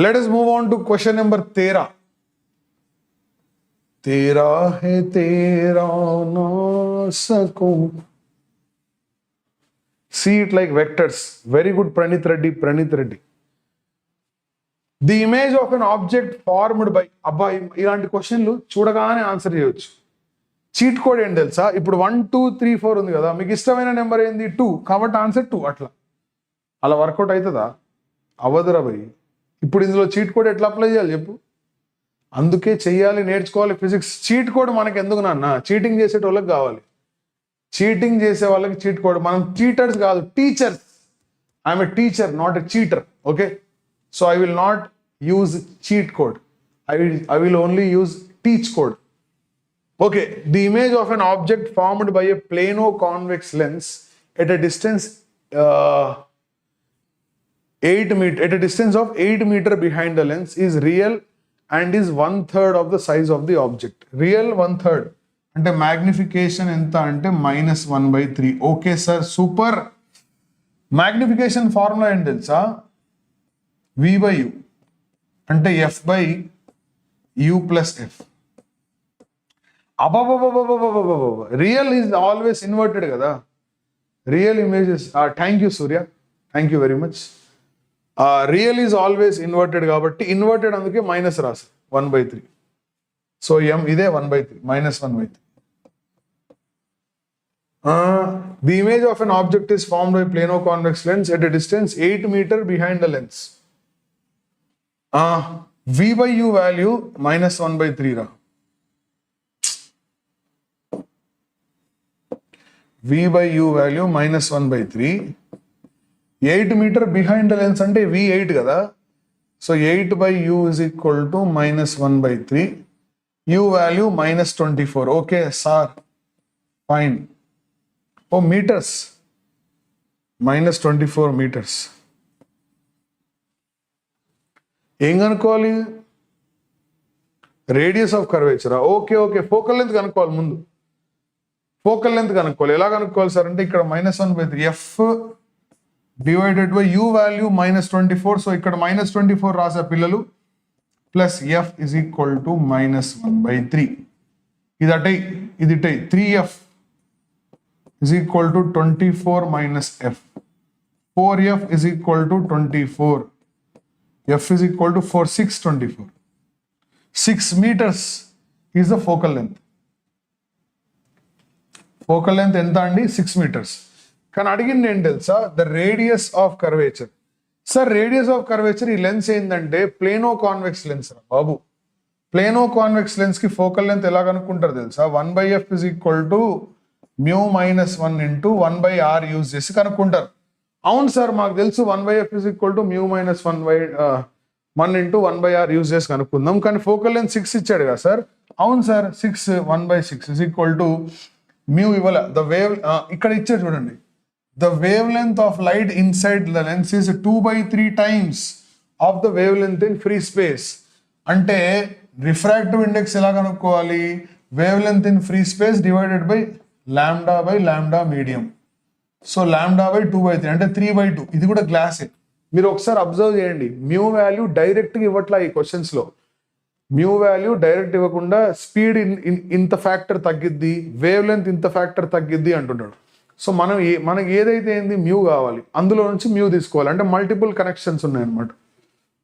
[SPEAKER 1] Let us move on to question number 13. तेरा है तेरा ना सकूं. See it like vectors. Very good, Pranit Reddy. The image of an object formed by అబ్బాయి ఇలాంటి క్వశ్చన్లు చూడగానే ఆన్సర్ చేయొచ్చు. చీట్ కోడ్ ఏంటి తెలుసా? ఇప్పుడు 1 2 3 4 ఉంది కదా, మీకు ఇష్టమైన నెంబర్ ఏంది? 2, కాబట్టి ఆన్సర్ 2. అలా వర్కౌట్ అవుతుందా? అవ్వదురా భయ్. ఇప్పుడు ఇందులో చీట్ కోడ్ ఎట్లా అప్లై చేయాలి చెప్పు? అందుకే చెయ్యాలి, నేర్చుకోవాలి ఫిజిక్స్. చీట్ కోడ్ మనకి ఎందుకు నాన్న? చీటింగ్ చేసేటోళ్ళకి కావాలి. చీటింగ్ చేసే వాళ్ళకి చీట్ కోడ్. మనం చీటర్స్ కాదు, teachers. I'm a teacher, not a cheater. Okay, so I will not use cheat code. I will only use teach code. Okay, the image of an object formed by a plano-convex lens at a distance 8 meter, at a distance of 8 meter behind the lens is real and is 1/3 of the size of the object. Real 1/3 అంటే magnification ఎంత అంటే -1/3. Okay sir, super. Magnification formula ఏంటి తెలుసా? v/u అంటే f/u plus f. Real is always inverted కదా. Real images, thank you Surya, thank you very much. Real is always inverted కాబట్టి inverted అందుకే minus రాసు 1/3. సో m ఇదే 1/3, -1/3. The image of an object is formed by plano-convex lens at a distance 8 meter behind the lens. v/u value -1/3 రా. v/u value -1/3. 8 meter behind the lens అంటే v8 కదా. So 8/u is equal to -1/3. u value -24. Okay sir, fine. ఓ metres, -24 meters. ఏం కనుక్కోవాలి? Radius of కర్వేచరా? Okay, focal length కనుక్కోవాలి ముందు. Focal length కనుక్కోవాలి. ఎలా కనుక్కోవాలి సార్ అంటే ఇక్కడ -1/3 f divided by u value -24. So ఇక్కడ -24 రాసా పిల్లలు, plus f is equal to -1/3. ఇది అటై ఇది ఇటై 3f is equal to 24 minus f. 4f is equal to 24. f is equal to 4, 6, 24. 6 meters is the focal length. Focal length ఎంత అండి? 6 meters. కానీ అడిగింది ఏంటి తెలుసా? The radius of curvature. Sir radius of curvature ఈ lens ఏంటంటే plano convex lens రా బాబు. Plano convex lens కి ఫోకల్ లెంత్ ఎలా కనుక్కుంటారు తెలుసా? 1/f is equal to mu -1 into 1/r use చేసి కనుక్కుంటారు. అవును సార్, మాకు తెలుసు 1/f is equal to mu -1 into 1/r use చేసి కనుక్కుందాం. కానీ ఫోకల్ లెంత్ 6 ఇచ్చాడు కదా సార్. అవును sir, 6 1/6 is equal to mu ఇవ్వాల. ద వేవ్ ఇక్కడ ఇచ్చాడు చూడండి. The wavelength of light inside the lens is 2/3 times of the wavelength in free space. అంటే రిఫ్రాక్టివ్ ఇండెక్స్ ఎలా కనుక్కోవాలి? Wavelength in free space divided by lambda by lambda medium. So λ/2/3 అంటే 3/2. ఇది కూడా గ్లాసే. మీరు ఒకసారి observe చేయండి, mu value డైరెక్ట్గా ఇవ్వట్లా ఈ క్వశ్చన్స్లో. మ్యూ వాల్యూ డైరెక్ట్ ఇవ్వకుండా స్పీడ్ ఇంత ఫ్యాక్టర్ తగ్గిద్ది, వేవ్ లెంత్ ఇంత ఫ్యాక్టర్ తగ్గిద్ది అంటున్నాడు. సో మనకి ఏదైతే ఏంది మ్యూ కావాలి, అందులో నుంచి మ్యూ తీసుకోవాలి. అంటే మల్టిపుల్ కనెక్షన్స్ ఉన్నాయన్నమాట.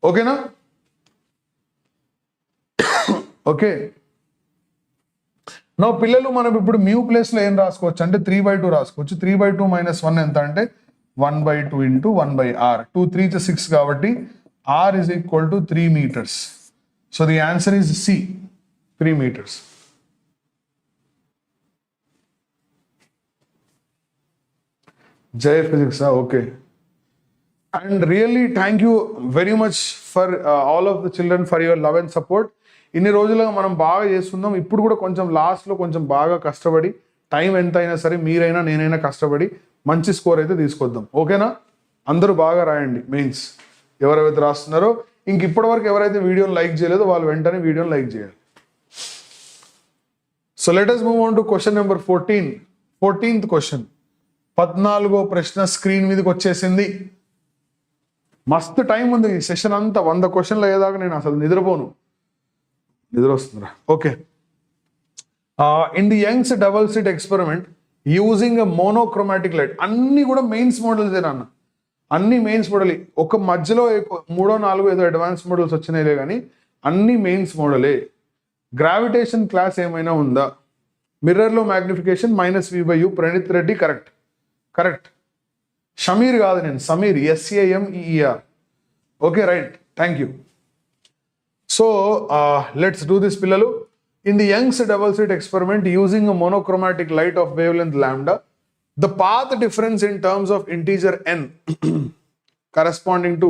[SPEAKER 1] ఓకేనా? ఓకే. నా పిల్లలు మనం ఇప్పుడు మ్యూ ప్లేస్లో ఏం రాసుకోవచ్చు అంటే 3/2 రాసుకోవచ్చు. 3/2 - 1 ఎంత అంటే 1/2 ఇంటూ 1/r. 2 3 6 కాబట్టి r is equal to 3 meters. So the answer is C, 3 meters. Jay Physics, okay. And really thank you very much for all of the children for your love and support. ఇన్ని రోజులుగా మనం బాగా చేస్తున్నాం. ఇప్పుడు కూడా కొంచెం లాస్ట్లో కొంచెం బాగా కష్టపడి, టైం ఎంత అయినా సరే మీరైనా నేనైనా కష్టపడి మంచి స్కోర్ అయితే తీసుకొద్దాం. ఓకేనా? అందరూ బాగా రాయండి మెయిన్స్. ఎవరైతే రాస్తున్నారో, ఇంక ఇప్పటి వరకు ఎవరైతే వీడియోని లైక్ చేయలేదో వాళ్ళు వెంటనే వీడియోని లైక్ చేయాలి. So let us move on to question number 14. 14th question. 14వ ప్రశ్న స్క్రీన్ మీదకి వచ్చేసింది. మస్తు టైం ఉంది ఈ సెషన్ అంతా. 100 క్వశ్చన్లు అయ్యేదాకా నేను అసలు నిద్ర వస్తుందిరా. Okay. In the Young's double slit experiment using a monochromatic light. అన్ని కూడా మెయిన్స్ మోడల్స్ అన్న, అన్ని మెయిన్స్ మోడల్. ఒక మధ్యలో 3 4 ఏదో అడ్వాన్స్ మోడల్స్ వచ్చినాయిలే కానీ అన్ని మెయిన్స్ మోడలే. గ్రావిటేషన్ క్లాస్ ఏమైనా ఉందా? మిర్రర్లో magnification -v/u. Praneeth Reddy correct. Shameer కాదు, నేను Sameer, SAMEER. Okay, right, thank you. So let's do this పిల్లలు. In the Young's double slit experiment using a monochromatic light of wavelength lambda, the path difference in terms of integer n corresponding to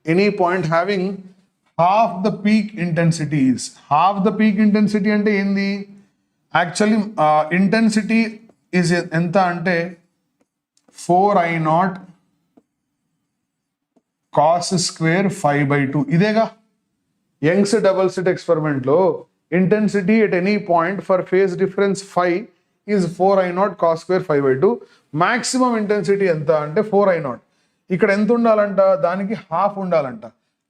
[SPEAKER 1] any point having half the peak intensity is. Half the peak intensity ante endi? Actually intensity is enta ante 4I0 cos square 5/2. idega Young's double slit experiment lo intensity at any point for phase difference phi is 4I0 cos square 5/2. maximum intensity ఎంత అంటే 4I0. ఇక్కడ ఎంత ఉండాలంట? దానికి half ఉండాలంట.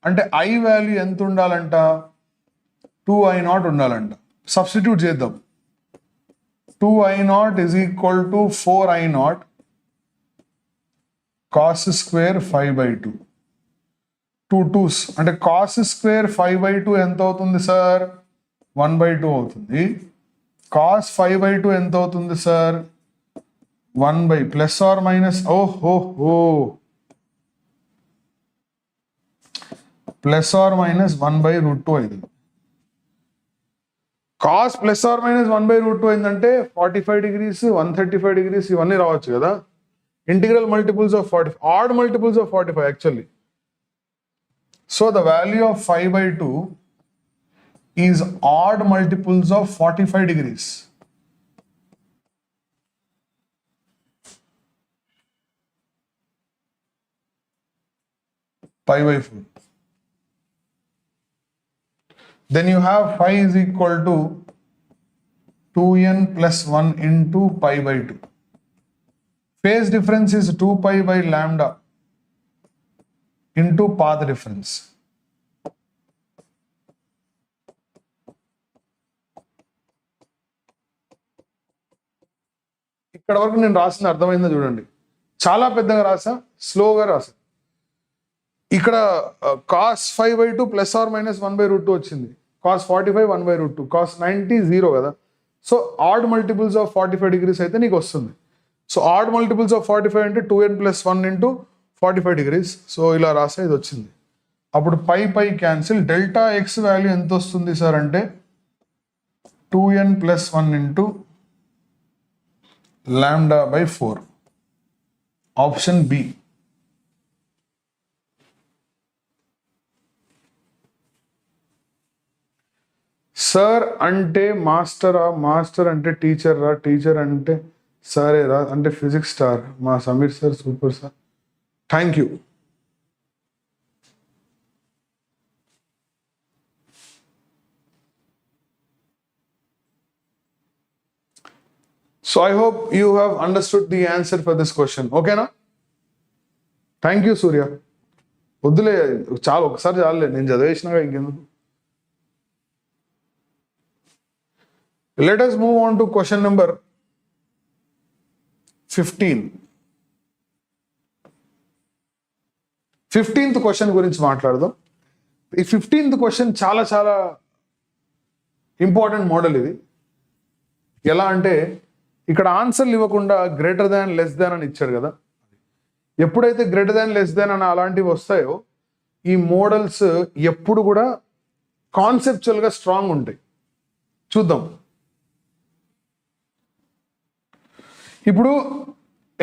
[SPEAKER 1] అంటే I value ఎంత ఉండాలంట? 2I0 ఉండాలంట. సబ్స్టిట్యూట్ చేద్దాం. 2I0 is equal to 4I0 cos square 5/2. 2 2s అంటే cos square 5/2 ఎంత అవుతుంది సార్? 1/2 అవుతుంది. cos 5/2 ఎంత అవుతుంది sir? 1 plus are minus plus are minus 1/√2 అయింది. cos ప్లస్ ఆర్ మైనస్ 1/√2 అయిందంటే 45 degrees 135 degrees ఇవన్నీ రావచ్చు కదా. Integral multiples of 40, add multiples of 45 actually. So the value of 5/2 is odd multiples of 45 degrees. Pi/4. Then you have phi is equal to 2n plus 1 into pi/2. Phase difference is 2π/λ into path difference. ఇక్కడ వరకు నేను రాసిన అర్థమైందో చూడండి. చాలా పెద్దగా రాసా, స్లోగా రాసా. ఇక్కడ cos 5/2 ప్లస్ ఆర్ మైనస్ 1/√2 వచ్చింది. cos 45 1/√2, cos 90 0 కదా. So odd multiples of 45 degrees అయితే నీకు వస్తుంది. సో ఆడ్ మల్టిపుల్స్ ఆఫ్ 45 అంటే 2n plus 1 into 45 degrees. So ఇలా రాసా, ఇది వచ్చింది. అప్పుడు pi cancel. Delta X value ఎంత వస్తుంది సార్ అంటే 2n plus 1 into λ/4. Option B. Sir అంటే మాస్టరా, మాస్టర్ అంటే టీచర్ రా, టీచర్ అంటే సరే రా, అంటే ఫిజిక్స్ స్టార్ మా Sameer sir, super sir, thank you. So I hope you have understood the answer for this question. Okay na? Thank you, Surya. వద్దులే చాలు, ఒకసారి చాలులే, నేను చదివేసినాగా ఇంకెందుకు. Let us move on to question number 15. 15th question గురించి మాట్లాడదాం. ఈ 15th క్వశ్చన్ చాలా చాలా ఇంపార్టెంట్ మోడల్ ఇది. ఎలా అంటే ఇక్కడ ఆన్సర్లు ఇవ్వకుండా గ్రేటర్ దాన్ లెస్ దాన్ అని ఇచ్చాడు కదా. ఎప్పుడైతే గ్రేటర్ దాన్ లెస్ దాన్ అని అలాంటివి వస్తాయో ఈ మోడల్స్ ఎప్పుడు కూడా కాన్సెప్చువల్గా స్ట్రాంగ్ ఉంటాయి. చూద్దాం. ఇప్పుడు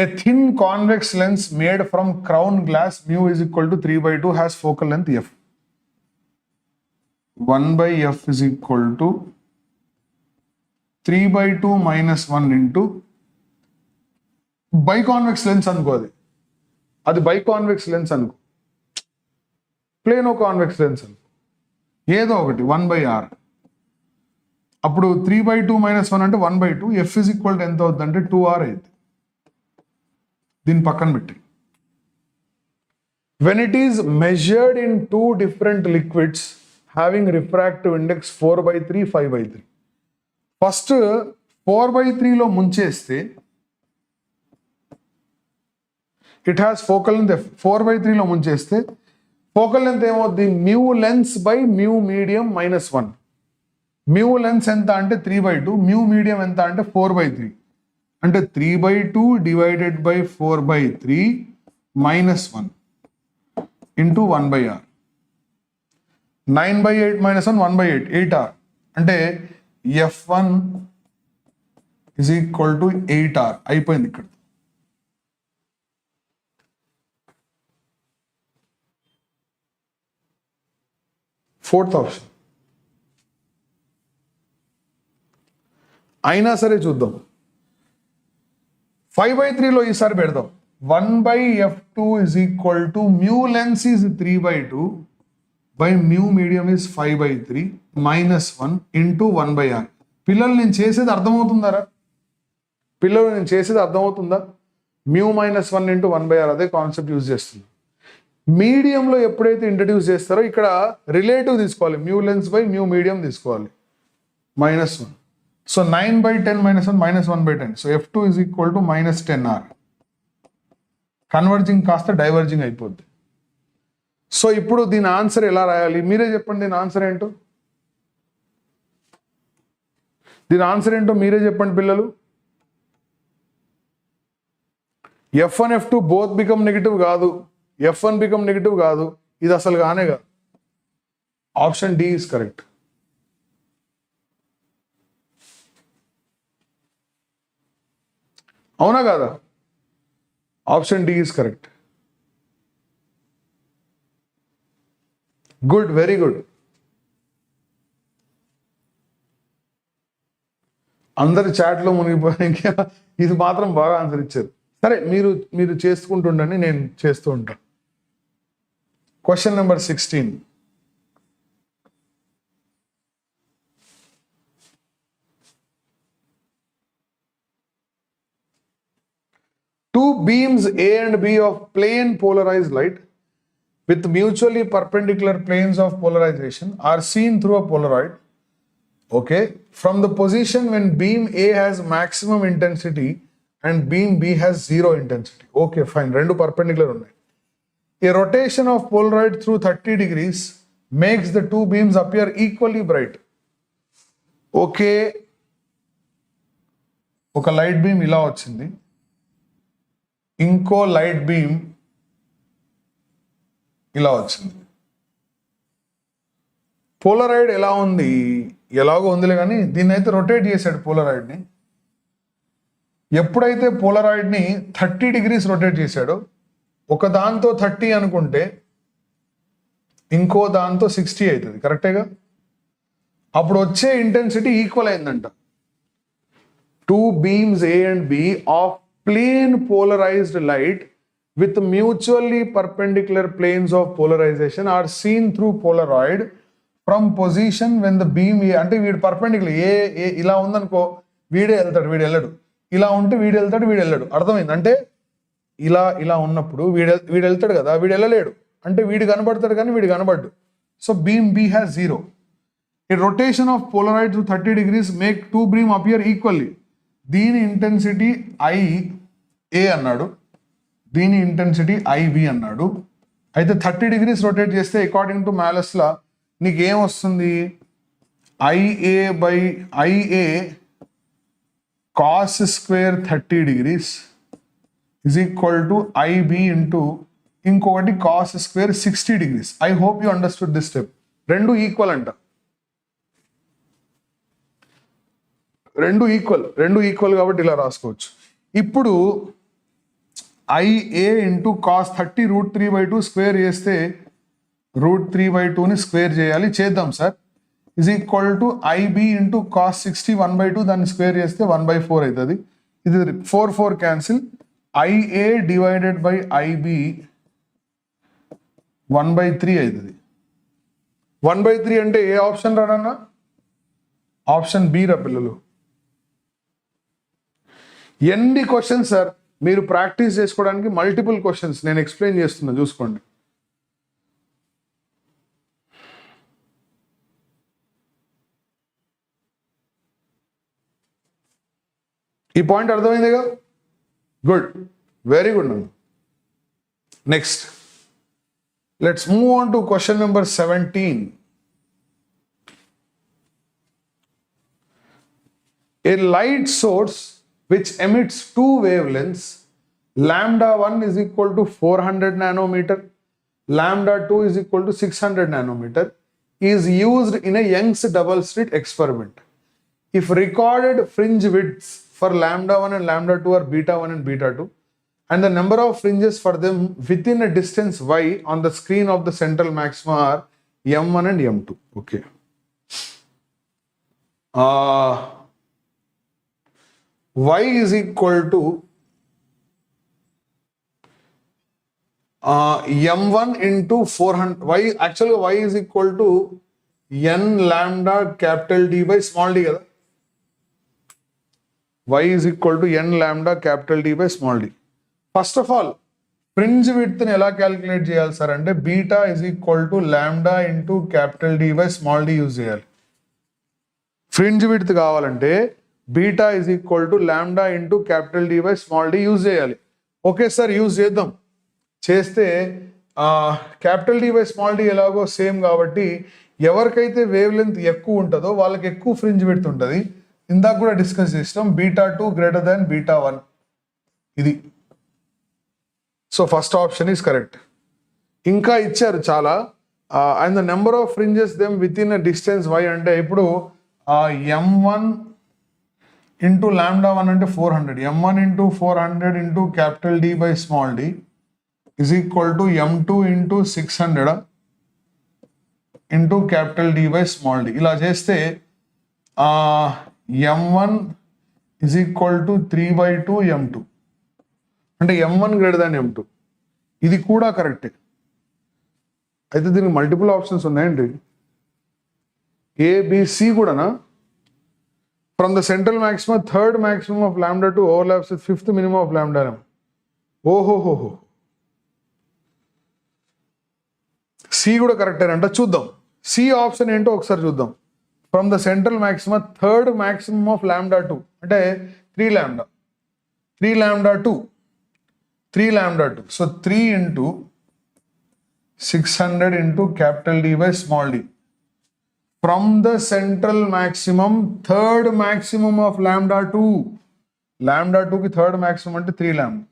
[SPEAKER 1] a thin convex lens made from crown glass mu is equal to 3/2 has focal length f. 1/f is equal to 3/2 minus 1 into biconvex lens అనుకో. అది biconvex lens అనుకో, ప్లేనో కాన్వెక్స్ లెన్స్ అనుకో, ఏదో ఒకటి 1/r. అప్పుడు 3/2 minus 1 అంటే 1/2. f is equal to ఎంత అవుతుంది అంటే 2r అయితే. దీన్ని పక్కన పెట్టి when it is measured in two different liquids having refractive index 4/3, 5/3. First 4/3 లో ముంచేస్తే ఇట్ హ్యాస్ ఫోకల్ లెంత్ 4/3 లో ముంచేస్తే ఫోకల్ లెంత్ ఏమవుద్ది, mu lens by mu medium -1. Mu lens ఎంత అంటే 3/2, మ్యూ మీడియం ఎంత అంటే 4/3. అంటే 3/2 divided by 4/3 -1 into 1/r. 9/8 -1 1/8, 8r. అంటే f1 is equal to 8r అయిపోయింది ఇక్కడ. Fourth option. అయినా సరే చూద్దాం. 5/3 లో ఈసారి పెడదాం. 1/f2 is equal to mu lens is 3/2 by mu medium is 5/3 -1 into 1/r. పిల్లలు నేను చేసేది అర్థమవుతుందా? మ్యూ -1 into 1/r అదే కాన్సెప్ట్ యూజ్ చేస్తుంది. మీడియంలో ఎప్పుడైతే ఇంట్రడ్యూస్ చేస్తారో ఇక్కడ రిలేటివ్ తీసుకోవాలి, mu lens by mu medium తీసుకోవాలి, -1. So 9/10 -1 -1/10. So f2 is equal to -10r. Converging కాస్త డైవర్జింగ్ అయిపోద్ది. సో ఇప్పుడు దీని ఆన్సర్ ఎలా రాయాలి మీరే చెప్పండి. దీని ఆన్సర్ ఏంటో మీరే చెప్పండి పిల్లలు. f1 f2 both become negative కాదు, f1 బికమ్ నెగిటివ్ కాదు, ఇది అసలు కానే కాదు. Option D is correct. అవునా కాదా? Option D is correct. Good, very good. అందరి చాట్లో మునిగిపోయాక ఇది మాత్రం బాగా ఆన్సర్ ఇచ్చారు. సరే, మీరు చేసుకుంటుండండి, నేను చేస్తూ ఉంటాను. Question number 16. Two beams A and B of plane polarized light with mutually perpendicular planes of polarization are seen through a Polaroid. Okay, from the position when beam A has maximum intensity and beam B has 0 intensity. Okay, fine. Rendu perpendicular unnai. A rotation of Polaroid through 30 degrees makes the two beams appear equally bright. Okay, oka light beam ila vachindi, ఇంకో light beam ఇలా వచ్చింది. Polaroid ఎలా ఉంది, ఎలాగో ఉందిలే కానీ దీన్ని అయితే రొటేట్ చేశాడు పోలరాయిడ్ని. ఎప్పుడైతే పోలరాయిడ్ని 30 degrees రొటేట్ చేశాడో, ఒక దాంతో 30 అనుకుంటే ఇంకో దాంతో 60 అవుతుంది, కరెక్టేగా? అప్పుడు వచ్చే ఇంటెన్సిటీ ఈక్వల్ అయిందంట. Two beams A and B of plane polarized light with mutually perpendicular planes of polarization are seen through Polaroid from position when the beam అంటే వీడు పర్పెండిక్యులర్ ఏ ఇలా ఉందనుకో, వీడే వెళ్తాడు, వీడు వెళ్ళడు. ఇలా ఉంటే వీడు వెళ్తాడు, వీడు వెళ్ళాడు. అర్థమైంది? అంటే ఇలా ఉన్నప్పుడు వీడు వెళ్తాడు కదా, వీడు వెళ్ళలేడు. అంటే వీడు కనబడతాడు కానీ వీడు కనబడ్డు. So beam B has 0. A rotation of polaroid to 30 degrees make two beam appear equally. దీని ఇంటెన్సిటీ IA అన్నాడు, దీని ఇంటెన్సిటీ IB అన్నాడు. అయితే 30 degrees రొటేట్ చేస్తే అకార్డింగ్ టు మ్యాలస్లా నీకు ఏం వస్తుంది? IA cos square 30 degrees is equal to IB into ఇంకొకటి cos square 60 degrees. I hope you understood this step. రెండు ఈక్వల్ అంట, రెండు ఈక్వల్ కాబట్టి ఇలా రాసుకోవచ్చు. ఇప్పుడు IA ఇంటూ cos 30 √3/2 స్క్వేర్ చేస్తే √3/2ని స్క్వేర్ చేయాలి. చేద్దాం sir. is equal to IB into cos 60 1/2 దాన్ని స్క్వేర్ చేస్తే 1/4 అవుతుంది. ఇది 4 cancel. IA divided by IB 1/3 అవుతుంది. 1/3 అంటే ఏ ఆప్షన్ రానన్నా? ఆప్షన్ B రా పిల్లలు. ఎన్ని క్వశ్చన్స్ సార్, మీరు ప్రాక్టీస్ చేసుకోవడానికి మల్టిపుల్ క్వశ్చన్స్ నేను ఎక్స్ప్లెయిన్ చేస్తున్నా, చూసుకోండి. ఈ పాయింట్ అర్థమైందిగా? గుడ్, వెరీ గుడ్ అన్న. Next let's move on to question number 17. A light source which emits two wavelengths, lambda 1 is equal to 400 nanometer, lambda 2 is equal to 600 nanometer, is used in a Young's double slit experiment. If recorded fringe widths for lambda 1 and lambda 2 are beta 1 and beta 2, and the number of fringes for them within a distance y on the screen of the central maxima are M1 and M2. Okay. Y is equal to M1 into 400. Y is equal to N lambda capital D by small d కదా. Y is equal to N lambda capital D by small d. First of all, fringe width ని ఎలా calculate చేయాలి sir అంటే beta is equal to lambda into capital D by small d use చేయాలి. Fringe width కావాలంటే beta is equal to lambda into capital D by small d use చేయాలి. Okay sir, use చేద్దాం. చేస్తే capital D by small d ఎలాగో same కాబట్టి ఎవరికైతే wave length ఎక్కువ ఉంటుందో వాళ్ళకి ఎక్కువ ఫ్రింజ్ విడ్త్ ఉంటుంది. ఇందాక కూడా డిస్కస్ చేస్తాం, బీటా 2 గ్రేటర్ దాన్ బీటా 1 ఇది. So first option is correct. ఇంకా ఇచ్చారు చాలా. And the number of fringes them with in a distance y అంటే ఇప్పుడు M1 ఇంటూ lambda 1 అంటే 400, M1 into 400 into capital D by small d is equal to M2 into 600 into capital D by small d. ఇలా చేస్తే M1 is equal to 3/2 M2 అంటే M1 greater than M2. ఇది కూడా కరెక్టే. అయితే దీనికి multiple options ఉన్నాయండి. ABC కూడానా? From the central maximum third maximum of lambda 2 overlaps with fifth minimum of lambda 1. ఓహోహోహో, సి కూడా కరెక్టేనంట. చూద్దాం సి ఆప్షన్ ఏంటో ఒకసారి చూద్దాం. From the central maximum third maximum of lambda 2 అంటే 3 lambda 2. So 3 into 600 into capital D by small d. From the central maximum third maximum of lambda 2 కి third maximum అంటే 3 lambda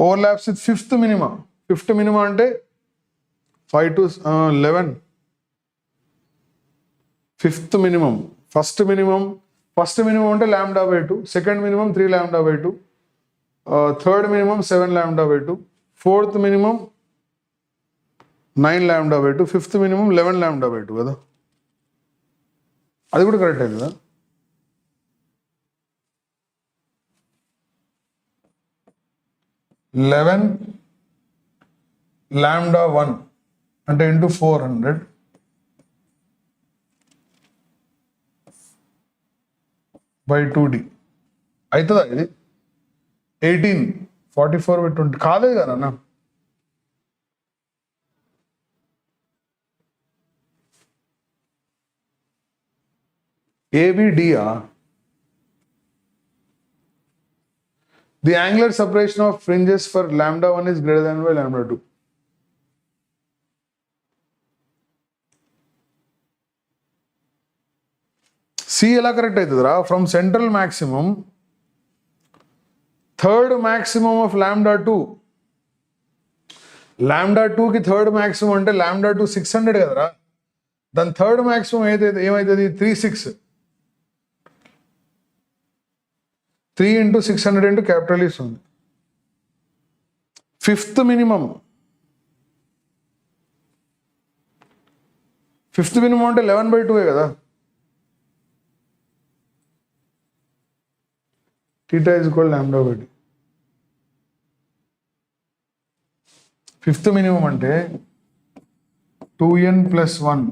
[SPEAKER 1] overlaps with fifth minimum అంటే 5 to 11. fifth minimum, first minimum అంటే lambda by 2, second minimum 3 lambda by 2, third minimum 7 lambda by 2, fourth minimum 9 lambda by 2, fifth minimum 11 lambda by 2 కదా. అది కూడా కరెక్టే కదా. lambda 1 అంటే into 400 by 2d అవుతుందా ఇది? 18, 44 by 20 కాలేదు కదా అన్న. ABDA. The angular separation of fringes for lambda 1 is greater than by lambda 2. C ఎలా కరెక్ట్ అవుతుందిరా? From central maximum third maximum of lambda 2. lambda 2 కి థర్డ్ మాక్సిమం అంటే lambda 2 600 కదరా. దాని థర్డ్ మాక్సిమం ఏమైతుంది? 36. 3 into 600 into capital is ఉంది. Fifth minimum అంటే 11/2 కదా. theta is equal to lambda by d. Fifth minimum అంటే 2n plus 1,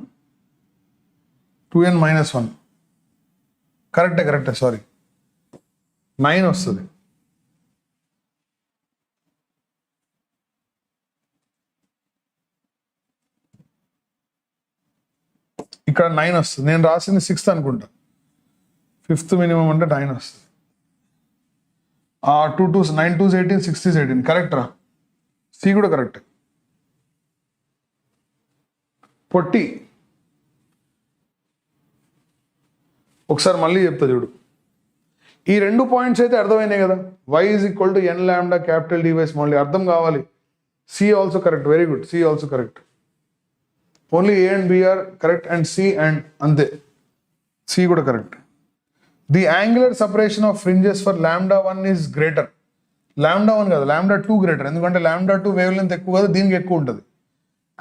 [SPEAKER 1] 2n minus 1. కరెక్టే సారీ 9 వస్తుంది. ఇక్కడ 9 వస్తుంది. నేను రాసింది 6th అనుకుంటా. ఫిఫ్త్ మినిమం అంటే 9 వస్తుంది. 2 2s 9 2s 18 6 is 18 కరెక్ట్ రా. సి కూడా కరెక్ట్. పొట్టి ఒకసారి మళ్ళీ చెప్తా చూడు. ఈ 2 పాయింట్స్ అయితే అర్థమైనాయి కదా. y is equal to n lambda capital device మళ్ళీ అర్థం కావాలి. C also correct, very good. C also correct. Only A and B are correct and C and అంతే. సి కూడా correct. The angular separation of fringes for lambda 1 is greater. lambda 1 కదా, lambda 2 greater. ఎందుకంటే lambda 2 wavelength ఎక్కువ కదా, దీనికి ఎక్కువ ఉంటుంది.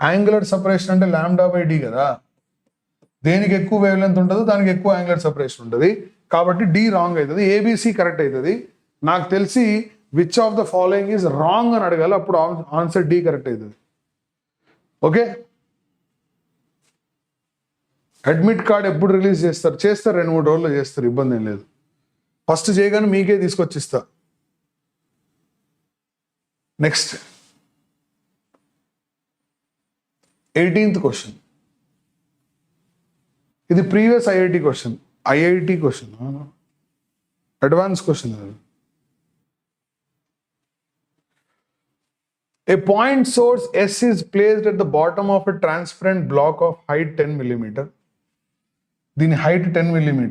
[SPEAKER 1] Angular separation అంటే lambda by d కదా. దేనికి ఎక్కువ వేవ్ లెంత్ ఉంటుందో దానికి ఎక్కువ యాంగులర్ సపరేషన్ ఉంటుంది. కాబట్టి డి రాంగ్ అవుతుంది. ఏబిసి కరెక్ట్ అవుతుంది. నాకు తెలిసి which of the following is wrong అని అడగాలి, అప్పుడు ఆన్సర్ డి కరెక్ట్ అవుతుంది. ఓకే, అడ్మిట్ కార్డ్ ఎప్పుడు రిలీజ్ చేస్తారు? 2-3 రోజుల్లో చేస్తారు, ఇబ్బంది ఏం లేదు. ఫస్ట్ చేయగానే మీకే తీసుకొచ్చిస్తా. Next 18th question. ఇది previous IIT question. Advance question. A point source S is placed at the bottom of a transparent block of height 10 mm. దీని height 10 mm.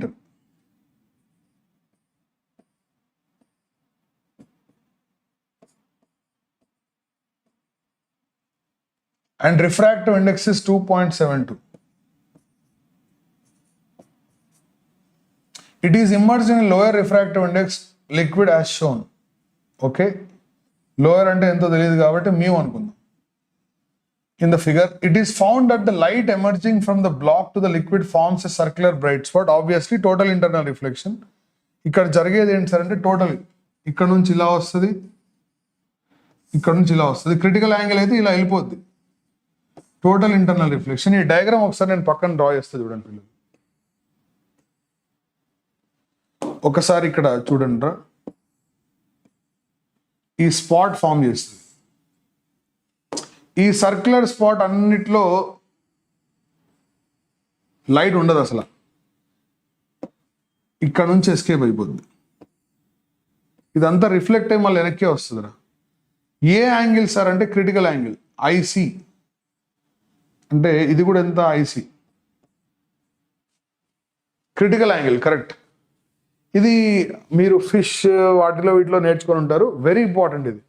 [SPEAKER 1] And refractive index is 2.72. It is immersed in a lower refractive index liquid as shown. Okay, lower అంటే ఎంతో తెలియదు కాబట్టి mu అనుకుందాం. In the figure, it is found that the light emerging from the block to the liquid forms a circular bright spot. Obviously total internal reflection. ఇక్కడ జరిగేది ఏంటి sir అంటే total ఇక్కడ నుంచి ఇలా వస్తుంది, ఇక్కడ నుంచి ఇలా వస్తుంది. క్రిటికల్ యాంగిల్ అయితే ఇలా వెళ్ళిపోద్ది. Total internal reflection. ఈ డయాగ్రామ్ ఒకసారి నేను పక్కన డ్రా చేస్తా చూడండి పిల్లలు. ఒకసారి ఇక్కడ చూడండి రా, ఈ స్పాట్ ఫామ్ చేస్తుంది. ఈ సర్క్యులర్ స్పాట్ అన్నిట్లో లైట్ ఉండదు అసలు, ఇక్కడ నుంచి ఎస్కేప్ అయిపోద్ది. ఇదంతా రిఫ్లెక్ట్ అయ్యి మళ్ళీ వెనక్కే వస్తుందిరా. ఏ యాంగిల్ సార్ అంటే క్రిటికల్ యాంగిల్ ఐసి. అంటే ఇది కూడా ఎంత? IC critical angle correct. ఇది మీరు ఫిష్ వాటిలో వీటిలో నేర్చుకొని ఉంటారు. వెరీ ఇంపార్టెంట్ ఇది.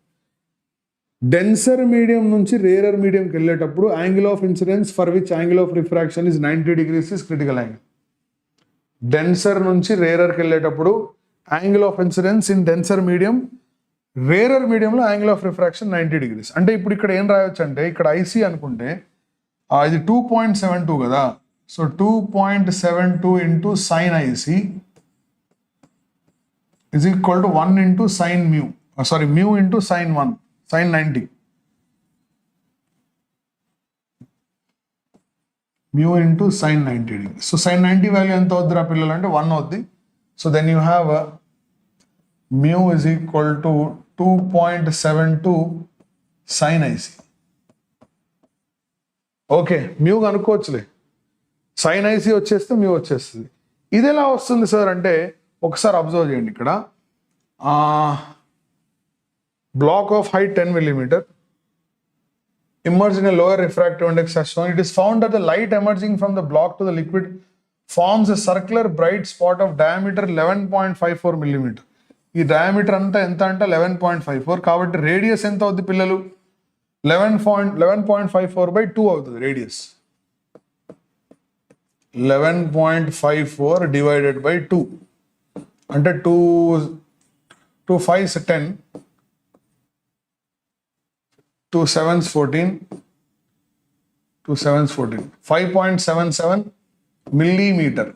[SPEAKER 1] డెన్సర్ మీడియం నుంచి రేరర్ మీడియంకి వెళ్ళేటప్పుడు angle of incidence for which angle of refraction is 90 degrees is critical angle. Denser నుంచి రేరర్కి వెళ్ళేటప్పుడు angle of incidence in denser medium, rarer మీడియంలో యాంగిల్ ఆఫ్ రిఫ్రాక్షన్ 90 degrees. అంటే ఇప్పుడు ఇక్కడ ఏం రాయొచ్చు అంటే ఇక్కడ ఐసి అనుకుంటే ఇది 2.72 కదా. So 2.72 into sine IC is equal to 1 into sin mu. Mu into sin 1, sin 90. Mu into sin 90 degrees. So sin 90 value ఎంత అవుద్దిరా పిల్లలు అంటే 1 అవుద్ది. So then you have mu is equal to 2.72 sin IC. Okay, mu కనుక్కోవచ్చులే. Sine IC వచ్చేస్తే mu వచ్చేస్తుంది. ఇది ఎలా వస్తుంది సార్ అంటే ఒకసారి అబ్జర్వ్ చేయండి. ఇక్కడ block of height 10 millimeter immersed in a lower refractive index as shown. It is found that the light emerging from the block to the liquid forms a circular bright spot of diameter 11.54 millimeter. ఈ diameter అంతా ఎంత అంటే 11.54. కాబట్టి radius ఎంత అవుతుంది పిల్లలు? 11.54/2 అవుతుంది radius. 11.54 divided by 2 అంటే 2 5s 10, 2 7s 14, 2 7s 14, 5.77 మిల్లీమీటర్.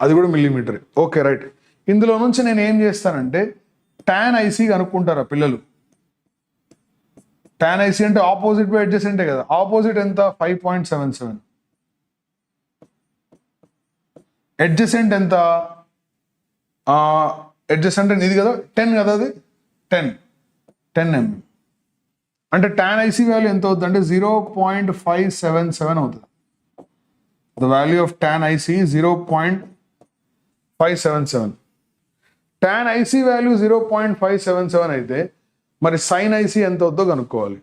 [SPEAKER 1] అది కూడా మిల్లీమీటర్. Okay right. ఇందులో నుంచి నేను ఏం చేస్తానంటే టాన్ ఐసీ కనుక్కుంటారా పిల్లలు? టాన్ ఐసీ అంటే ఆపోజిట్ బై అడ్జసెంటే కదా. ఆపోజిట్ ఎంత? 5.77. అడ్జసెంట్ ఎంత? అడ్జసెంట్ ఇది కదా 10 కదా, అది 10 mm. అంటే టాన్ ఐసీ వాల్యూ ఎంత అవుతుంది అంటే 0.577 అవుతుంది. The value of tan IC 0.577. Tan IC value 0.577 అయితే మరి సైన్ ఐసీ ఎంత అవుతుందో కనుక్కోవాలి.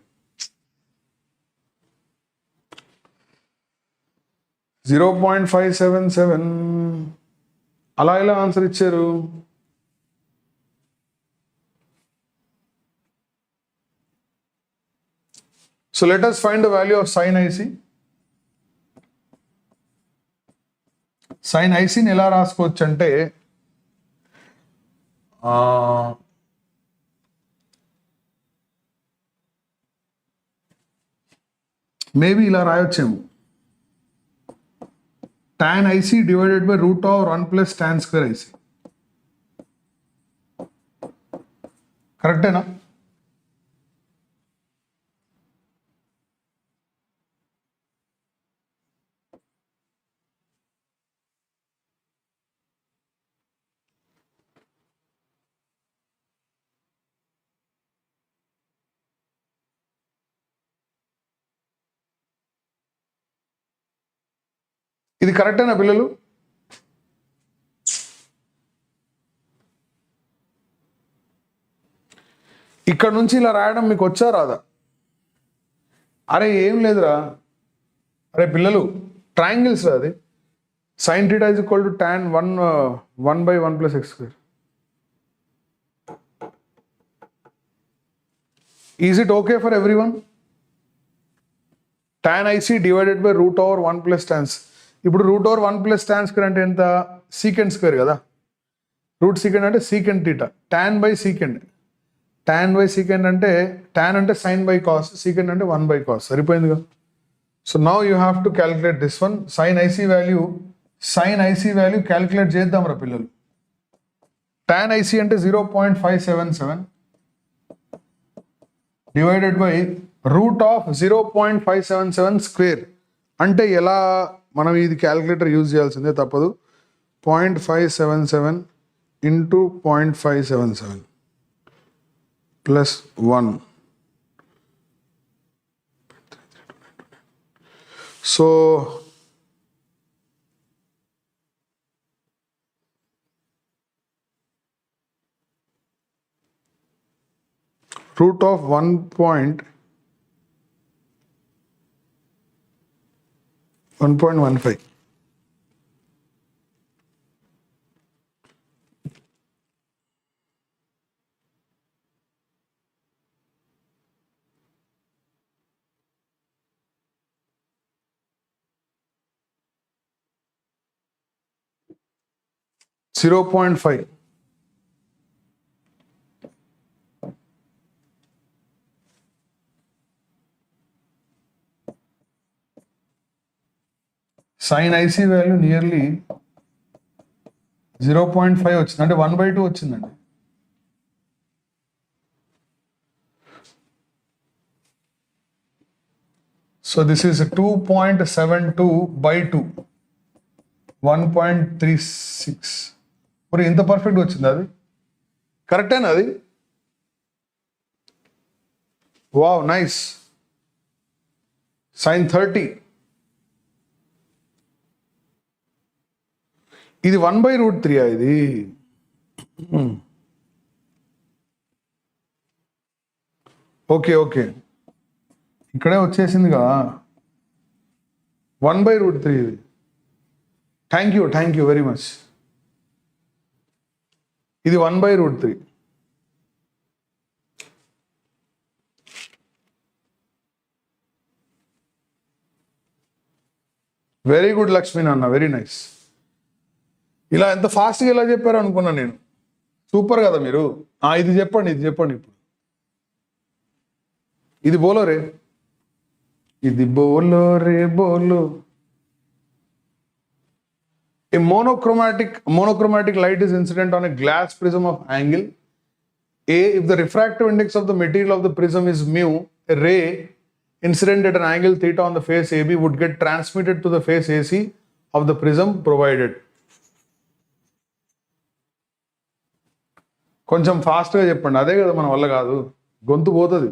[SPEAKER 1] 0.577 అలా ఇలా ఆన్సర్ ఇచ్చారు. So let us find the value of sin IC. Sin IC ని ఎలా రాసుకోవచ్చు అంటే మేబీ ఇలా రాయొచ్చేమో. tan IC divided by root of 1 plus tan square IC. కరెక్టేనా? ఇది కరెక్టేనా పిల్లలు? ఇక్కడ నుంచి ఇలా రాయడం మీకు వచ్చా రాదా? అరే ఏం లేదురా, అరే పిల్లలు ట్రయాంగిల్స్ రా అది. sin θ is equal to tan 1/1 plus x square. Is it okay for everyone? tan IC divided by root over 1 plus tan. ఇప్పుడు root over 1 plus tan square అంటే ఎంత? సీకెండ్ స్క్వేర్ కదా. రూట్ సీకెండ్ అంటే secant theta. tan by secant. tan by secant అంటే tan అంటే sine by cos, secant అంటే 1 by cos. సరిపోయింది కదా. So now you have to calculate this one. Sine IC value calculate చేద్దాం రా పిల్లలు. tan ఐసీ అంటే 0.577 divided by root of 0.577 square. అంటే ఎలా మనం ఇది క్యాలిక్యులేటర్ యూజ్ చేయాల్సిందే, తప్పదు. 0.577 into 0.577 plus 1. So root of 1.15 0.5. Sine IC value nearly 0.5 వచ్చింది, అంటే 1/2 వచ్చిందండి. So this is 2.72/2, 1.36. మరి ఇంత పర్ఫెక్ట్ వచ్చింది అది. కరెక్టేనా అది? Wow, nice. sin 30. ఇది 1/√3 ఇది. ఓకే ఓకే, ఇక్కడే వచ్చేసిందిగా 1/√3 ఇది. Thank you very much. ఇది 1/√3. వెరీ గుడ్ లక్ష్మీ నాన్న, వెరీ నైస్. ఇలా ఎంత ఫాస్ట్గా ఎలా చెప్పారో అనుకున్నా నేను. సూపర్ కదా మీరు. ఇది చెప్పండి ఇప్పుడు. ఇది బోలో రే, ఇది బోలో రే బోలో. A monochromatic light is incident on a glass prism of angle A. If the refractive index of the material of the prism is mu, a ray incident at an angle theta on the face AB would get transmitted to the face AC of the prism provided. కొంచెం ఫాస్ట్గా చెప్పండి, అదే కదా మన వల్ల కాదు, గొంతు పోతుంది.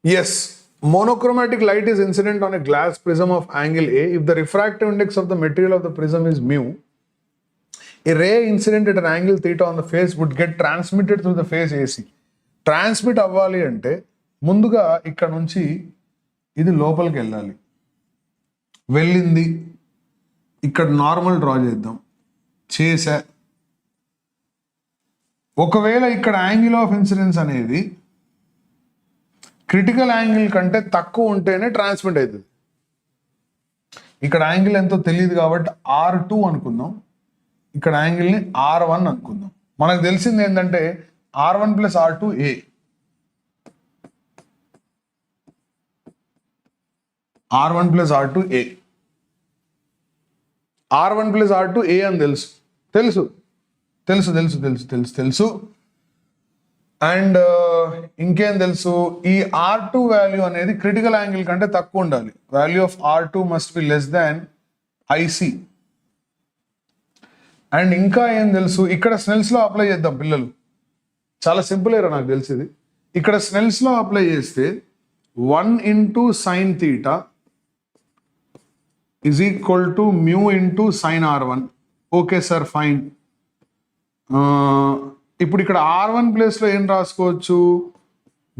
[SPEAKER 1] Yes, monochromatic light is incident on a glass prism of angle A. If the refractive index of the material of the prism is mu, a ray incident at an angle theta on the face would get transmitted through the face AC. Transmit అవ్వాలి అంటే ముందుగా ఇక్కడ నుంచి ఇది లోపలికి వెళ్ళాలి. వెళ్ళింది, ఇక్కడ నార్మల్ డ్రా చేసా. ఒకవేళ ఇక్కడ యాంగిల్ ఆఫ్ ఇన్సిడెన్స్ అనేది క్రిటికల్ యాంగిల్ కంటే తక్కువ ఉంటేనే ట్రాన్స్మిట్ అవుతుంది. ఇక్కడ యాంగిల్ ఎంతో తెలియదు కాబట్టి R2 అనుకుందాం, ఇక్కడ యాంగిల్ని R1 అనుకుందాం. మనకు తెలిసింది ఏంటంటే R1 + R2 A. R1 + R2 A. R1 + R2 A అని తెలుసు. అండ్ ఇంకేం తెలుసు, ఈ R2 వాల్యూ అనేది క్రిటికల్ యాంగిల్ కంటే తక్కువ ఉండాలి. Value of R2 must be less than IC. And ఇంకా ఏం తెలుసు, ఇక్కడ స్నెల్స్లో అప్లై చేద్దాం పిల్లలు. చాలా సింపుల్ ఏరా, నాకు తెలిసింది. ఇక్కడ స్నెల్స్లో అప్లై చేస్తే 1 × sin θ is equal to mu × sin R1. Okay sir, fine. ఇప్పుడు ఇక్కడ R1 ప్లేస్లో ఏం రాసుకోవచ్చు,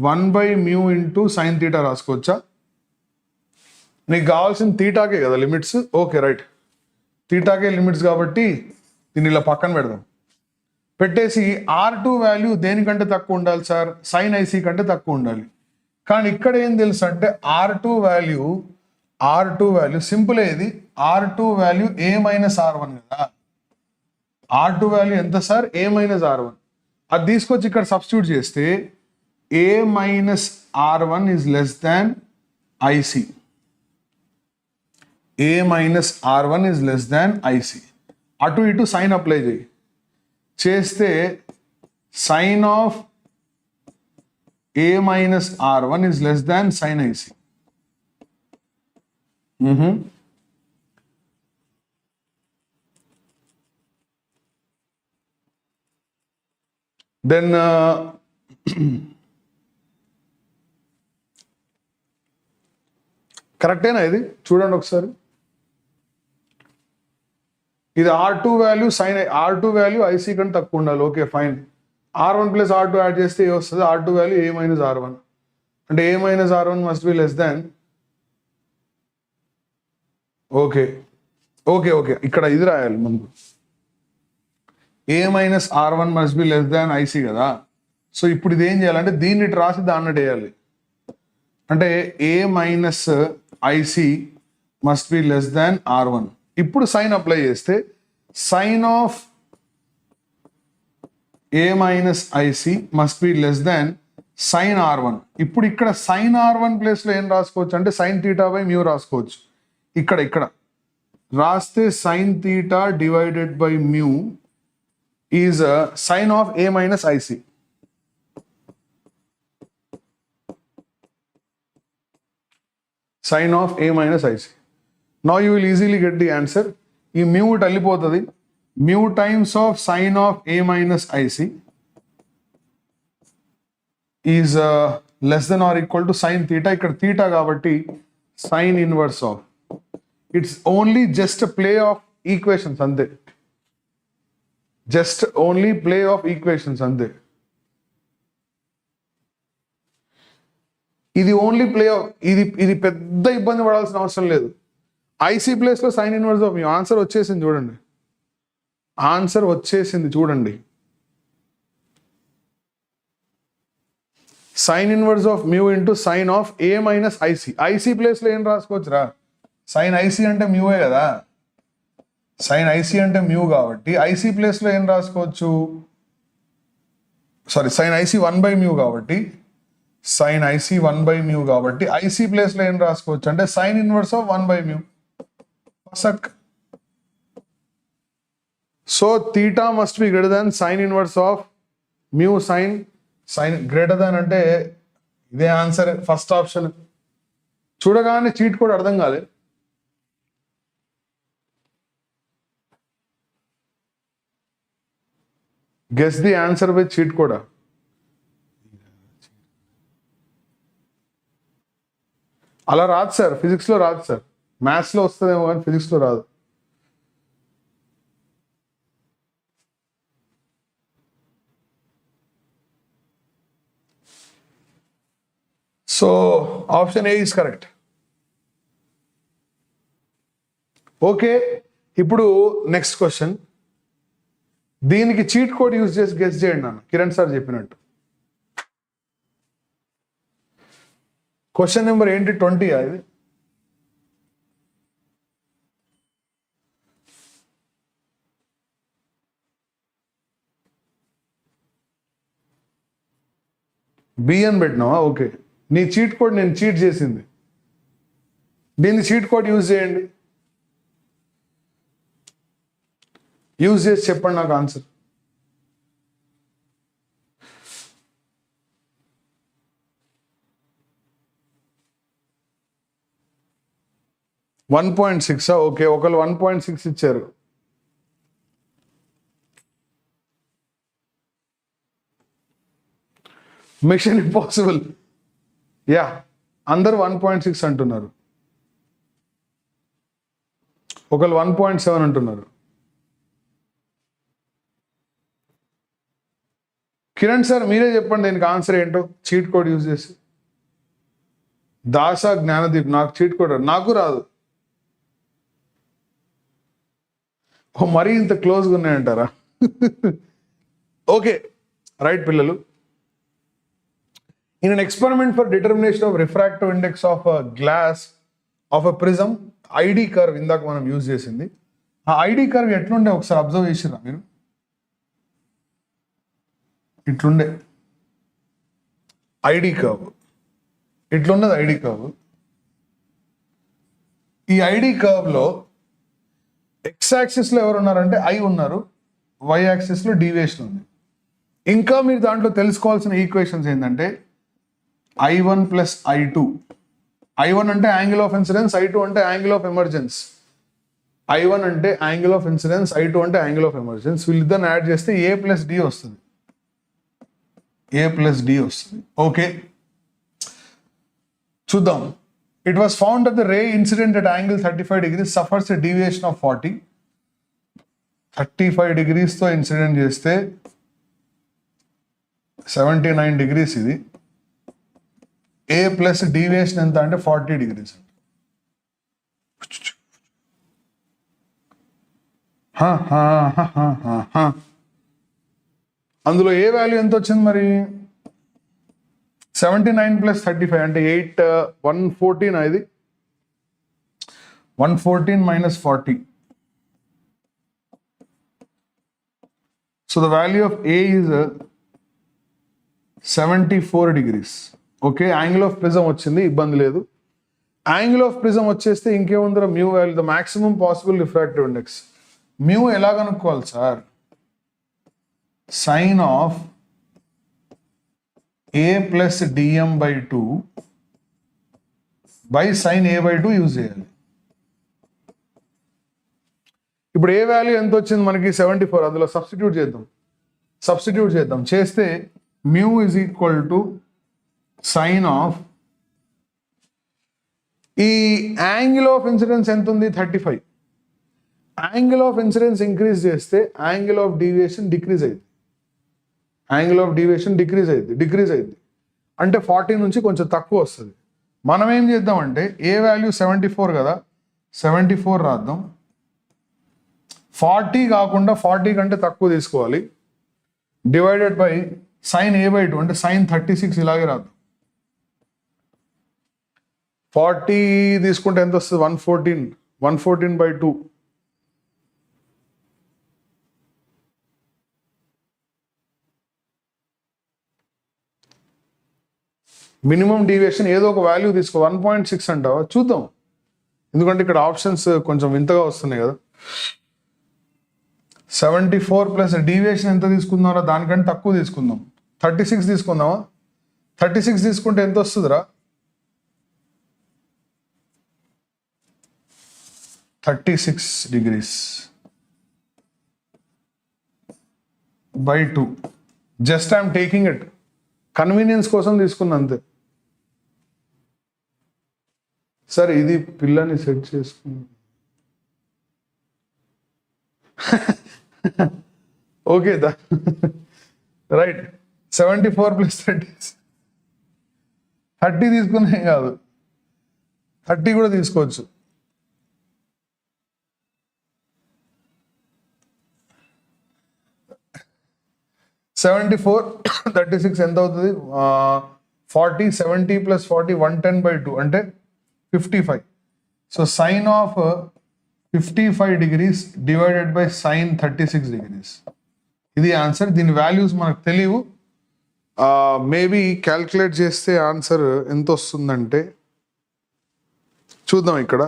[SPEAKER 1] 1/mu × sin θ రాసుకోవచ్చా? నీకు కావాల్సిన తీటాకే కదా లిమిట్స్. ఓకే రైట్, తీటాకే లిమిట్స్ కాబట్టి దీన్ని ఇలా పక్కన పెడదాం. పెట్టేసి R2 వాల్యూ దేనికంటే తక్కువ ఉండాలి సార్? sin IC కంటే తక్కువ ఉండాలి. కానీ ఇక్కడ ఏం తెలుసు అంటే R2 వాల్యూ సింపుల్. ఏది R2 వాల్యూ A - R1 కదా. R2 వాల్యూ ఎంత సార్? A - R1. అది తీసుకొచ్చి ఇక్కడ సబ్స్టిట్యూట్ చేస్తే A - R1 is less than IC. A - R1 is less than IC. అటు ఇటు సైన్ అప్లై చేస్తే sine of A - R1 is less than sin IC. Then కరెక్టేనా? ఇది చూడండి ఒకసారి. ఇది R2 value R2 value IC కంటే తక్కువ ఉండాలి. Okay fine. R1 + R2 add చేస్తే ఏ వస్తుంది? R2 value A - R1. అంటే A - R1 must be less than. Okay, ఇక్కడ ఇది రాయాలి ముందు. A - R1 must be less than IC కదా. సో ఇప్పుడు ఇది ఏం చేయాలంటే దీన్ని ఇటు రాసి దాన్ని వేయాలి. అంటే A - IC must be less than R1. ఇప్పుడు సైన్ అప్లై చేస్తే sine of A - IC must be less than sine r1. ఇప్పుడు ఇక్కడ సైన్ r1 ప్లేస్లో ఏం రాసుకోవచ్చు అంటే సైన్ థీటా బై మ్యూ రాసుకోవచ్చు. ఇక్కడ రాస్తే sine theta divided by mu is sine of a minus IC. Sine of a minus IC. Now you will easily get the answer. ఈ మ్యూ వెళ్ళిపోతుంది. Mu times of sine of a minus IC is less than or equal to sine theta. ఇక్కడ theta కాబట్టి sine inverse of. It's only just play of equations అంతే. Just only play of equations అంతే. ఇది only play of. ఇది పెద్ద ఇబ్బంది పడాల్సిన అవసరం లేదు. ఐసీ ప్లేస్లో sine inverse of mu. Answer వచ్చేసింది చూడండి. ఆన్సర్ వచ్చేసింది చూడండి. Sine inverse of mu into sine of a minus IC. IC ప్లేస్లో ఏం రాసుకోవచ్చు రా? సైన్ ఐసీ అంటే మ్యూవే కదా. సైన్ ఐసీ అంటే మ్యూ కాబట్టి ఐసీ ప్లేస్లో ఏం రాసుకోవచ్చు? సారీ, సైన్ ఐసీ 1/μ కాబట్టి సైన్ ఐసీ 1/μ కాబట్టి ఐసీ ప్లేస్లో ఏం రాసుకోవచ్చు అంటే సైన్ ఇన్వర్స్ ఆఫ్ 1/μ. సక్. So theta must be greater than sine inverse of mu sine greater than అంటే ఇదే ఆన్సర్. First option. చూడగానే చీట్ కోడ్ అర్థం కాలే. Guess the answer with cheat కోడా. అలా రాదు సార్, ఫిజిక్స్లో రాదు సార్. మ్యాథ్స్లో వస్తుందేమో కానీ ఫిజిక్స్లో రాదు. So option A is correct. Okay, ఇప్పుడు నెక్స్ట్ క్వశ్చన్. దీనికి చీట్ కోడ్ యూజ్ చేసి గెస్ చేయండి నాన్న, కిరణ్ సార్ చెప్పినట్టు. క్వశ్చన్ నెంబర్ ఏంటి? 20. ఇది B అని పెట్టినావా? ఓకే, నీ చీట్ కోడ్ నేను చీట్ చేసింది. దీన్ని చీట్ కోడ్ యూజ్ చేయండి. యూజ్ చేసి చెప్పండి నాకు ఆన్సర్. 1.6. ఓకే, ఒకళ్ళు 1.6 ఇచ్చారు. Machine impossible. యా, అందరు 1.6 అంటున్నారు. ఒకళ్ళు 1.7 అంటున్నారు. కిరణ్ సార్ మీరే చెప్పండి దీనికి ఆన్సర్ ఏంటో చీట్ కోడ్ యూజ్ చేసి. దాసా జ్ఞానదీప్, నాకు చీట్ కోడ్ నాకు రాదు. మరీ ఇంత క్లోజ్గా ఉన్నాయంటారా? ఓకే, రైట్ పిల్లలు. In an experiment for determination of refractive index of glass of a prism ID curve ఇందాక మనం యూజ్ చేసింది. ఆ ఐడి కర్వ్ ఎట్లుండే ఒకసారి అబ్జర్వ్ చేసిరా మీరు? ఇట్లుండే ఐడి కర్వ్. ఇట్లున్నది ఐడి కర్వ్. ఈ ఐడి కర్వ్లో ఎక్స్ యాక్సిస్లో ఎవరు ఉన్నారంటే I ఉన్నారు, వై యాక్సిస్లో డీవియేషన్ ఉంది. ఇంకా మీరు దాంట్లో తెలుసుకోవాల్సిన ఈక్వేషన్స్ ఏంటంటే I1 ప్లస్ I2. I1 అంటే యాంగిల్ ఆఫ్ ఇన్సిడెన్స్, I2 అంటే యాంగిల్ ఆఫ్ ఎమర్జెన్స్. I1 అంటే యాంగిల్ ఆఫ్ ఇన్సిడెన్స్, I2 అంటే యాంగిల్ ఆఫ్ ఎమర్జెన్స్. వీళ్ళిద్దరిని యాడ్ చేస్తే A ప్లస్ D వస్తుంది. A ప్లస్ D వస్తుంది. ఓకే, చూద్దాం. It was found that the ray incident at angle 35 degrees suffers a deviation of 40. 35 degrees తో incident చేస్తే 79 degrees ఇది. A plus deviation ఎంత అంటే 40 degrees. అందులో ఏ వాల్యూ ఎంత వచ్చింది మరి? 79 ప్లస్ 35 అంటే 8, 114. ఇది 114 minus 40. So the value of A is 74 degrees. Okay, angle of prism వచ్చింది, ఇబ్బంది లేదు. యాంగిల్ ఆఫ్ ప్రిజం వచ్చేస్తే ఇంకేముందరా, mu value, the maximum possible refractive index. Mu ఎలా కనుక్కోవాలి sir? Sine of a plus dm/2 by sine a/2 use చేయాలి. ఇప్పుడు ఏ value ఎంత వచ్చింది మనకి? 74. అందులో సబ్స్టిట్యూట్ చేద్దాం. చేస్తే mu is equal to sine of, ఈ యాంగిల్ ఆఫ్ ఇన్సిడెన్స్ ఎంత ఉంది? 35. యాంగిల్ ఆఫ్ ఇన్సిడెన్స్ ఇంక్రీజ్ చేస్తే యాంగిల్ ఆఫ్ డీవియేషన్ డిక్రీజ్ అయింది. డిక్రీజ్ అయింది అంటే 40 నుంచి కొంచెం తక్కువ వస్తుంది. మనం ఏం చేద్దామంటే ఏ వాల్యూ 74 కదా, 74 రాద్దాం. 40 కాకుండా 40 కంటే తక్కువ తీసుకోవాలి. డివైడెడ్ బై సైన్ a/2 అంటే సైన్ 36 ఇలాగే రాద్దాం. 40 తీసుకుంటే ఎంత వస్తుంది? 114/2. మినిమం డీవియేషన్ ఏదో ఒక వాల్యూ తీసుకో. 1.6 అంటావా? చూద్దాం, ఎందుకంటే ఇక్కడ ఆప్షన్స్ కొంచెం వింతగా వస్తున్నాయి కదా. 74 ప్లస్ డీవియేషన్ ఎంత తీసుకుందామరా? దానికంటే తక్కువ తీసుకుందాం. 36 తీసుకుందామా? 36 తీసుకుంటే ఎంత వస్తుందిరా? 36 degrees by 2. Just I'm taking it, convenience కోసం తీసుకున్నా అంతే. సరే, ఇది పిల్లని సెట్ చేసుకున్నా. Okay right. 74 ప్లస్ 30 తీసుకునే కాదు, 30 కూడా తీసుకోవచ్చు. (74) 36 ఎంత అవుతుంది? 40, 70 ప్లస్ 40 110/2 అంటే 55. So sine of 55 degrees divided by sine 36 degrees. ఇది ఆన్సర్. దీని వాల్యూస్ మనకు తెలియవు. మేబీ క్యాల్కులేట్ చేస్తే ఆన్సర్ ఎంత వస్తుందంటే చూద్దాం. ఇక్కడ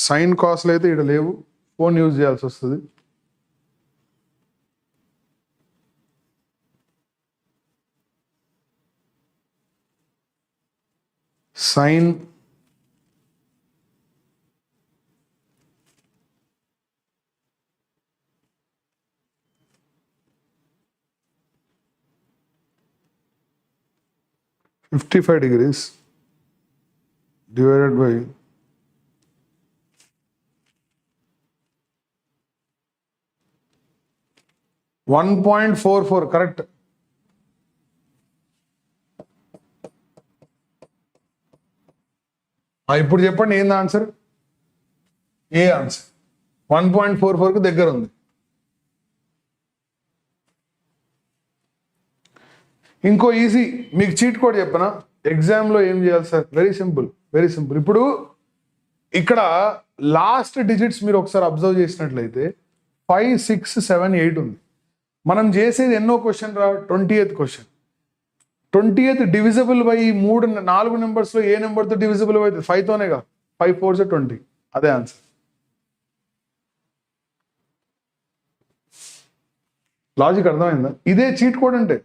[SPEAKER 1] సైన్ కాస్ట్లు అయితే ఇక్కడ లేవు, ఫోన్ యూజ్ చేయాల్సి వస్తుంది. Sine (55 degrees) divided by 1.44. Correct. ఇప్పుడు చెప్పండి ఏంది ఆన్సర్? ఏ ఆన్సర్ 1.44 కు దగ్గర ఉంది. ఇంకో ఈజీ మీకు చీట్ కోడ్ చెప్పనా? ఎగ్జామ్లో ఏం చేయాలి సార్? Very simple. ఇప్పుడు ఇక్కడ లాస్ట్ డిజిట్స్ మీరు ఒకసారి అబ్జర్వ్ చేసినట్లయితే 5, 6, 7, 8 ఉంది. మనం చేసేది ఎన్నో క్వశ్చన్ రా? 20th question. 20th divisible by 4 నెంబర్స్లో ఏ నెంబర్తో డివిజిబుల్ అవుతుంది? 5తోనేగా. 5 4s 20. అదే ఆన్సర్. లాజిక్ అర్థమైందా? ఇదే చీట్ కోడ్ అంటే.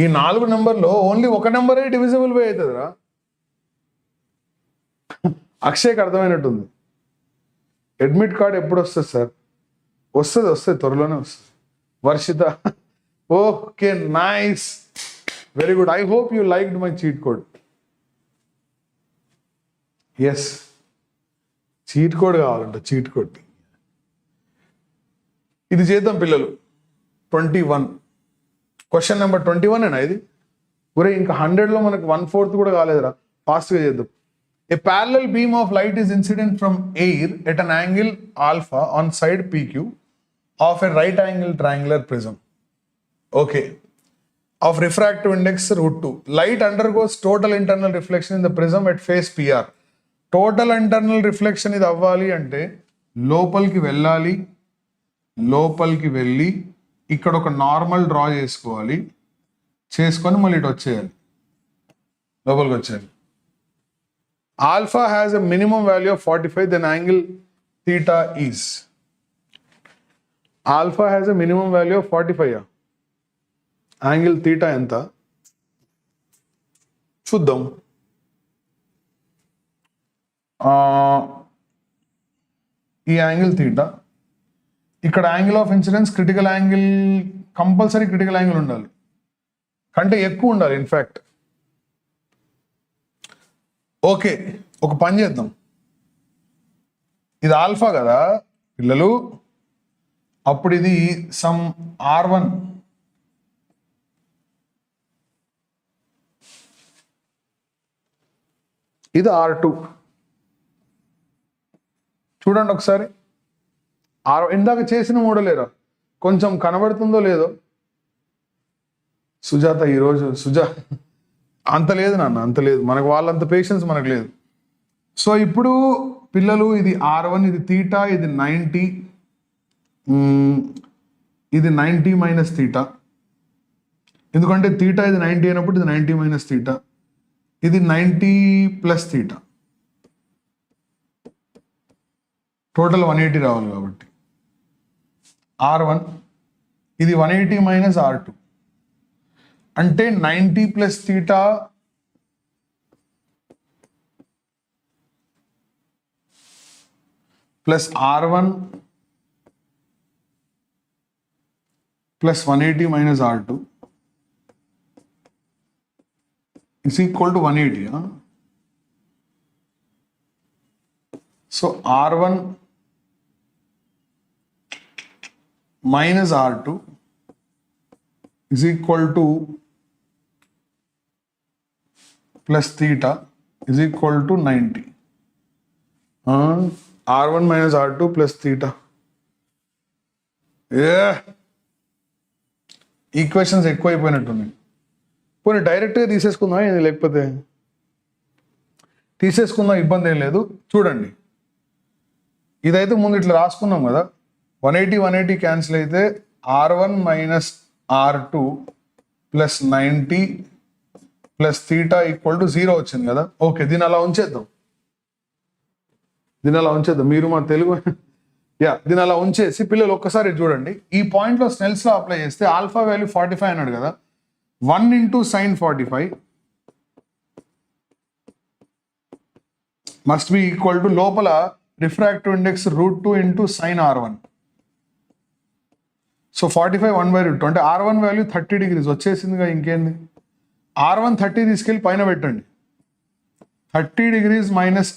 [SPEAKER 1] ఈ 4 నెంబర్లో ఓన్లీ ఒక నెంబరే డివిజిబుల్ బై అవుతుందిరా. అక్షయ్కి అర్థమైనట్టుంది. అడ్మిట్ కార్డ్ ఎప్పుడు వస్తుంది సార్? వస్తుంది, త్వరలోనే వస్తుంది. Varshitha, okay, nice, very good. I hope you liked my cheat code. Yes, cheat code కావాలంట, చీట్ కోడ్. ఇది చేద్దాం పిల్లలు. 21 క్వశ్చన్ నెంబర్ 21 ఏనా ఇది? ఒరే ఇంకా 100లో మనకు 1/4 కూడా కాలేదురా. ఫాస్ట్గా చేద్దాం. A parallel beam of light is incident from air at an angle alpha on side PQ of a right angle triangular prism. Okay. Of refractive index √2. Light undergoes total internal reflection in the prism at face PR. Total internal reflection ఇది అవ్వాలి అంటే లోపలికి వెళ్ళాలి, లోపలికి వెళ్ళి ఇక్కడ ఒక normal draw చేసుకోవాలి, చేసుకొని మళ్ళీ ఇటు వచ్చేయాలి, లోపలికి వచ్చేయాలి. Alpha has a minimum value of 45, then angle theta is. Alpha has a minimum value of 45, angle theta ఎంత చూద్దాం. ఈ యాంగిల్ థీటా, ఇక్కడ angle of incidence critical angle, compulsory critical angle ఉండాలి, కంటే ఎక్కువ ఉండాలి ఇన్ఫ్యాక్ట్. ఓకే, ఒక పని చేద్దాం. ఇది ఆల్ఫా కదా పిల్లలు, అప్పుడు ఇది సమ్ R1, ఇది R2. చూడండి ఒకసారి, ఇందాక చేసిన మోడలేరా, కొంచెం కనబడుతుందో లేదో. సుజాత ఈరోజు అంత లేదు నాన్న, అంత లేదు మనకు, వాళ్ళంత పేషెన్స్ మనకు లేదు. సో ఇప్పుడు పిల్లలు ఇది R1, ఇది థీటా, ఇది 90, ఇది 90 మైనస్ థీటా, ఎందుకంటే థీటా ఇది 90 అయినప్పుడు ఇది 90 మైనస్ థీటా, ఇది 90 ప్లస్ థీటా, టోటల్ 180 రావాలి కాబట్టి R1, ఇది 180 మైనస్ R2 అంటే 90 plus theta plus R1 plus 180 minus R2 is equal to 180. So R1 minus R2 is equal to plus theta is equal to 90. R1 minus R2 plus theta. Equations ఎక్కువైపోయినట్టున్నాయి. పోనీ డైరెక్ట్గా తీసేసుకుందాం, ఇది లేకపోతే తీసేసుకుందాం, ఇబ్బంది ఏం లేదు. చూడండి, ఇదైతే ముందు ఇట్లా రాసుకున్నాం కదా, 180 క్యాన్సిల్ అయితే R1 minus R2 plus 90 plus theta equal to 0 వచ్చింది కదా. ఓకే, దీన్ని అలా ఉంచేద్దాం, మీరు మా తెలుగు దీన్ని అలా ఉంచేసి పిల్లలు ఒక్కసారి చూడండి. ఈ పాయింట్లో స్నెల్స్ లా అప్లై చేస్తే ఆల్ఫా వాల్యూ 45 అన్నాడు కదా, 1 into sin 45 must be equal to లోపల refractive index √2 into sin R1. So 45 1/√2 అంటే R1 వాల్యూ 30 degrees వచ్చేసిందిగా. ఇంకేంది, R1 30 తీసుకెళ్ళి పైన పెట్టండి, 30 degrees minus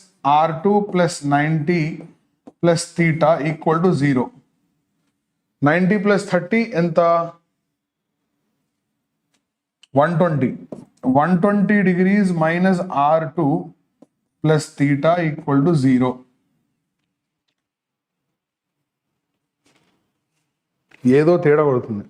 [SPEAKER 1] R2 plus 90 plus theta equal to 0. 90 plus 30 ఎంత, 120 degrees minus R2 plus theta equal to 0. ఏదో తేడా కొడుతుంది.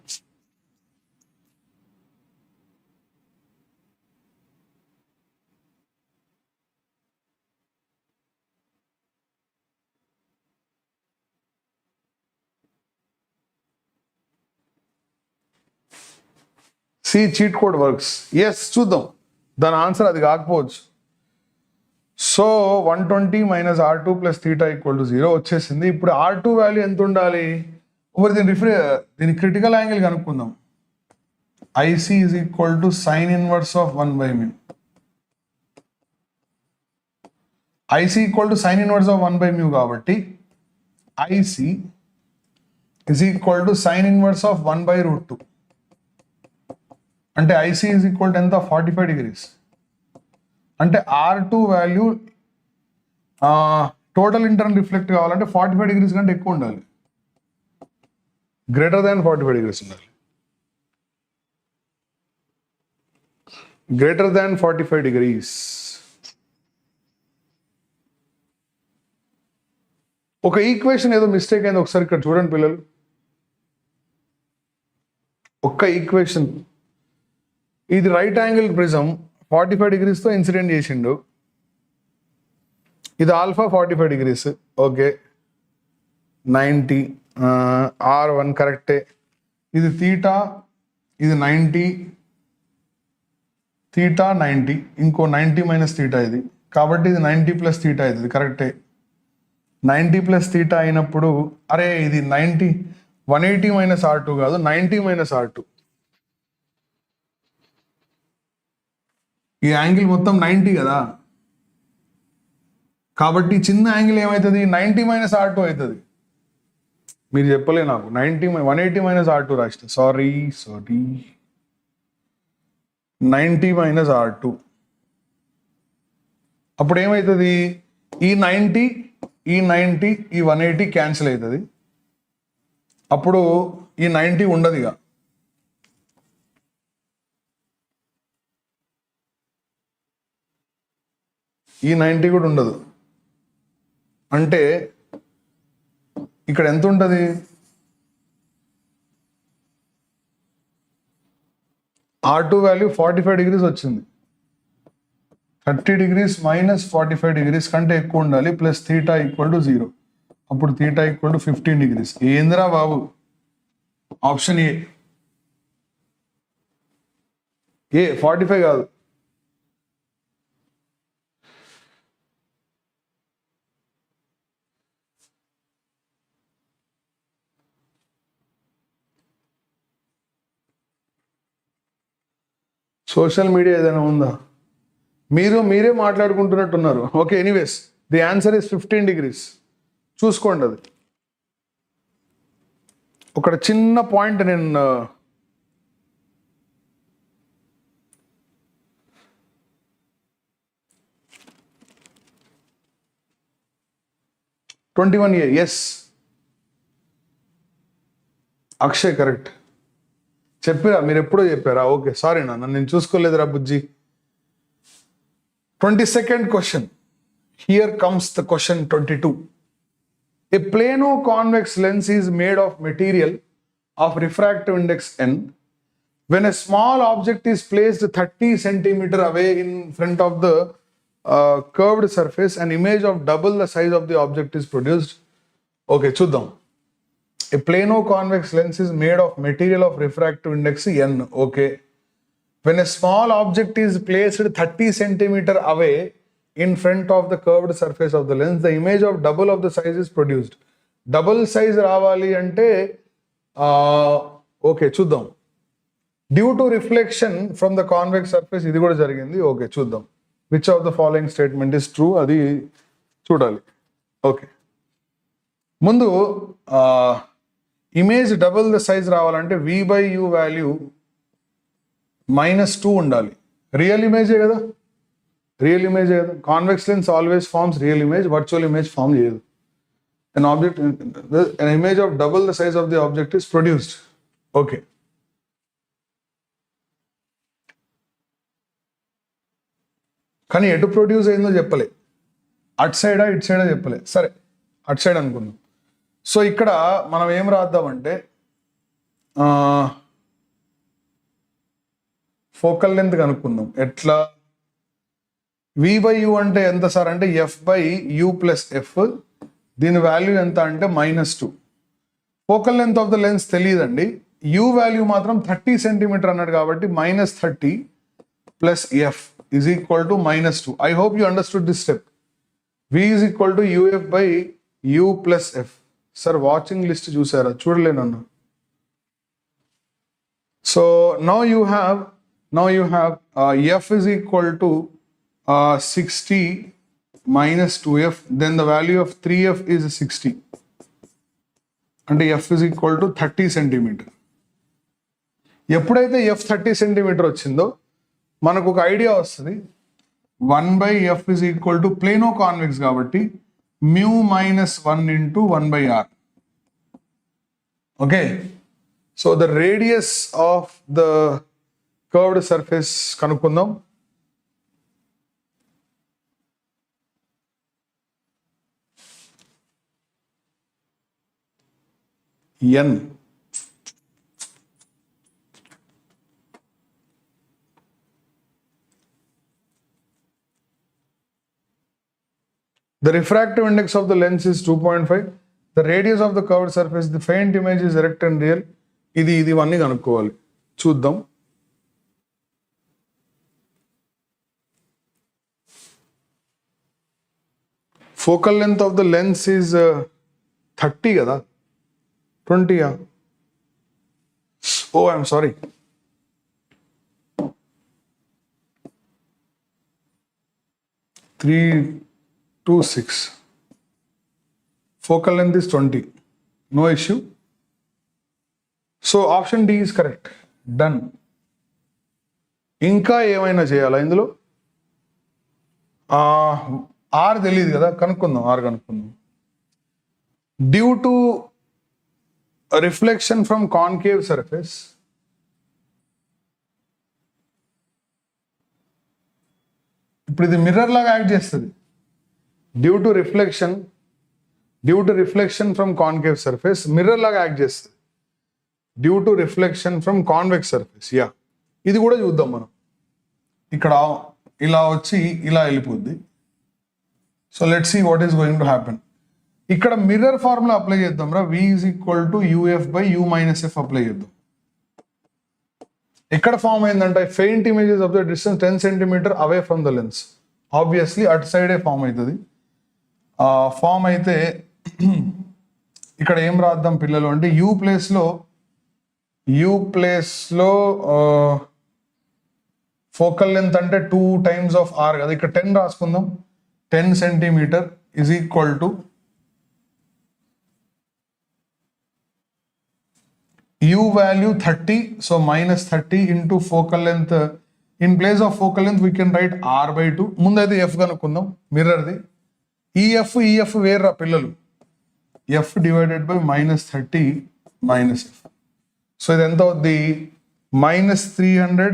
[SPEAKER 1] Cheat code works. ఎస్, చూద్దాం దాని ఆన్సర్ అది కాకపోవచ్చు. So 120 minus R2 plus theta equal to 0 వచ్చేసింది. ఇప్పుడు R2 వాల్యూ ఎంత ఉండాలి, ఇప్పుడు దీని క్రిటికల్ యాంగిల్ కనుక్కుందాం. IC is equal to sine inverse of 1/μ. IC equal to sine inverse of 1/μ కాబట్టి IC is equal to sine inverse of 1/√2. అంటే IC is equal to ఎంత, 45 degrees. అంటే R2 value total internal reflect కావాలంటే 45 degrees కంటే ఎక్కువ ఉండాలి, greater than 45 degrees ఉండాలి, greater than 45 degrees. ఒక ఈక్వేషన్ ఏదో మిస్టేక్ అయింది, ఒకసారి ఇక్కడ చూడండి పిల్లలు. ఒక్క ఈక్వేషన్, ఇది రైట్ యాంగిల్ ప్రిజం 45 degrees తో ఇన్సిడెంట్ చేసిండు, ఇది ఆల్ఫా 45 degrees. ఓకే, 90 R1 కరెక్టే. ఇది తీటా, ఇది 90, తీటా 90, ఇంకో 90 మైనస్ తీటా ఇది, కాబట్టి ఇది 90 ప్లస్ తీటా ఇది కరెక్టే. 90 ప్లస్ తీటా అయినప్పుడు అరే ఇది 90 180 మైనస్ R2 కాదు 90 మైనస్ R2. ఈ యాంగిల్ మొత్తం 90 కదా, కాబట్టి చిన్న యాంగిల్ ఏమవుతుంది 90 మైనస్ R2 అవుతుంది. మీరు చెప్పలే నాకు 180 మైనస్ R2 రాష్ట్ర, సారీ 90 మైనస్ R2. అప్పుడు ఏమవుతుంది ఈ 90 ఈ 180 క్యాన్సిల్ అవుతుంది. అప్పుడు ఈ 90 ఉండదు ఇక. ఈ 90 కూడా ఉండదు. అంటే ఇక్కడ ఎంత ఉంటుంది, R2 వాల్యూ 45 డిగ్రీస్ వచ్చింది. 30 డిగ్రీస్ మైనస్ 45 డిగ్రీస్ కంటే ఎక్కువ ఉండాలి, ప్లస్ థీటా ఈక్వల్ టు 0. అప్పుడు థీటా ఈక్వల్ టు 15 డిగ్రీస్. ఏందిరా బాబు, ఆప్షన్ ఏ 45 కాదు. సోషల్ మీడియా ఏదైనా ఉందా? మీరే మాట్లాడుకుంటున్నట్టున్నారు. Okay, anyways the answer is 15 degrees. చూసుకోండి. అది ఒక చిన్న పాయింట్ నేను 21A, ఎస్ అక్షయ్ కరెక్ట్. చెప్పారా మీరు, ఎప్పుడో చెప్పారా? ఓకే, సారీ నాన్న, నేను చూసుకోలేదురా బుజ్జి. 22nd question. Here comes the question 22. A plano convex lens is made of material of refractive index n. When a small object is placed 30 centimeter away in front of the curved surface, an image of double the size of the object is produced. Okay, చూద్దాం. A plano convex lens is made of material of refractive index n. Okay. When a small object is placed 30 centimeter away in front of the curved surface of the lens, the image of double of the size is produced. Double size రావాలి అంటే okay చూద్దాం. Due to reflection from the convex surface, ఇది కూడా జరిగింది. Okay చూద్దాం. Which of the following statement is true? అది చూడాలి. Okay, ముందు ఇమేజ్ డబుల్ ద సైజ్ రావాలంటే V/U వాల్యూ -2 ఉండాలి. రియల్ ఇమేజే కదా, convex lens always forms real image, virtual image form చేయదు. an image of double the size of the object is produced. Okay, కానీ ఎటు ప్రొడ్యూస్ అయిందో చెప్పలే, అట్ సైడా ఇట్ సైడా చెప్పలే. సరే, అట్ సైడ్ అనుకుందాం. సో ఇక్కడ మనం ఏం రాద్దామంటే ఫోకల్ లెంత్ కనుక్కుందాం. ఎట్లా? V/U అంటే ఎంత సార్ అంటే F/U ప్లస్ ఎఫ్. దీని వాల్యూ ఎంత అంటే -2. Focal length of the lens తెలియదండి. U వాల్యూ మాత్రం 30 సెంటీమీటర్ అన్నాడు కాబట్టి -30 plus F is equal to -2. I hope you understood this step. V is equal to UF/U plus F. Sir, watching list చూసారా? చూడలేనన్నా. So now you have F is equal to 60 minus 2F. Then the value of 3F is 60. అంటే F is equal to 30 centimetre. ఎప్పుడైతే F 30 centimetre వచ్చిందో మనకు ఒక idea వస్తుంది. 1/F is equal to plano convex కాబట్టి mu minus 1 into 1/R. Okay, so the radius of the curved surface కనుక్కుందాం. N. The refractive index of the lens is 2.5. The radius of the curved surface, the faint image is erect and real. ఇది ఇవన్నీ కనుక్కోవాలి. చూద్దాం. Focal length of the lens is 30 కదా, 20. Oh, I'm sorry. Three, 2, 6. Focal length is 20. No issue. So option D is correct. Done. ఇంకా ఏమైనా చేయాలా ఇందులో? Are తెలియదు కదా, కనుక్కుందాం. ఆర్ కనుక్కుందాం. Due to reflection from concave surface, ఇప్పుడు ఇది మిర్రర్ లాగా యాక్ట్ చేస్తుంది. Due to reflection from concave surface mirror లాగా యాక్ట్ చేస్తుంది. Due to reflection from convex surface. Yeah, ఇది కూడా చూద్దాం మనం. ఇక్కడ ఇలా వచ్చి ఇలా వెళ్ళిపోద్ది. So let's see what is going to happen. ఇక్కడ మిర్రర్ ఫార్ములా అప్లై చేద్దాం రా. V is equal to UF by U minus F apply చేద్దాం. ఎక్కడ ఫామ్ అయిందంటే faint images of the distance 10 cm away from the lens. Obviously అటు సైడే form అవుతుంది. Form అయితే ఇక్కడ ఏం రాద్దాం పిల్లలు అంటే యూ ప్లేస్లో ఫోకల్ లెంత్ అంటే 2 times of R కదా. ఇక్కడ 10 రాసుకుందాం. 10 cm is equal to U value 30, so minus 30 into focal length. In place of focal length we can write R by 2. ముందైతే F కనుక్కుందాం మిర్రర్ది. EF వేర్రా పిల్లలు. F divided by minus 30 minus F. So ఇది ఎంత అవుద్ది? minus 300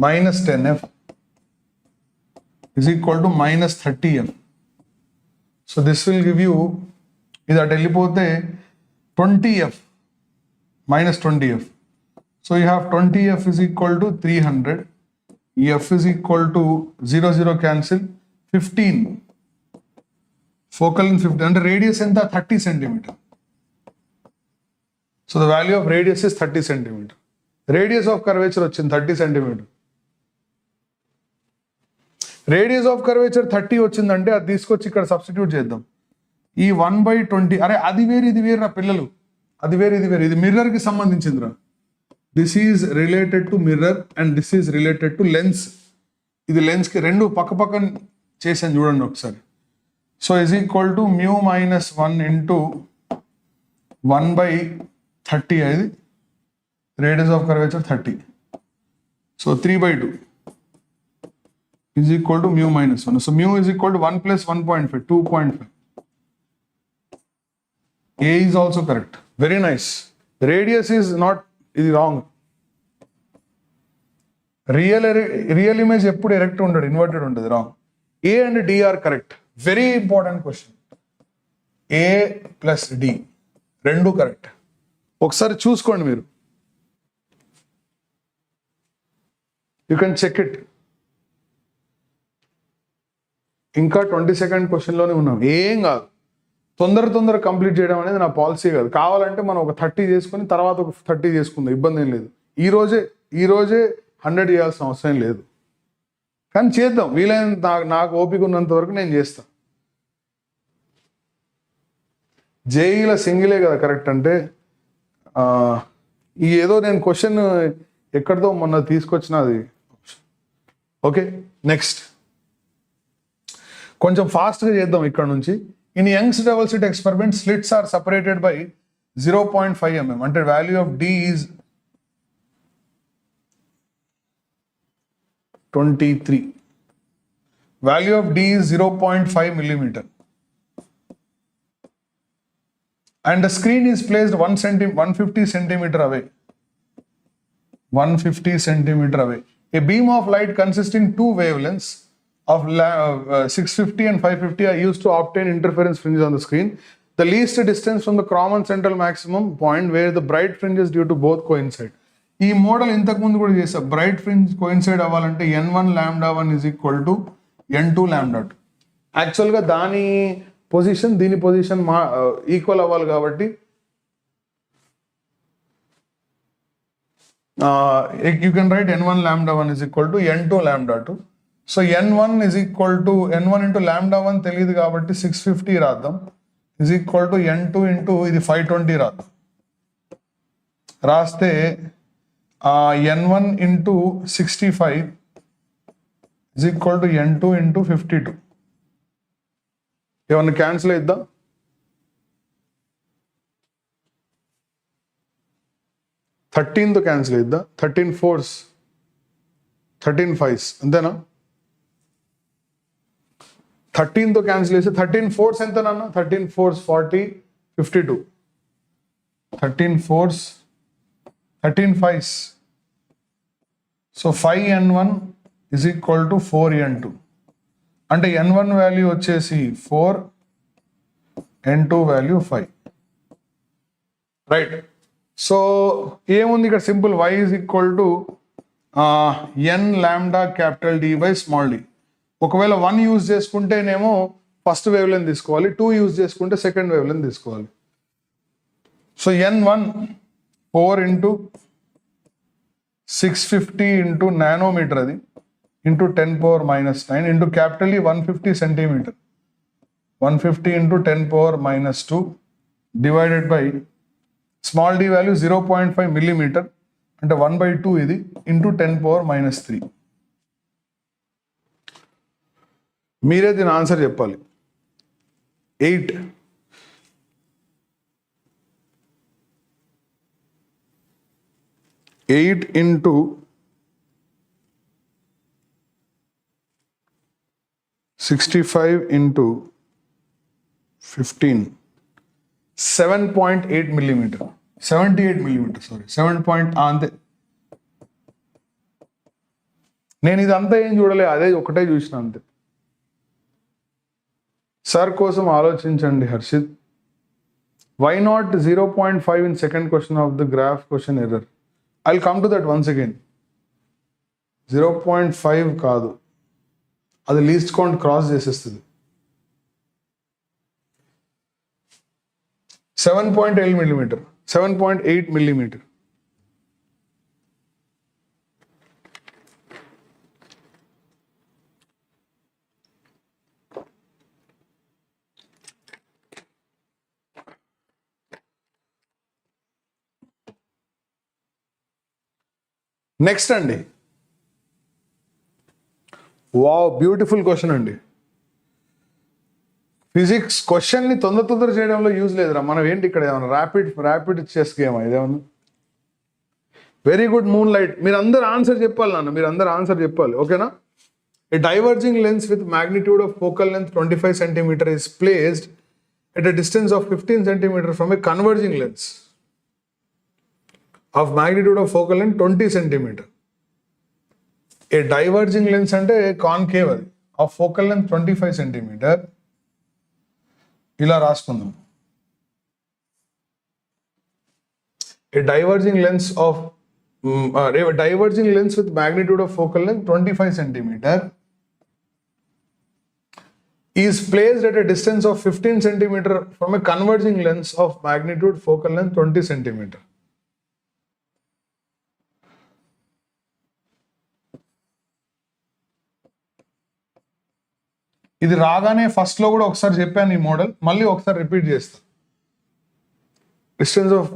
[SPEAKER 1] minus 10F is equal to minus 30F. So this will give you, ఇది అటు వెళ్ళిపోతే 20F minus 20F. So you have 20F is equal to 300. F is equal to 0 cancel 15. Focal length 50 అంటే radius ఎంత? 30 cm. So the value of radius is 30 cm. Radius of curvature వచ్చింది 30 cm. Radius of curvature 30 వచ్చిందంటే అది తీసుకొచ్చి ఇక్కడ substitute చేద్దాం. ఈ 1/20, అరే అది వేరు ఇది వేరు రా పిల్లలు, అది వేరు ఇది వేరు. ఇది మిర్రర్కి సంబంధించిందిరా. This is related to mirror and this is related to lens. ఇది లెన్స్కి రెండు పక్క పక్కన చేసాను చూడండి ఒకసారి. So is equal to μ - 1 into 1/30. అది radius of curvature 30. So 3/2 is equal to mu minus 1. So mu is equal to 1 plus 1.5, 2.5. A is also correct. Very nice. Radius is not, is wrong. Real image eppudu erect undadu, inverted undadu, wrong. A and D are correct. Very important question. A plus D rendu correct. ఒకసారి చూసుకోండి మీరు. You can check it. ఇంకా 22nd క్వశ్చన్లోనే ఉన్నాం. ఏం కాదు, తొందర complete చేయడం అనేది నా పాలసీ కాదు. కావాలంటే మనం ఒక 30 చేసుకుని తర్వాత ఒక 30 చేసుకుందాం, ఇబ్బంది ఏం లేదు. ఈ రోజే 100 చేయాల్సిన అవసరం లేదు, కానీ చేద్దాం. వీలైనంత నాకు ఓపిక ఉన్నంత వరకు నేను చేస్తా. జేఈలో సింగిలే కదా కరెక్ట్ అంటే, ఈ ఏదో నేను క్వశ్చన్ ఎక్కడితో మొన్న తీసుకొచ్చినది. ఓకే, నెక్స్ట్ కొంచెం ఫాస్ట్గా చేద్దాం ఇక్కడ నుంచి. In Young's double slit experiment slits are separated by 0.5 mm. అంటే value of D is 23. Value of D is 0.5 millimeter. And the screen is placed 150 centimeter away. 150 centimeter away. A beam of light consisting two wavelengths of 650 and 550 are used to obtain interference fringes on the screen. The least distance from the common central maximum point where the bright fringes due to both coincide. ఈ model ఇంతకు ముందు కూడా చేసా. Bright fringe coincide అవ్వాలంటే n1 λ1 is equal to n2 λ2. యాక్చువల్గా దాని position దీని position equal అవ్వాలి కాబట్టి you can write n1 lambda 1 is equal to n2 lambda 2. So n1 is equal to n1 into lambda 1 తెలియదు కాబట్టి 650 రాద్దాం is equal to n2 into ఇది 520 రాద్దాం. రాస్తే n1 into 65 is equal to n2 into 52. ఏమన్నా cancel అయిద్దాం? తో cancel అయిద్దా? 13 4s 13 5s అంతేనా? 13తో cancel చేస్తే 13 4s ఎంత నాన్న? 13 4s 40 52 13 4s 13 5s. So 5n1 is equal to 4n2 అంటే n1 వాల్యూ వచ్చేసి 4, n2 వాల్యూ 5. రైట్. సో ఏముంది ఇక్కడ? Simple y is equal to n lambda capital D by small d. ఒకవేళ 1 use చేసుకుంటేనేమో first wave length తీసుకోవాలి, 2 use చేసుకుంటే second wave length తీసుకోవాలి. So n1 4 into 650 into nanometre అది into 10 power minus 9 into capital E 150 centimeter 150 into 10 power minus 2 divided by small d value 0.5 millimeter అంటే 1/2 ఇది into 10 power minus 3. మీరే దీని answer చెప్పాలి. 8 into 65 into 15 7.8 millimeter 78 millimeter sorry 7 point అంతే. నేను ఇదంతా ఏం చూడలే, అదే ఒకటే చూసిన అంతే. సార్ కోసం ఆలోచించండి Harshit. Why not 0.5 in second question of the graph question error? I'll come to that once again. 0.5 కాదు, అది లీస్ట్ కౌంట్ క్రాస్ చేసేస్తుంది. 7.8 millimeter 7.8 millimeter. నెక్స్ట్ అండి, వావ్ బ్యూటిఫుల్ క్వశ్చన్ అండి. ఫిజిక్స్ క్వశ్చన్ని తొందర చేయడంలో యూజ్ లేదురా. మనం ఏంటి ఇక్కడ ఏమన్నా ర్యాపిడ్ చెస్ గేమ్ ఇదేమన్నా? Very good moon light. మీరు అందరు ఆన్సర్ చెప్పాలి నాన్న, మీరు అందరు ఆన్సర్ చెప్పాలి, ఓకేనా? A diverging lens with magnitude of focal length 25 cm is placed at a distance of 15 cm from a converging lens of magnitude of focal length 20 cm. A diverging lens అంటే concave అది, of focal length 25 cm. ఇలా రాసుకుందాం. A diverging lens with magnitude of focal length 25 cm is placed at a distance of 15 cm from a converging lens of magnitude focal length 20 cm. ఇది రాగానే first లో కూడా ఒకసారి చెప్పాను ఈ model, మళ్ళీ ఒకసారి రిపీట్ చేస్తా. Distance of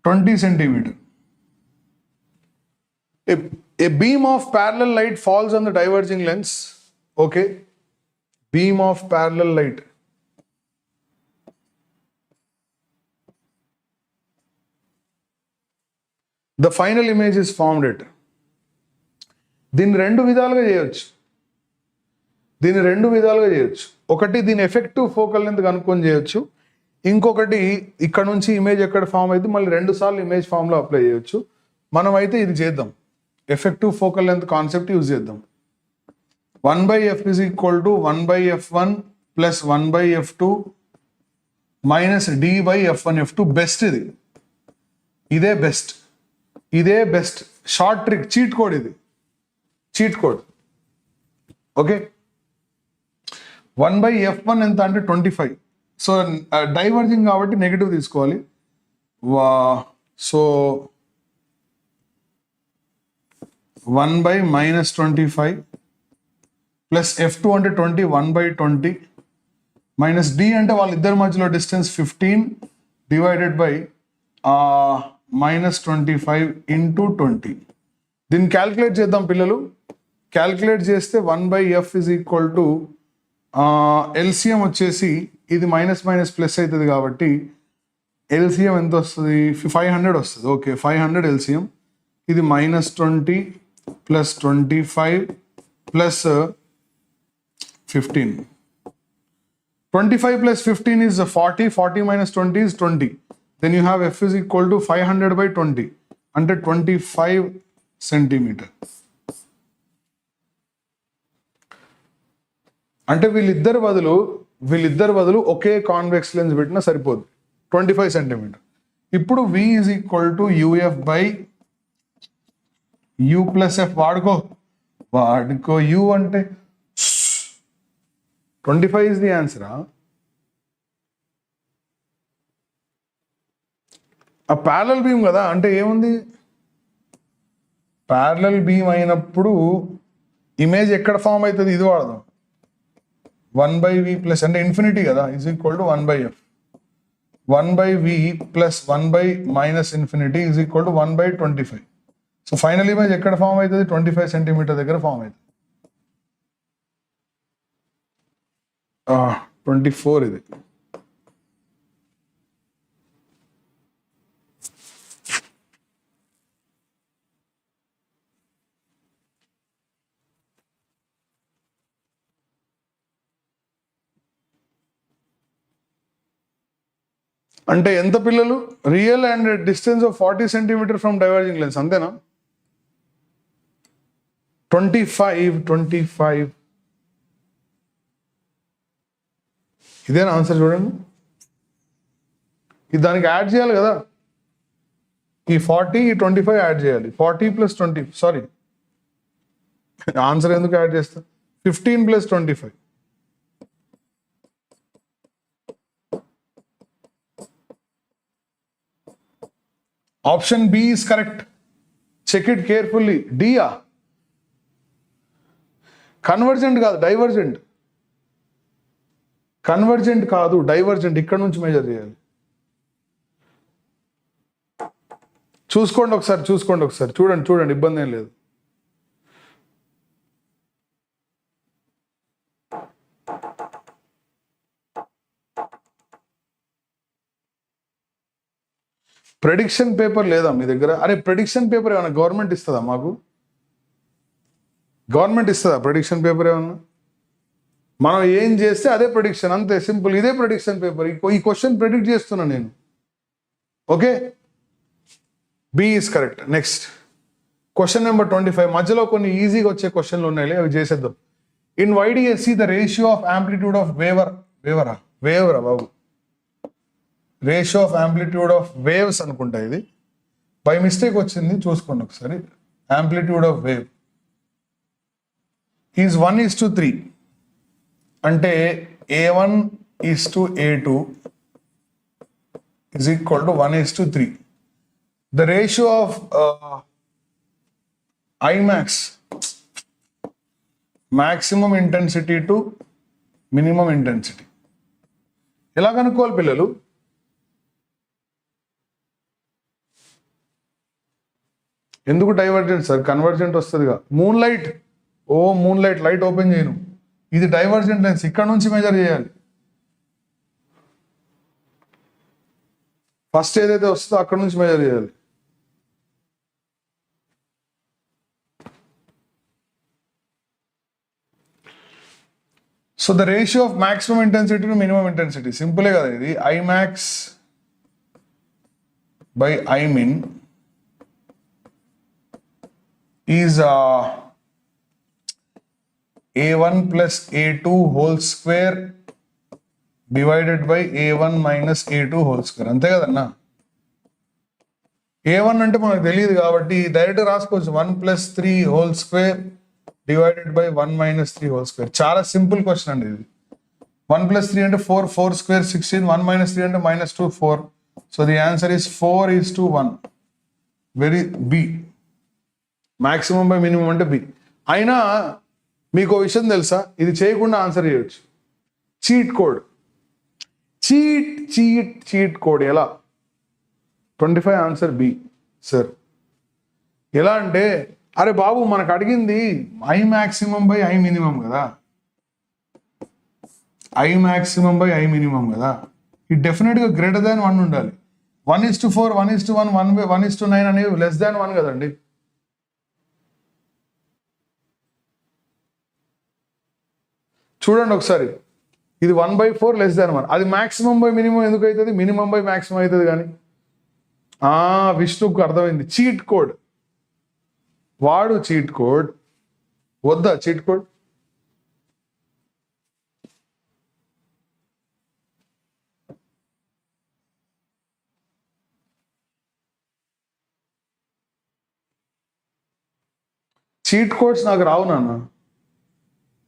[SPEAKER 1] 20 cm. A beam of parallel light falls on the diverging lens. Okay, beam of parallel light. The final image is formed at. దీన్ని రెండు విధాలుగా చేయొచ్చు. ఒకటి దీని ఎఫెక్టివ్ ఫోకల్ లెంత్ కనుక్కొని చేయొచ్చు, ఇంకొకటి ఇక్కడ నుంచి ఇమేజ్ ఎక్కడ ఫామ్ అయితే మళ్ళీ 2 సార్లు ఇమేజ్ ఫామ్లో అప్లై చేయొచ్చు. మనం అయితే ఇది చేద్దాం, effective focal length concept use చేద్దాం. 1/f is equal to 1/f1 plus 1/f2 minus d/f1 f2. Best ఇదే best short trick, cheat code. ఇది చీట్ కోడ్. ఓకే 1/f1 ఎంత అంటే 25. సో డైవర్జింగ్ కాబట్టి నెగిటివ్ తీసుకోవాలి. సో 1/-25 ప్లస్ f2 అంటే 20 1/20 minus d అంటే వాళ్ళిద్దరి మధ్యలో డిస్టెన్స్ 15 డివైడెడ్ బై -25 ఇంటూ 20. దీన్ని క్యాల్కులేట్ చేద్దాం పిల్లలు. క్యాల్కులేట్ చేస్తే 1/f is equal to LCM వచ్చేసి ఇది మైనస్ మైనస్ ప్లస్ అవుతుంది కాబట్టి ఎల్సిఎం ఎంత వస్తుంది 500 వస్తుంది. Okay 500 LCM. ఇది -20 plus 25 plus 15. 25 plus 15 is 40. 40 minus 20 is 20. Then you have f is equal to 500/20 అంటే 25 centimeter. అంటే వీళ్ళిద్దరు బదులు ఒకే కాన్వెక్స్ లెన్స్ పెట్టినా సరిపోదు 25 సెంటీమీటర్. ఇప్పుడు v is equal to uf by u plus f వాడుకో u అంటే 25 is the answer. ఆ ప్యారలల్ బీమ్ కదా అంటే ఏముంది ప్యారలల్ బీమ్ అయినప్పుడు ఇమేజ్ ఎక్కడ ఫామ్ అవుతుంది ఇది వాడదాం 1/v ప్లస్ అంటే ఇన్ఫినిటీ కదా is equal to 1/f 1/v plus 1/-ఇన్ఫినిటీ is equal to 1/25. So final image ఎక్కడ ఫామ్ అవుతుంది 25 సెంటీమీటర్ దగ్గర ఫామ్ అవుతుంది. 24 ఇది. అంటే ఎంత పిల్లలు real and distance of 40 centimetre from diverging lens అంతేనా 25 ఇదేనా ఆన్సర్ చూడండి. ఇది దానికి యాడ్ చేయాలి కదా ఈ 40 ఈ 25 యాడ్ చేయాలి 40 + 20 సారీ ఆన్సర్ ఎందుకు యాడ్ చేస్తా 15 + 25. Option B is correct. Check it carefully. డియా కన్వర్జెంట్ కాదు డైవర్జెంట్. కన్వర్జెంట్ కాదు డైవర్జెంట్. ఇక్కడ నుంచి మెజర్ చేయాలి. చూసుకోండి ఒకసారి చూడండి ఇబ్బంది ఏం లేదు. ప్రెడిక్షన్ పేపర్ లేదా మీ దగ్గర? అరే ప్రెడిక్షన్ పేపర్ ఏమన్నా గవర్నమెంట్ ఇస్తుందా మాకు? గవర్నమెంట్ ఇస్తుందా ప్రెడిక్షన్ పేపర్ ఏమన్నా? మనం ఏం చేస్తే అదే ప్రెడిక్షన్, అంతే సింపుల్. ఇదే ప్రెడిక్షన్ పేపర్. ఈ క్వశ్చన్ ప్రెడిక్ట్ చేస్తున్నా నేను. Okay B is correct. Next question number 25. మధ్యలో కొన్ని ఈజీగా వచ్చే క్వశ్చన్లు ఉన్నాయి, అవి చేసేద్దాం. In YDSC the ratio of amplitude of వేవరా బాబు ratio of amplitude of waves అనుకుంటా. ఇది బై మిస్టేక్ వచ్చింది, చూసుకోండి ఒకసారి. యాంప్లిట్యూడ్ ఆఫ్ వేవ్ ఈజ్ 1:3 అంటే A1:A2 is equal to 1:3. The ratio of Imax, maximum intensity to minimum intensity, ఎలా కనుక్కోవాలి పిల్లలు? ఎందుకు డైవర్జెంట్ సార్? కన్వర్జెంట్ వస్తుందిగా. మూన్ లైట్ లైట్ ఓపెన్ చేయను. ఇది డైవర్జెంట్ లెన్స్, ఇక్కడ నుంచి మెజర్ చేయాలి. ఫస్ట్ ఏదైతే వస్తుందో అక్కడ నుంచి మెజర్ చేయాలి. So the ratio of maximum intensity to minimum intensity సింపులే కదా ఇది. Imax by Imin is A1 plus A2 whole square divided by A1 minus A2 whole square. అంతే కదన్నా. A1 అంటే మనకు తెలియదు కాబట్టి డైరెక్ట్ రాసుకోవచ్చు. 1 + 3 whole square divided by 1 minus 3 whole square. చాలా సింపుల్ క్వశ్చన్ అండి ఇది. 1 ప్లస్ 3 అంటే 4, 4 స్క్వేర్ 16, 1 మైనస్ 3 అంటే -2, 4. So the answer is 4:1. Very B. Maximum by minimum అంటే బి. అయినా మీకు విషయం తెలుసా, ఇది చేయకుండా ఆన్సర్ చేయొచ్చు. Cheat code. చీట్ కోడ్ ఎలా? 25 ఆన్సర్ బి సార్. ఎలా అంటే, అరే బాబు మనకు అడిగింది I maximum by I minimum కదా, I maximum by I minimum కదా. ఇది డెఫినెట్గా గ్రేటర్ దాన్ 1 ఉండాలి. 1:4, 1:1, 1:9 అనేవి లెస్ దాన్ 1 కదండి. చూడండి ఒకసారి, ఇది 1/4 లెస్ దాన్ 1. అది మాక్సిమం బై మినిమం ఎందుకు అవుతుంది? మినిమం బై మాక్సిమం అవుతుంది. కానీ విష్ణుకు అర్థమైంది. చీట్ కోడ్ వాడు. చీట్ కోడ్ వద్దా? చీట్ కోడ్ చీట్ కోడ్స్ నాకు రావు నాన్న.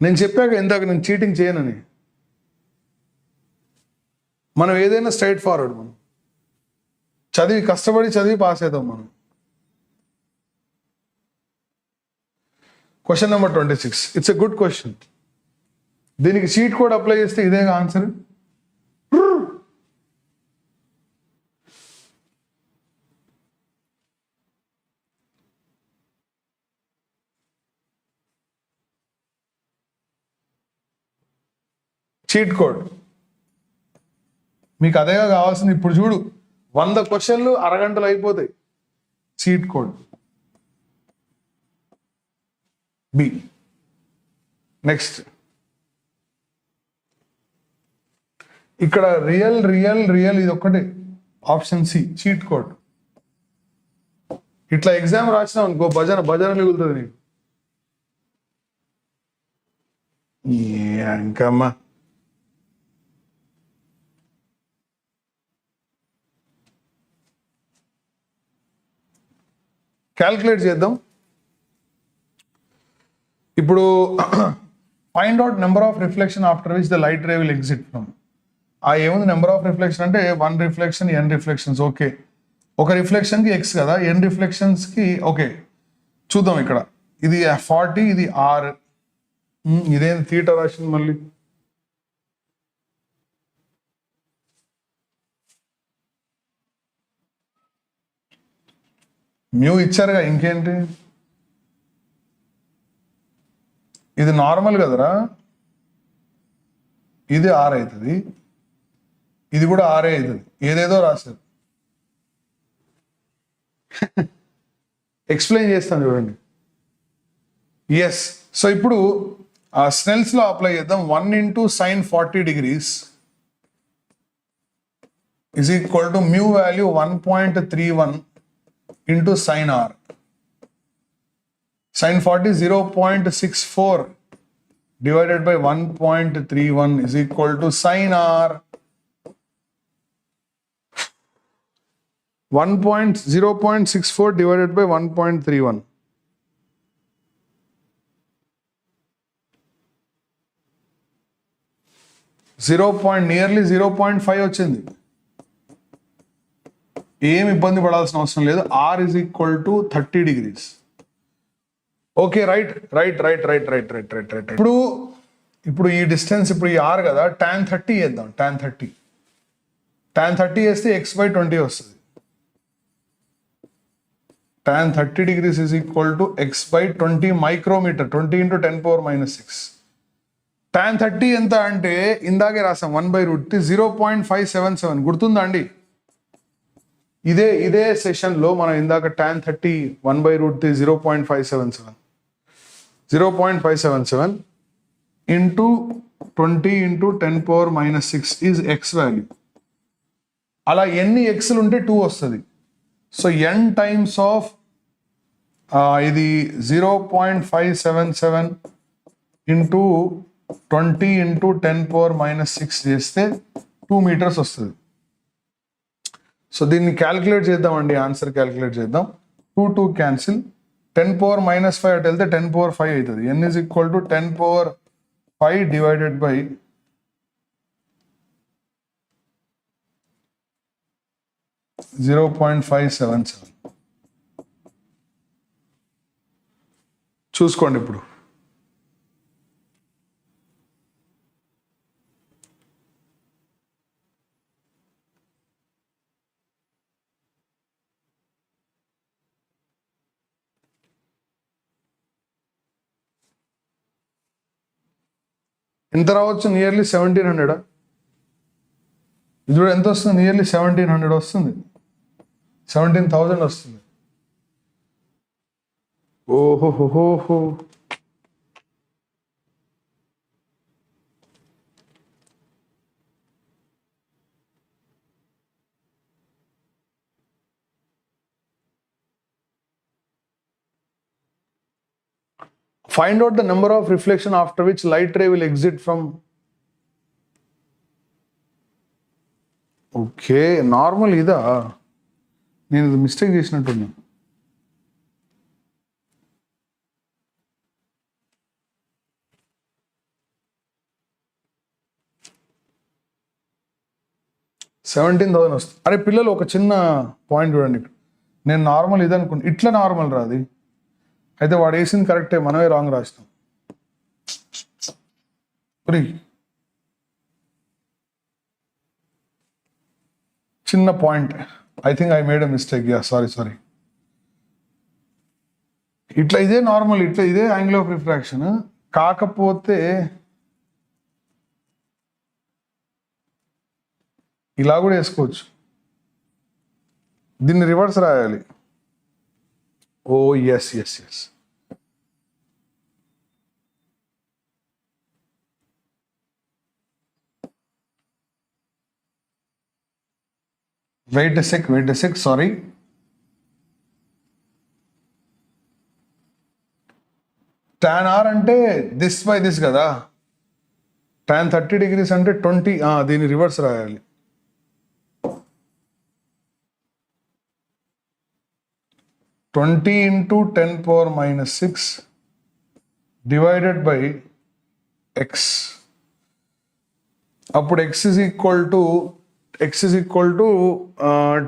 [SPEAKER 1] నేను చెప్పాక ఇందాక నేను చీటింగ్ చేయనని. మనం ఏదైనా స్ట్రైట్ ఫార్వర్డ్, మనం కష్టపడి చదివి పాస్ అవుతాం మనం. Question number 26. It's a good question. దీనికి చీట్ కోడ్ అప్లై చేస్తే ఇదే ఆన్సర్. చీట్ కోడ్ మీకు అదేగా కావాల్సింది. ఇప్పుడు చూడు, 100 క్వశ్చన్లు అరగంటలు అయిపోతాయి. Cheat code B. నెక్స్ట్, ఇక్కడ రియల్ ఇది ఒక్కటే. Option C cheat code. ఇట్లా ఎగ్జామ్ రాసినావు అనుకో, భజన మిగులుతుంది నీకు. ఇంకమ్మా క్యాల్కులేట్ చేద్దాం. ఇప్పుడు find out number of reflection after which the light ray will exit from. ఏముంది నెంబర్ ఆఫ్ రిఫ్లెక్షన్ అంటే 1 రిఫ్లెక్షన్, n రిఫ్లెక్షన్స్. ఓకే, ఒక రిఫ్లెక్షన్కి x కదా, n రిఫ్లెక్షన్స్కి. ఓకే చూద్దాం. ఇక్కడ ఇది 40, ఇది r. ఇదేం థీటా రాసింది మళ్ళీ. మ్యూ ఇచ్చారుగా, ఇంకేంటి. ఇది నార్మల్ కదరా, ఇది ఆర్ అవుతుంది, ఇది కూడా ఆరే అవుతుంది. ఏదేదో రాశారు. ఎక్స్ప్లెయిన్ చేస్తాను చూడండి. ఎస్. సో ఇప్పుడు స్నెల్స్ లో అప్లై చేద్దాం. 1 into sin 40 degrees is equal to mu value 1.31 into sin r. Sin 40 0.64 divided by 1.31 is equal to sin r 0.64 divided by 1.31. Nearly 0.5 వచ్చింది. ఏం ఇబ్బంది పడాల్సిన అవసరం లేదు. R is equal to 30 degrees. Okay, right. ఇప్పుడు ఈ డిస్టెన్స్, ఇప్పుడు ఈ ఆర్ కదా, tan 30 వేద్దాం. tan 30 వేస్తే x/20 వస్తుంది. tan 30 degrees is equal to x/20 micrometer, 20 into 10⁻⁻6. tan 30 ఎంత అంటే ఇందాకే రాసాం, 1/√3, 0.577. గుర్తుందా అండి? ఇదే సెషన్ లో మనం ఇందాక tan 30 1/√3 0.577 into 20 into 10⁻⁻6 is x value. అలా ఎన్ని xలు ఉంటే 2 వస్తుంది. సో n టైమ్స్ ఆఫ్ ఇది 0.577 into 20 into 10⁻⁻6 చేస్తే 2 meters వస్తుంది. సో దీన్ని క్యాల్కులేట్ చేద్దామండి. ఆన్సర్ క్యాల్కులేట్ చేద్దాం. 2 క్యాన్సిల్, 10 power minus 5 అటు వెళ్తే 10 power 5 అవుతుంది. n is equal to 10 power 5 divided by 0.577. చూసుకోండి ఇప్పుడు. ఎంత రావచ్చు? నియర్లీ 1700. ఇది ఎంత వస్తుంది? నియర్లీ 1700 వస్తుంది. 17,000 వస్తుంది. ఓహోహోహో. Find out the number of reflection after which light ray will exit from. Okay, normal ఇదా? నేను ఇది మిస్టేక్ చేసినట్టున్నా. $17,000 వస్తుంది. అరే పిల్లలు, ఒక చిన్న పాయింట్ చూడండి. నేను నార్మల్ ఇది అనుకున్నా, ఇట్లా నార్మల్ రాది. అయితే వాడు వేసింది కరెక్టే, మనమే రాంగ్ రాసినాం. చిన్న point. I think I made a mistake. Yeah, sorry. ఇట్లా ఇదే నార్మల్, ఇట్లా ఇదే యాంగిల్ ఆఫ్ రిఫ్రాక్షన్. కాకపోతే ఇలా కూడా వేసుకోవచ్చు. దీన్ని రివర్స్ రాయాలి. Oh yes. Wait a sec, sorry. tan r అంటే దిస్ బై దిస్ కదా. tan 30 degrees అంటే 20. దీన్ని రివర్స్ రాయాలి. (20 into 10 power minus 6 divided by x. అప్పుడు x is equal to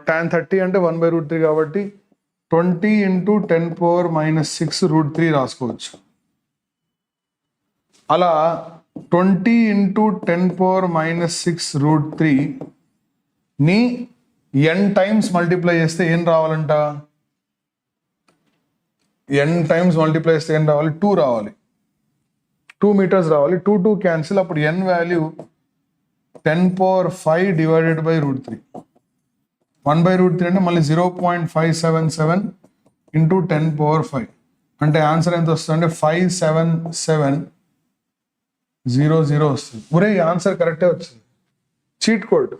[SPEAKER 1] tan 30 అంటే 1/√3 కాబట్టి 20 into 10 power minus 6 √3 రాసుకోవచ్చు. అలా 20 into 10 power minus 6 √3 ని n టైమ్స్ మల్టిప్లై చేస్తే ఏం రావాలంట? n టైమ్స్ మల్టిప్లై చేస్తే ఏం రావాలి? 2 రావాలి. 2 meters రావాలి. 2 క్యాన్సిల్. అప్పుడు n value 10 power 5 divided by √3. 1/√3 అంటే మళ్ళీ 0.577 into 10 power 5 అంటే ఆన్సర్ ఎంత వస్తుంది అంటే 57700 వస్తుంది. ఒరే, ఈ ఆన్సర్ కరెక్టే వచ్చింది. Cheat code.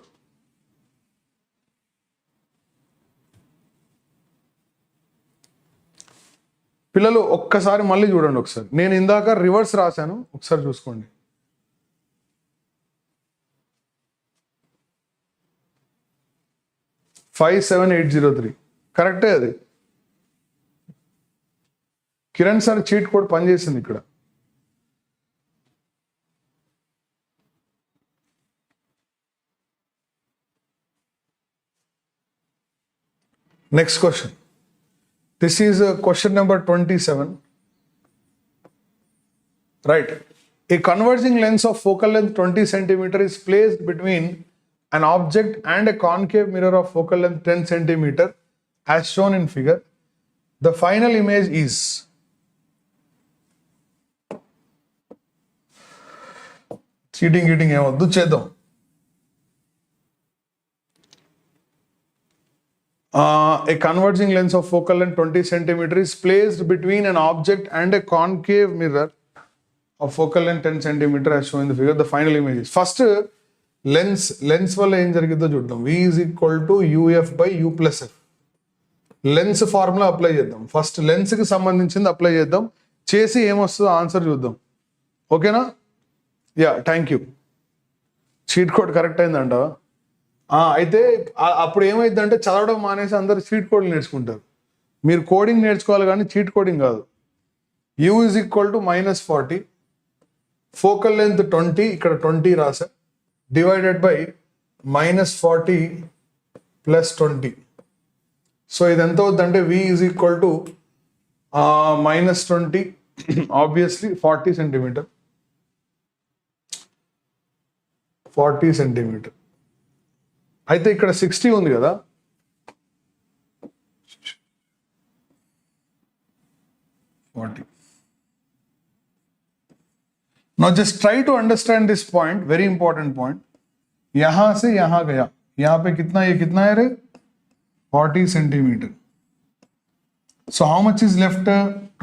[SPEAKER 1] పిల్లలు ఒక్కసారి మళ్ళీ చూడండి. ఒకసారి నేను ఇందాక రివర్స్ రాశాను, ఒకసారి చూసుకోండి. $57803 కరెక్టే. అది కిరణ్ సార్ చీట్ కోడ్ పనిచేసింది ఇక్కడ. Next question. This is question number 27. Right. A converging lens of focal length 20 cm is placed between an object and a concave mirror of focal length 10 cm as shown in figure. The final image is. Cheating ఏమొద్దు, చేద్దాం. A converging lens of focal length 20 cm is placed between an object and a concave mirror of focal length 10 cm as shown in the figure. The final image is. First, lens వల్ల ఏం జరిగిద్దో చూద్దాం. V is equal to UF by U plus F. Lens formula apply చేద్దాం. First లెన్స్కి సంబంధించింది apply చేద్దాం. చేసి ఏమొస్తుందో answer చూద్దాం. ఓకేనా? Yeah, thank you. Cheat code correct అయిందంట. అయితే అప్పుడు ఏమైందంటే చదవడం మానేసి అందరు చీట్ కోడ్లు నేర్చుకుంటారు. మీరు కోడింగ్ నేర్చుకోవాలి కానీ చీట్ కోడింగ్ కాదు. u is equal to -40, focal length 20, ఇక్కడ 20 రాసా, డివైడెడ్ బై -40 ప్లస్ 20. సో ఇది ఎంత అవుతుందంటే v is equal to -20 obviously 40 centimetre. 40 centimetre. అయితే ఇక్కడ 60 ఉంది కదా, Now just try to understand this point, very important point. यहाँ से यहाँ गया, यहाँ पे कितना, ये कितना है रे, 40 centimetre. So how much is left?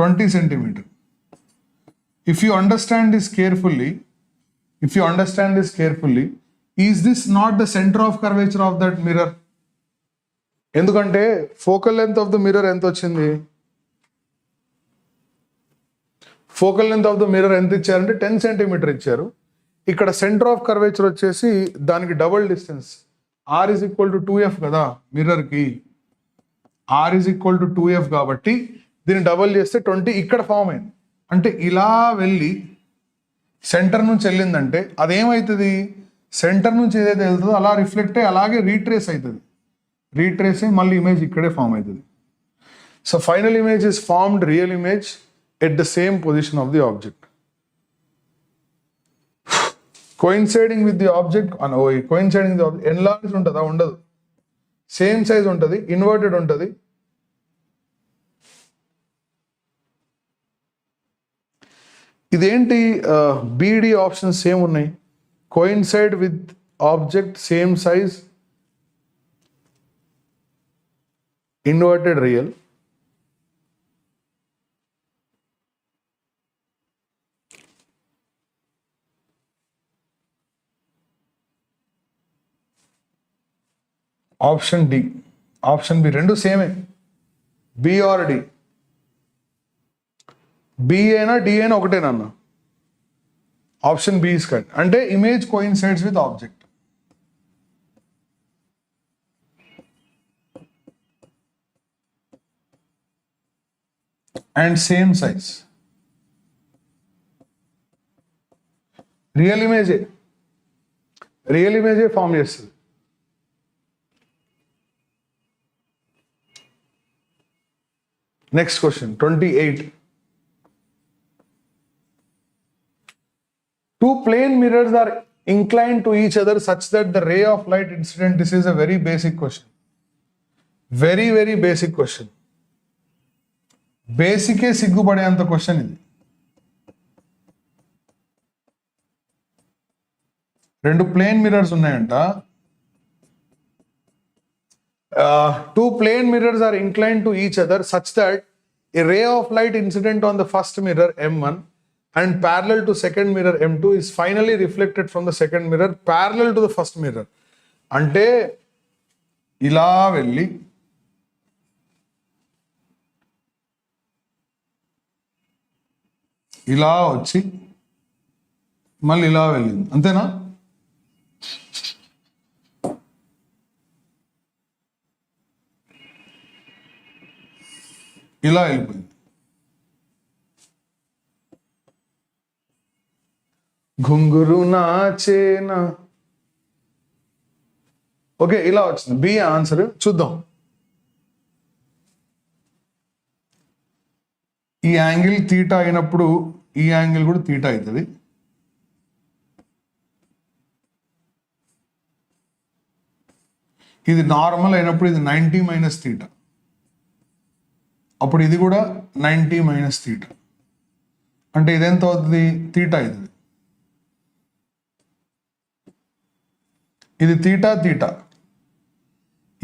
[SPEAKER 1] 20 centimeter. If you understand this carefully, is this not the center of curvature of that mirror? ఎందుకంటే focal length of the mirror ఎంత వచ్చింది? Focal length of the mirror ఎంత ఇచ్చారంటే 10 centimetre ఇచ్చారు. ఇక్కడ centre of curvature వచ్చేసి దానికి double distance r is equal to 2f కదా, మిర్రర్కి r is equal to 2f కాబట్టి దీన్ని డబుల్ చేస్తే 20 ఇక్కడ ఫామ్ అయింది. అంటే ఇలా వెళ్ళి సెంటర్ నుంచి వెళ్ళిందంటే అదేమవుతుంది, సెంటర్ నుంచి ఏదైతే వెళ్తుందో అలా రిఫ్లెక్ట్ అయ్యి అలాగే రీట్రేస్ అవుతుంది. రీట్రేస్ అయ్యి మళ్ళీ ఇమేజ్ ఇక్కడే ఫామ్ అవుతుంది. So final image is formed, real image at the same position of the object. Coinciding with the object, coinciding with the object, enlarged ఉంటుందా? ఉండదు. సేమ్ సైజ్ ఉంటుంది, ఇన్వర్టెడ్ ఉంటుంది. ఇదేంటి, బీడీ ఆప్షన్స్ సేమ్ ఉన్నాయి. Coincide with object, same size, inverted real. Option D, option B రెండు సేమే. B or D, B అయినా D అయినా ఒకటేనా అన్న? Option B is correct. అంటే image coincides with object. And same size. Real ఇమేజే form చేస్తుంది. Next question, 28. Two plane mirrors are inclined to each other such that the ray of light incident, this is a very basic question. Very, very basic question. Basic A సిగ్గుపడేంత question ఇది. రెండు plane mirrors ఉన్నాయంట. Two plane mirrors are inclined to each other such that a ray of light incident on the first mirror M1 and parallel to second mirror M2 is finally reflected from the second mirror parallel to the first mirror. అంటే ఇలా వెళ్ళి ఇలా వచ్చి మళ్ళీ ఇలా వెళ్ళింది, అంతేనా? ఇలా వెళ్ళిపోయింది. घुंगरू नाचेना. ఓకే, ఇలా వచ్చింది. B answer. చూద్దాం. ఈ యాంగిల్ తీటా అయినప్పుడు ఈ యాంగిల్ కూడా తీటా అవుతుంది. ఇది నార్మల్ అయినప్పుడు ఇది 90 మైనస్ తీటా, అప్పుడు ఇది కూడా 90 మైనస్ తీటా. అంటే ఇదెంత అవుతుంది? తీటా అవుతుంది. ఇది తీటా తీటా.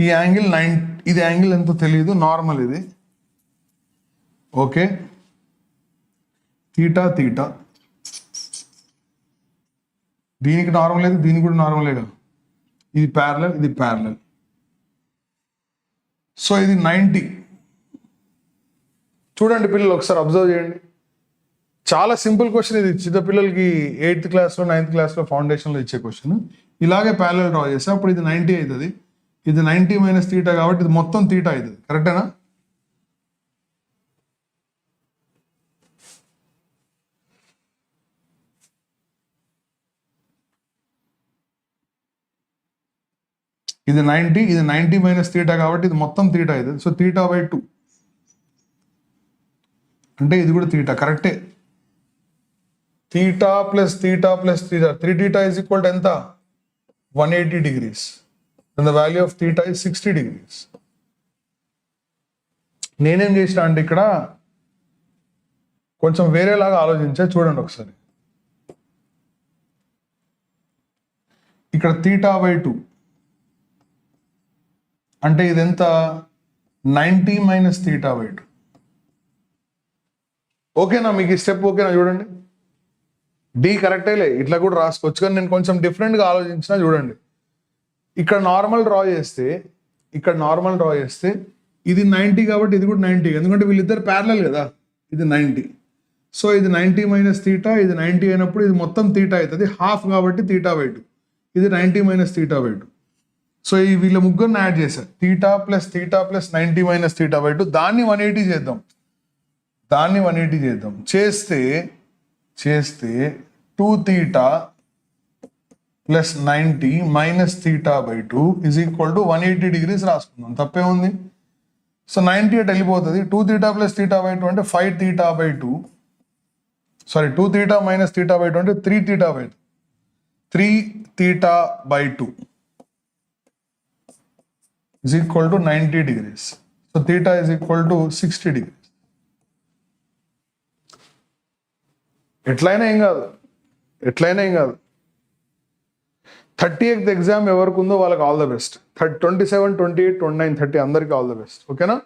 [SPEAKER 1] ఈ యాంగిల్ 90, ఇది యాంగిల్ ఎంతో తెలియదు, నార్మల్ ఇది. Okay, theta theta. దీనికి నార్మల్ లేదు, దీనికి కూడా నార్మలేగా. ఇది ప్యారలల్, ఇది ప్యారలల్. సో ఇది 90. చూడండి పిల్లలు, ఒకసారి అబ్జర్వ్ చేయండి. చాలా సింపుల్ క్వశ్చన్ ఇది. చిన్నపిల్లలకి 8th క్లాస్లో 9th క్లాస్లో ఫౌండేషన్లో ఇచ్చే క్వశ్చన్. ఇలాగే ప్యారలల్ డ్రా చేస్తే అప్పుడు ఇది 90 అవుతుంది. ఇది 90 మైనస్ తీటా కాబట్టి ఇది మొత్తం తీటా అవుతుంది. కరెక్టేనా? ఇది 90, ఇది 90 మైనస్ తీటా కాబట్టి ఇది మొత్తం తీటా అవుతుంది. సో తీటా బై 2 అంటే ఇది కూడా తీటా, కరెక్టే. Theta plus theta plus theta, 3 theta is equal to ఎంత? 180 degrees. And the value of theta is 60 degrees. నేనేం చేసిన అంటే ఇక్కడ కొంచెం వేరేలాగా ఆలోచించా, చూడండి ఒకసారి. ఇక్కడ తీటా బై 2 అంటే ఇది ఎంత? 90 మైనస్ తీటా బై 2. ఓకేనా మీకు ఈ స్టెప్? ఓకేనా? చూడండి, డి కరెక్టేలే, ఇట్లా కూడా రాసుకోవచ్చు, కానీ నేను కొంచెం డిఫరెంట్గా ఆలోచించిన. చూడండి, ఇక్కడ నార్మల్ డ్రా చేస్తే ఇది 90 కాబట్టి ఇది కూడా 90, ఎందుకంటే వీళ్ళిద్దరు ప్యారలల్ కదా. ఇది 90, సో ఇది 90 మైనస్ తీటా, ఇది 90 అయినప్పుడు ఇది మొత్తం తీటా అవుతుంది, హాఫ్ కాబట్టి తీటా బై 2. ఇది 90 మైనస్ తీటా బై 2. సో ఈ వీళ్ళ ముగ్గురిని యాడ్ చేశారు, theta plus 90 minus theta by 2. దాన్ని 180 చేద్దాం. చేస్తే 2 theta plus 90 minus theta by 2 is equal to 180 degrees రాసుకుందాం, తప్పే ఉంది. సో 90 అటు వెళ్ళిపోతుంది. 2 తీటా ప్లస్ తీటా బై 2 అంటే 5 theta by 2, sorry 2 theta minus theta by 2 అంటే 3 theta by 2. 3 theta by 2 is equal to 90 degrees. So theta is equal to 60 degrees. ఎట్లయినా ఏం కాదు. 38th exam ఎవరికి ఉందో వాళ్ళకి ఆల్ ద బెస్ట్. 27, 28, 29, 30 అందరికి ఆల్ ద బెస్ట్. ఓకేనా?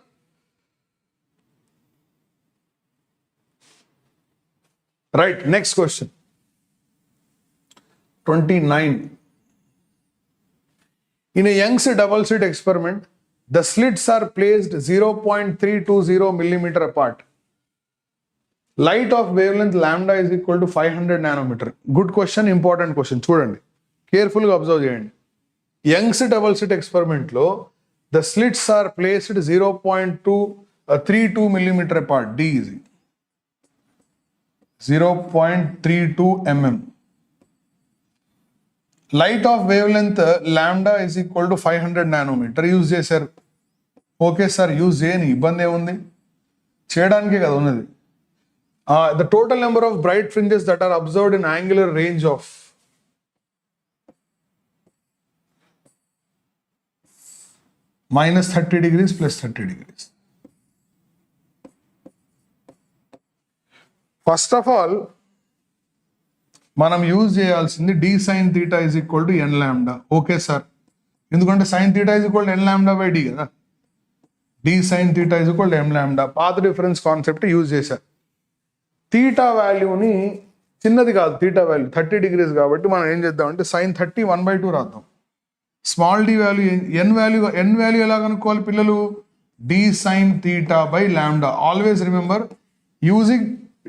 [SPEAKER 1] Right, next question 29. In a Young's double slit experiment, the slits are placed 0.320 millimeter apart. Light of wavelength lambda is equal to 500 nanometer. Good question, important question. చూడండి, కేర్ఫుల్గా observe చేయండి. Young's double slit experiment లో the slits are placed 0.32 millimeter apart. D is 0.32 mm. Light of wavelength lambda is equal to 500 nanometer. Use చేశారు. Okay sir, use చేయని ఇబ్బంది ఏముంది, చేయడానికే కదా ఉన్నది. The total number of bright fringes that are observed in angular range of minus 30 degrees plus 30 degrees. First of all, మనం use చేయాల్సింది d sin theta is equal to n lambda. Okay sir, ఎందుకంటే sin theta is equal to n lambda by d కదా. d sin theta is equal to m lambda. Path difference concept use చేశారు. Theta వాల్యూని చిన్నది కాదు, theta value 30 degrees కాబట్టి మనం ఏం చేద్దామంటే sin 30 1/2 రాద్దాం. స్మాల్ డి వాల్యూ, ఎన్ వాల్యూ ఎలా కనుక్కోవాలి పిల్లలు? d sin theta by lambda. Always remember, using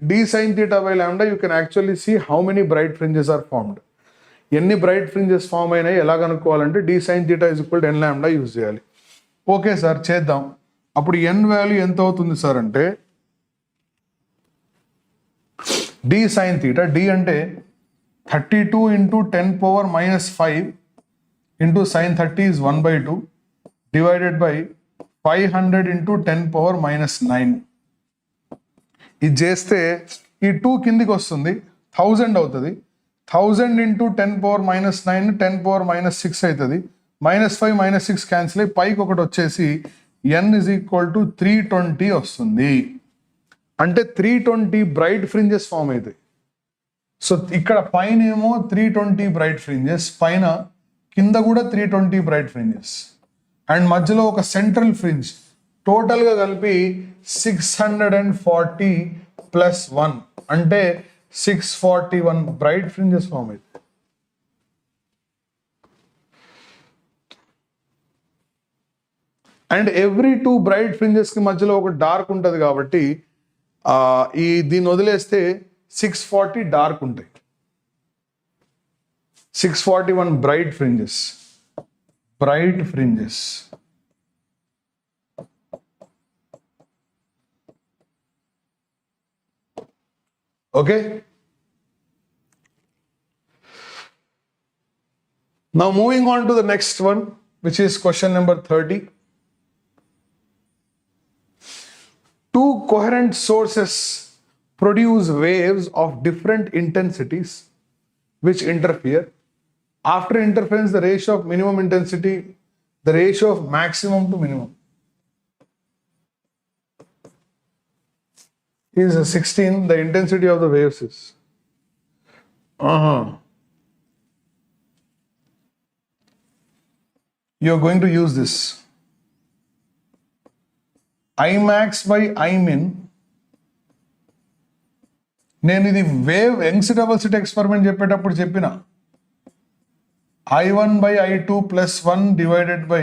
[SPEAKER 1] d sin theta by lambda you can actually see how many bright fringes are formed. ఎన్ని bright fringes form అయినాయి ఎలా కనుక్కోవాలంటే d sin theta is equal to n lambda use చేయాలి. Okay sir, చేద్దాం. అప్పుడు n value ఎంత అవుతుంది sir అంటే d sin theta, d అంటే 32 into 10 power minus 5 into sin 30 is 1/2 divided by 500 into 10 power minus 9. ఇది చేస్తే ఈ 2 కిందికి వస్తుంది, 1000 అవుతుంది. 1000 into 10 power minus 9 10 power minus 6 అవుతుంది. -5 -6 క్యాన్సిల్ అయ్యి పైకి ఒకటి వచ్చేసి n is equal to 320 వస్తుంది. అంటే 320 బ్రైట్ ఫ్రింజెస్ ఫామ్ అవుతాయి. సో ఇక్కడ పైన ఏమో 320 బ్రైట్ ఫ్రింజెస్, పైన కింద కూడా 320 బ్రైట్ ఫ్రింజెస్, అండ్ మధ్యలో ఒక సెంట్రల్ ఫ్రింజ్. టోటల్గా కలిపి 640 ప్లస్ 1 అంటే 641 బ్రైట్ ఫ్రింజెస్ ఫామ్ అవుతాయి. అండ్ ఎవ్రీ 2 బ్రైట్ ఫ్రింజెస్కి మధ్యలో ఒక డార్క్ ఉంటుంది కాబట్టి దీన్ని వదిలేస్తే 640 డార్క్ ఉంటాయి. 641 bright fringes. Okay, now moving on to the next one, which is question number 30. Two coherent sources produce waves of different intensities which interfere. After interference, the ratio of minimum intensity, the ratio of maximum to minimum is 16. The intensity of the waves is you're going to use this I max by I min. నేను ఇది wave Young's double slit experiment చెప్పేటప్పుడు చెప్పిన I1 by I2 plus 1 divided by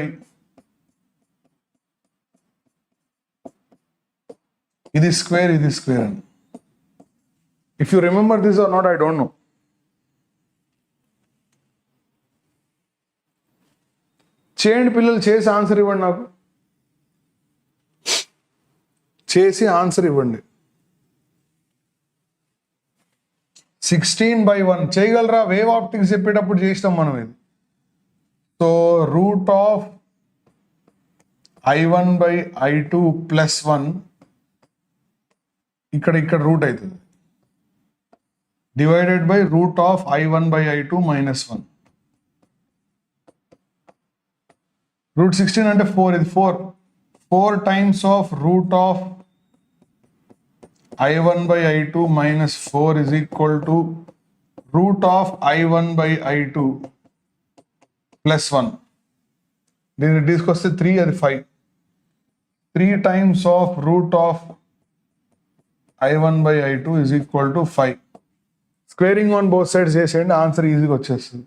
[SPEAKER 1] ఇది square అని. If you remember this or not, I don't know. చేయండి పిల్లలు, చేసి answer ఇవ్వండి. నాకు చేసి ఆన్సర్ ఇవ్వండి. 16/1 చేయగలరా? వేవ్ ఆప్టిక్స్ చెప్పేటప్పుడు చేసినాం మనం ఇది. So root of I1 by I2 plus 1 ఇక్కడ రూట్ అవుతుంది, divided by root of I1 by I2 minus 1. Root 16 అంటే 4, ఇది 4 times of root of I1 by I2 minus 4 is equal to root of I1 by I2 plus 1. దీన్ని తీసుకొస్తే 3, అది 5. 3 times of root of I1 by I2 is equal to 5. Squaring on both sides చేసేయండి, answer ఈజీగా వచ్చేస్తుంది.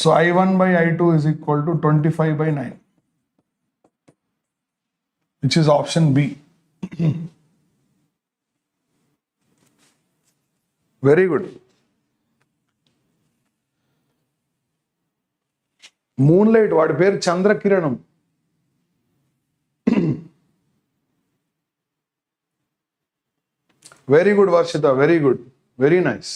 [SPEAKER 1] So I1 by I2 is equal to 25/9, which is option B. Very good. Moonlight, వాడి పేరు చంద్రకిరణం. Very good Varshitha, very good, very nice.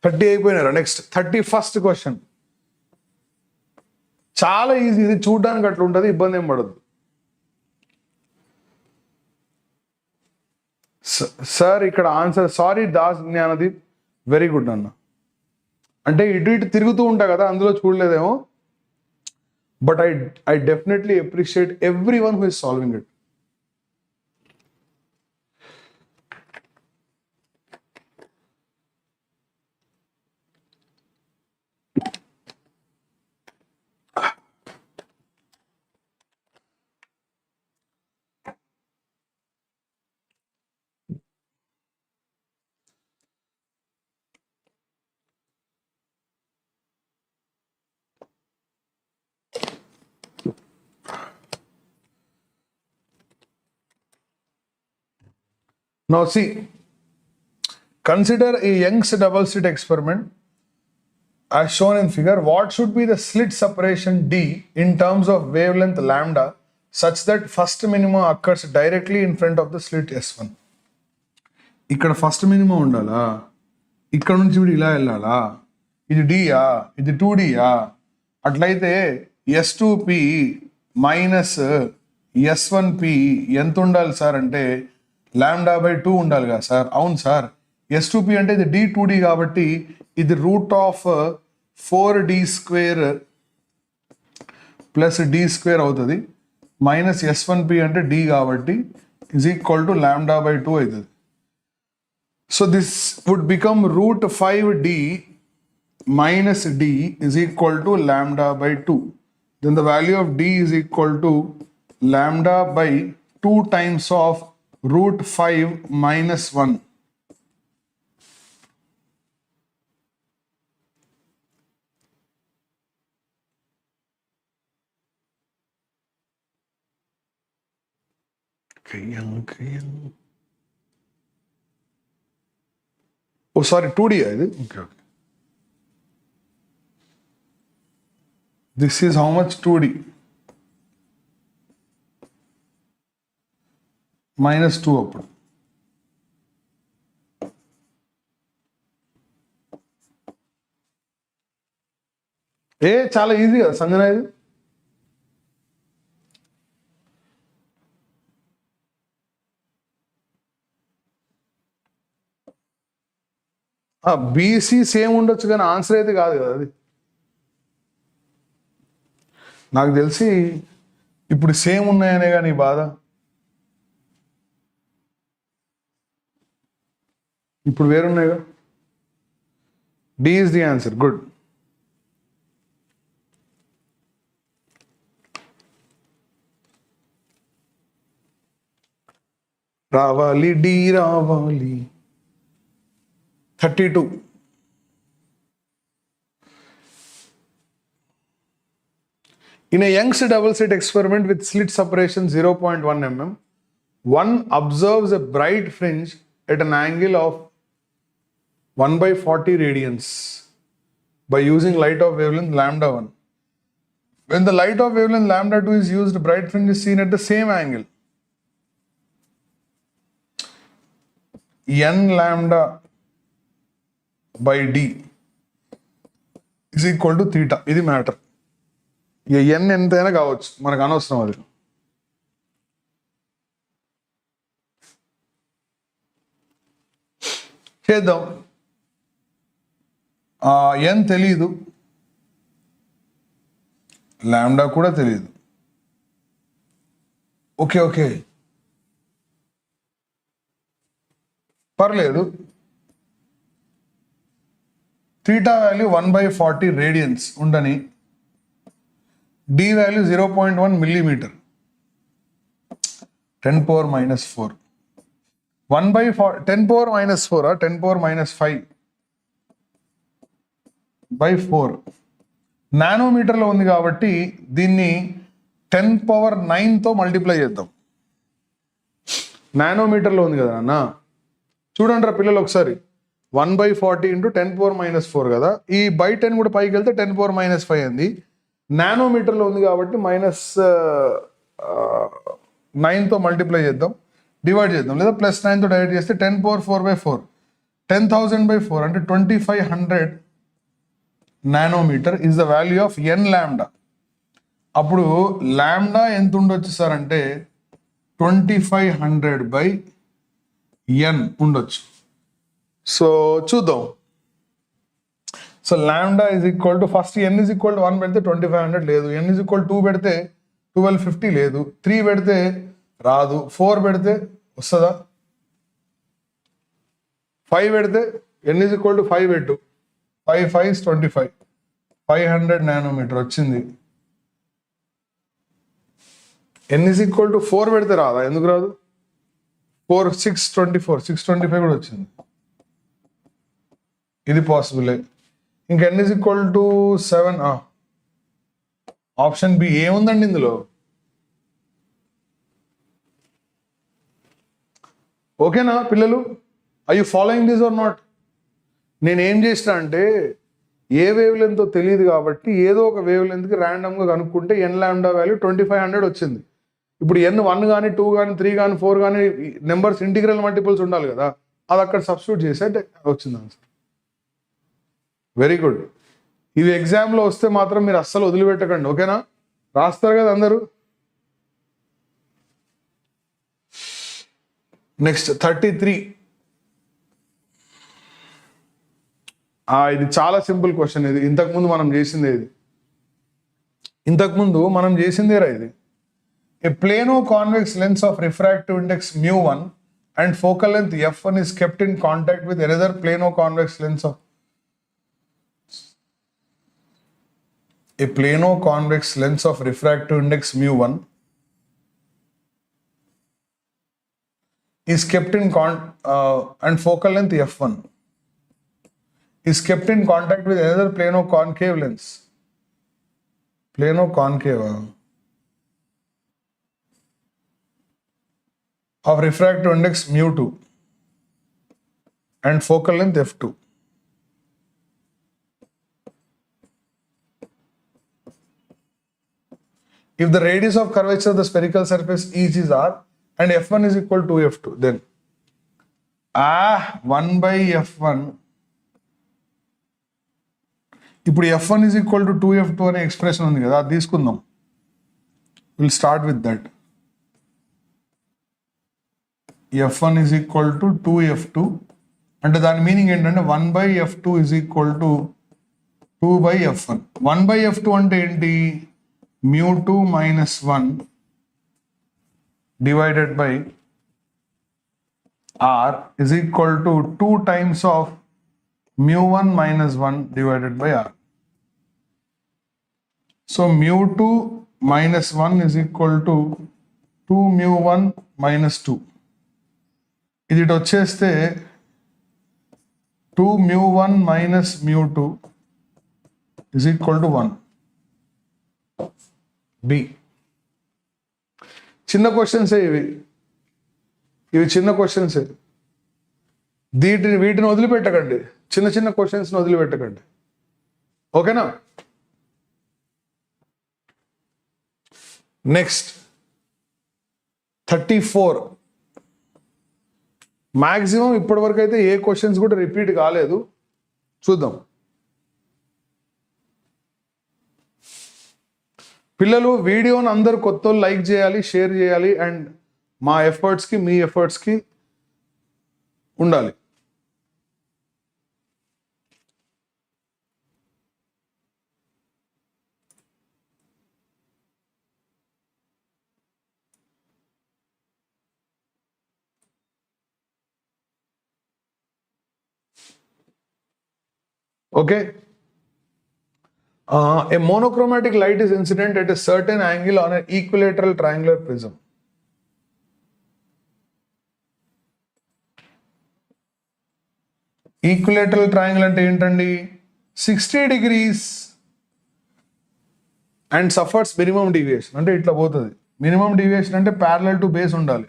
[SPEAKER 1] Thirty అయిపోయినారా? Next 31st question. చాలా easy, ఇది చూడడానికి అట్లా ఉంటుంది, ఇబ్బంది ఏం పడదు. సార్ ఇక్కడ answer, sorry Das Gnanadeep, very good అన్న. అంటే ఇటు తిరుగుతూ ఉంటా కదా, అందులో చూడలేదేమో. But I definitely appreciate everyone who is solving it. Now see, consider a Young's double slit experiment as shown in figure. What should be the slit separation D in terms of wavelength lambda such that first minimum occurs directly in front of the slit S1? ఇక్కడ first minimum ఉండాలా, ఇక్కడ నుంచి కూడా ఇలా వెళ్ళాలా, ఇది డియా, ఇది 2Dయా? అట్లయితే S2P మైనస్ S1P ఎంత ఉండాలి సార్ అంటే λ/2 ఉండాలి కదా సార్. అవును సార్. S2P అంటే ఇది D2D కాబట్టి ఇది root of 4D² plus D² అవుతుంది, మైనస్ S1P అంటే D కాబట్టి is equal to λ/2 అవుతుంది. So this would become root 5D minus D is equal to λ/2. Then the value of D is equal to λ/2 times of root 5 minus 1. Oh, sorry, 2D ఇది. Okay. This is how much 2D? -2 అప్పుడు. చాలా easy కదా సంజన ఇది. BC same ఉండొచ్చు కానీ answer అయితే కాదు కదా అది. నాకు తెలిసి ఇప్పుడు సేమ్ ఉన్నాయనే కానీ బాధ. ఇప్పుడు వేరున్నాయిగా. D is the answer. Good. రావాలి డి రావాలి. 32. In a Young's double slit experiment with slit separation 0.1 mm, one observes a bright fringe at an angle of 1/40 radians by using light of wavelength lambda 1. When the light of wavelength lambda 2 is used, bright fringe is seen at the same angle. N lambda by d is equal to theta. ఇది matter. ఇక n ఎంతైనా కావచ్చు, మనకు అనవసరం అది. చేద్దాం. n తెలీదు, lambda కూడా తెలియదు. ఓకే పర్లేదు. theta వాల్యూ 1/40 రేడియన్స్ ఉండని, d value 0.1 millimeter, 10 power minus 4. 10 power minus 4 10 power minus 5/4 నానోమీటర్లో ఉంది కాబట్టి దీన్ని 10 power 9తో మల్టిప్లై చేద్దాం. నానోమీటర్లో ఉంది కదా అన్న. చూడండి రా పిల్లలు ఒకసారి, 1/40 into 10 power minus 4 కదా. ఈ బై 10 కూడా పైకి వెళ్తే 10 power minus 5 అంది. నానోమీటర్లో ఉంది కాబట్టి -9తో మల్టిప్లై చేద్దాం, డివైడ్ చేద్దాం, లేదా +9తో డివైడ్ చేస్తే 10 power 4/4 10,000/4 అంటే 2500 nanometre is the value of n lambda. అప్పుడు లాంబ్డా ఎంత ఉండొచ్చు సార్ అంటే 2500/n ఉండొచ్చు. సో చూద్దాం. So lambda is equal to, first n is equal to 1 పెడితే 2500 లేదు, n ఈజ్ ఈక్వల్ 2 పెడితే 1250 లేదు, 3 పెడితే రాదు, 4 పెడితే వస్తుందా, 5 పెడితే n ఈజ్ ఈక్వల్ టు 5 పెట్టు, 5 5 25 500 నానోమీటర్ వచ్చింది. n ఈజ్ ఈక్వల్ టు 4 పెడితే రాదా, ఎందుకు రాదు, 4 624 625 కూడా వచ్చింది. ఇది పాసిబులే. ఇంకా n is equal to 7. Option B ఏముందండి ఇందులో. ఓకేనా పిల్లలు, I you following this or not. నేను ఏం చేసిన అంటే, ఏ వేవ్ లెంత్తో తెలియదు కాబట్టి ఏదో ఒక వేవ్ లెంత్కి ర్యాండమ్గా కనుక్కుంటే n లాంబ్డా వాల్యూ 2500 వచ్చింది. ఇప్పుడు n 1 కానీ 2 కానీ 3 కానీ 4 కానీ నెంబర్స్ ఇంటిగ్రల్ మల్టిపుల్స్ ఉండాలి కదా, అది అక్కడ సబ్స్టిట్యూట్ చేస్తే వచ్చింది ఆన్సర్. Very good. ఇవి ఎగ్జామ్లో వస్తే మాత్రం మీరు అస్సలు వదిలిపెట్టకండి, ఓకేనా. రాస్తారు కదా అందరూ. నెక్స్ట్ 33. ఇది చాలా సింపుల్ క్వశ్చన్. ఇది ఇంతకుముందు మనం చేసిందేరా ఇది. A plano convex lens of refractive index mu1 and focal length f1 is kept in contact with another plano convex lens of refractive index mu1 is kept in and focal length f1 is kept in contact with another plano concave lens. Plano concave of refractive index mu2 and focal length f2. If the radius of curvature of the spherical surface each is r and f1 is equal to f2, then 1/f1 ఇప్పుడు f1 is equal to 2f2 అనే expression ఉంది కదా, అది తీసుకుందాం. Will start with that. f1 is equal to 2f2 అంటే దాని meaning ఏంటంటే 1/f2 is equal to 2/f1. 1/f2 అంటే ఏంటి? mu2 minus 1 divided by r is equal to 2 times of mu1 minus 1 divided by r. So mu2 minus 1 is equal to 2 mu1 minus 2. ఇది వచ్చేస్తే 2 mu1 minus mu2 is equal to 1. B. చిన్న questions ఇవి చిన్న questions. వీటిని వదిలిపెట్టకండి, చిన్న చిన్న క్వశ్చన్స్ని వదిలిపెట్టకండి. ఓకేనా? నెక్స్ట్ 34. మ్యాక్సిమం ఇప్పటి వరకు అయితే ఏ క్వశ్చన్స్ కూడా రిపీట్ కాలేదు, చూద్దాం. పిల్లలు వీడియోని అందరూ కొత్త లైక్ చేయాలి, షేర్ చేయాలి, అండ్ మా ఎఫర్ట్స్కి మీ ఎఫర్ట్స్కి ఉండాలి. Okay. A monochromatic light is incident at a certain angle on an equilateral triangular prism. Equilateral triangle అంటే ఏంటండి? 60 degrees and suffers minimum deviation. అంటే ఇట్లా పోతుంది. Minimum deviation అంటే parallel to base ఉండాలి.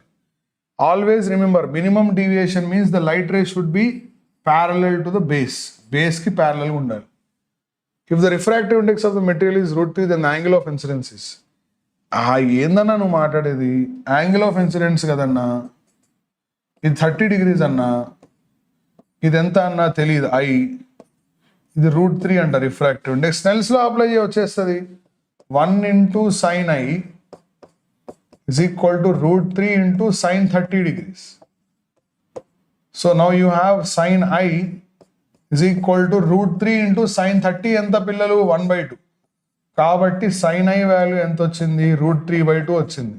[SPEAKER 1] Always remember, minimum deviation means the light ray should be parallel to the base. Base ki parallel ఉండాలి. If the refractive index of the material is √3, then the angle of incidence is. ఏందన్నా నువ్వు మాట్లాడేది? Angle of incidence కదన్నా, ఇది 30 degrees అన్నా, ఇది ఎంత అన్నా తెలియదు. ఇది √3 అంట రిఫ్రాక్టివ్ ఇండెక్స్. స్నెల్స్ లో అప్లై వచ్చేస్తుంది. 1 into sin I is equal to √3 into sin 30 degrees. So now you have sin I is equal to √3 into sin 30. ఎంత పిల్లలు? 1/2. కాబట్టి sin I వాల్యూ ఎంత వచ్చింది? √3/2 వచ్చింది.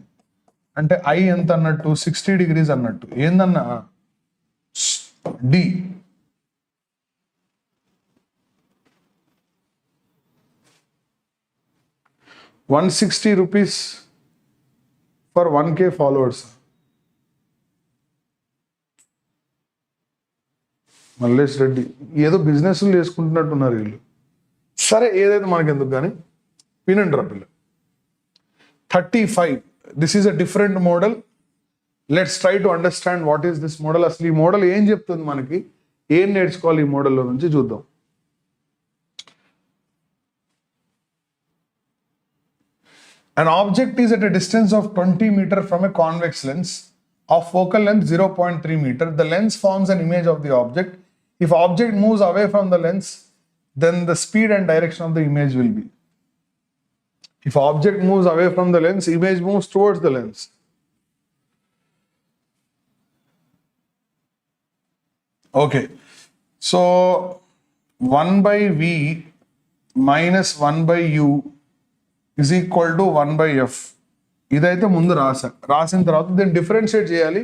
[SPEAKER 1] అంటే I ఎంత అన్నట్టు? 60 degrees అన్నట్టు. ఏందన్నా? D. ₹160 for 1K followers. Mallesh Reddy ఏదో బిజినెస్లు చేసుకుంటున్నట్టున్నారు వీళ్ళు. సరే, ఏదైతే మనకి ఎందుకు కానీ వినండి రా పిల్లలు. 35. This is a different model. Let's try to understand what is this model. అసలు ఈ మోడల్ ఏం చెప్తుంది మనకి, ఏం నేర్చుకోవాలి ఈ మోడల్లో నుంచి చూద్దాం. An object is at a distance of 20 meters from a convex lens of focal length 0.3 meter. The lens forms an image of the object. If object moves away from the lens, then the speed and direction of the image will be. If object moves away from the lens, image moves towards the lens. Okay. So 1/v minus 1/u is equal to 1/f. ఇదైతే ముందు రాసిన తర్వాత దీన్ని differentiate చేయాలి.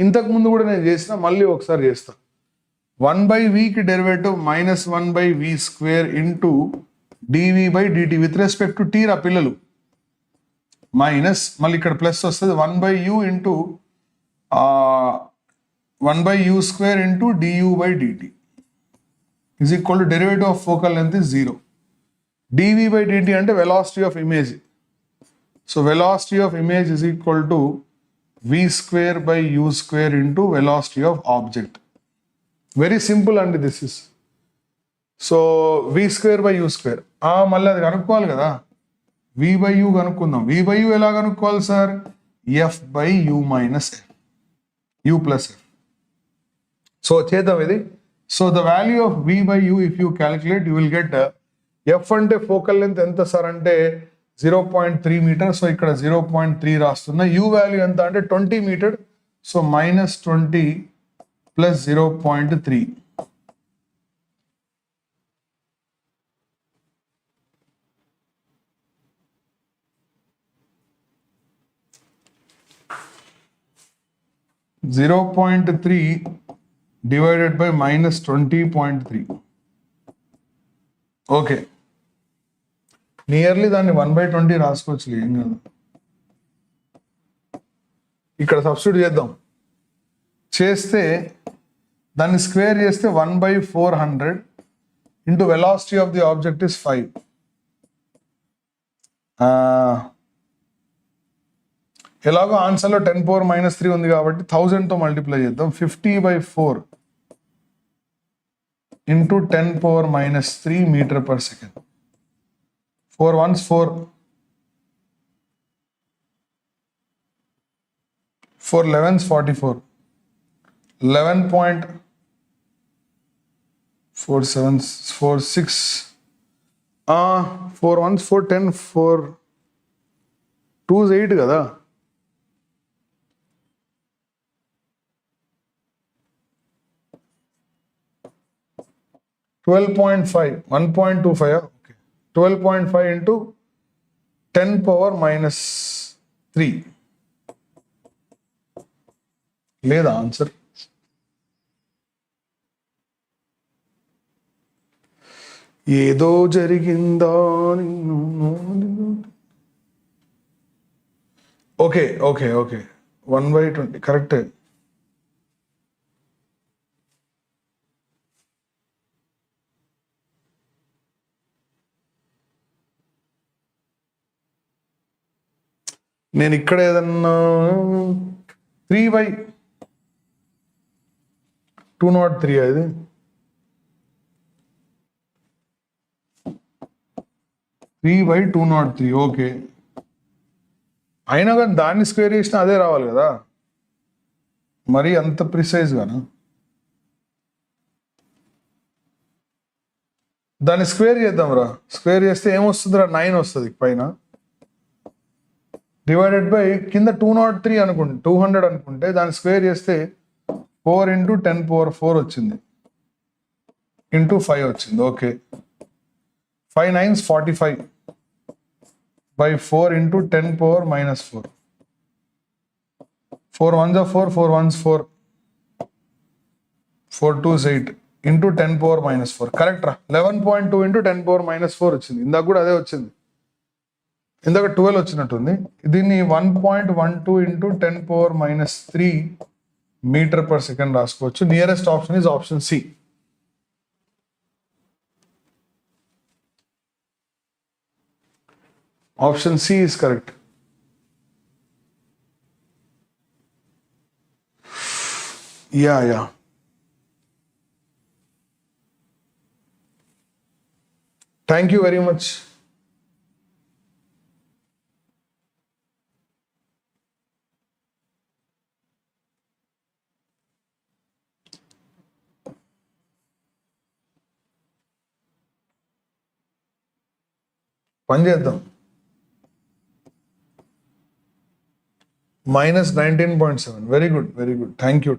[SPEAKER 1] ఇంతకు ముందు కూడా నేను చేసిన, మళ్ళీ ఒకసారి చేస్తా. 1/v కి derivative -1/v² into dv/dt with respect to t రా పిల్లలు. మైనస్ మళ్ళీ ఇక్కడ ప్లస్ వస్తుంది 1/u into 1/u² into du/dt is equal to derivative of focal length is 0. dv/dt అంటే velocity of image. So velocity of image is equal to v²/u² into velocity of object. Very simple అండి this is. So v²/u². మళ్ళీ అది కనుక్కోవాలి కదా, v/u కనుక్కుందాం. v/u ఎలా కనుక్కోవాలి sir? f/u minus f, u plus f. So చేద్దాం ఇది. So the value of v/u, if you calculate, you will get F అంటే ఫోకల్ లెంత్ ఎంత సార్ అంటే 0.3 మీటర్. సో ఇక్కడ 0.3 రాస్తున్నా. యూ వాల్యూ ఎంత అంటే 20 metre. So -20 plus 0.3. (0.3) divided by -20.3. Okay, nearly దాన్ని 1/20 రాసుకోవచ్చు. ఏం కాదు. ఇక్కడ సబ్స్టిట్యూట్ చేద్దాం. చేస్తే దాన్ని స్క్వేర్ చేస్తే 1/400 into velocity of the object is 5. ఎలాగో ఆన్సర్లో 10⁻³ ఉంది కాబట్టి 1000తో మల్టిప్లై చేద్దాం. 50/4 into 10⁻³ metre per second. 4 ones 4, 4 11s 44, 11.47 46, 4 ones 4 10, 4 2s 8 కదా. (12.5) 1.25. 12.5 into 10⁻³ లేదా ఆన్సర్? ఏదో జరిగిందా. ఓకే ఓకే ఓకే 1/20 కరెక్టే. నేను ఇక్కడ ఏదన్నా 3/203 అది 3/203. ఓకే, అయినా కానీ దాన్ని స్క్వేర్ చేసినా అదే రావాలి కదా, మరి అంత ప్రిసైజ్గానా? దాన్ని స్క్వేర్ చేద్దాం రా. స్క్వేర్ చేస్తే ఏమొస్తుందిరా? 9 వస్తుంది పైన. డివైడెడ్ బై కింద 203 అనుకుంటే 200 అనుకుంటే దాన్ని స్క్వేర్ చేస్తే 4 into 10⁻4 వచ్చింది ఇంటూ 5 వచ్చింది. Okay, 5 9s 45/4 into 10⁻⁻4. 4 1s 4, 4 1s 4, 4 2s 8 into 10⁻⁻4. Correct రా. 11.2 into 10⁻⁻4 వచ్చింది. ఇందాక కూడా అదే వచ్చింది. ఇందాక 12 వచ్చినట్టుంది. దీన్ని 1.12 into 10⁻³ మీటర్ పర్ సెకండ్ రాసుకోవచ్చు. Nearest option is option C. Option C is correct. Yeah thank you very much. పని చేద్దాం. -19.7. Very good very good. Thank you.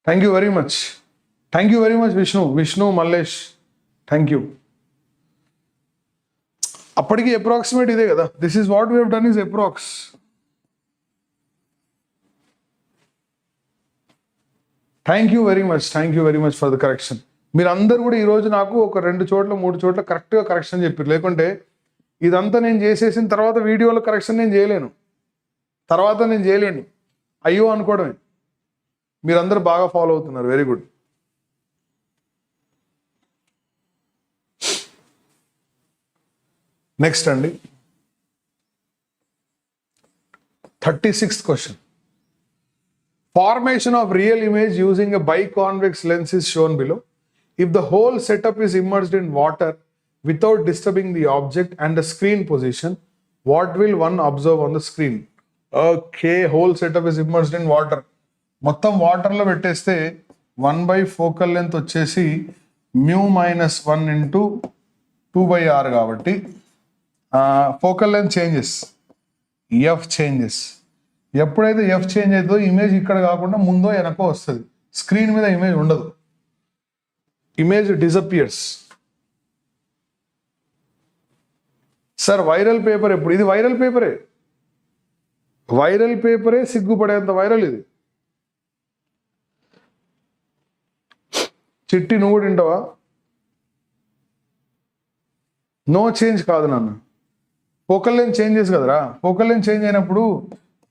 [SPEAKER 1] Thank you very much. Vishnu Mallesh, thank you. అప్పటికి అప్రాక్సిమేట్ ఇదే కదా. This is what we have done is approx. Thank you very much for the correction. మీరు అందరు కూడా ఈరోజు నాకు ఒక 2 చోట్ల 3 చోట్ల కరెక్ట్గా కరెక్షన్ చెప్పారు. లేకుంటే ఇదంతా నేను చేసేసిన తర్వాత వీడియోలో కరెక్షన్ నేను చేయలేను. అయ్యో అనుకోవడమే. మీరందరూ బాగా ఫాలో అవుతున్నారు. Very good. నెక్స్ట్ అండి, 36th question. Formation of real image using a biconvex lens is shown below. If the whole setup is immersed in water without disturbing the object and the screen position, what will one observe on the screen? Okay, whole setup is immersed in water. మొత్తం వాటర్లో పెట్టేస్తే 1/, focal length వచ్చేసి μ-1 into 2/r కాబట్టి focal length changes, F changes. ఎప్పుడైతే F change అవుతుందో image ఇక్కడ కాకుండా ముందో వెనకో వస్తుంది, స్క్రీన్ మీద ఇమేజ్ ఉండదు, image disappears. Sir viral paper ఎప్పుడు? ఇది వైరల్ పేపరే, వైరల్ పేపరే, సిగ్గుపడేంత వైరల్ ఇది. చిట్టి నువ్వు కూడా వింటావా? నో చేంజ్ కాదు నాన్న, ఫోకల్ లెంత్ చేంజెస్ కదరా. ఫోకల్ లెంత్ చేంజ్ అయినప్పుడు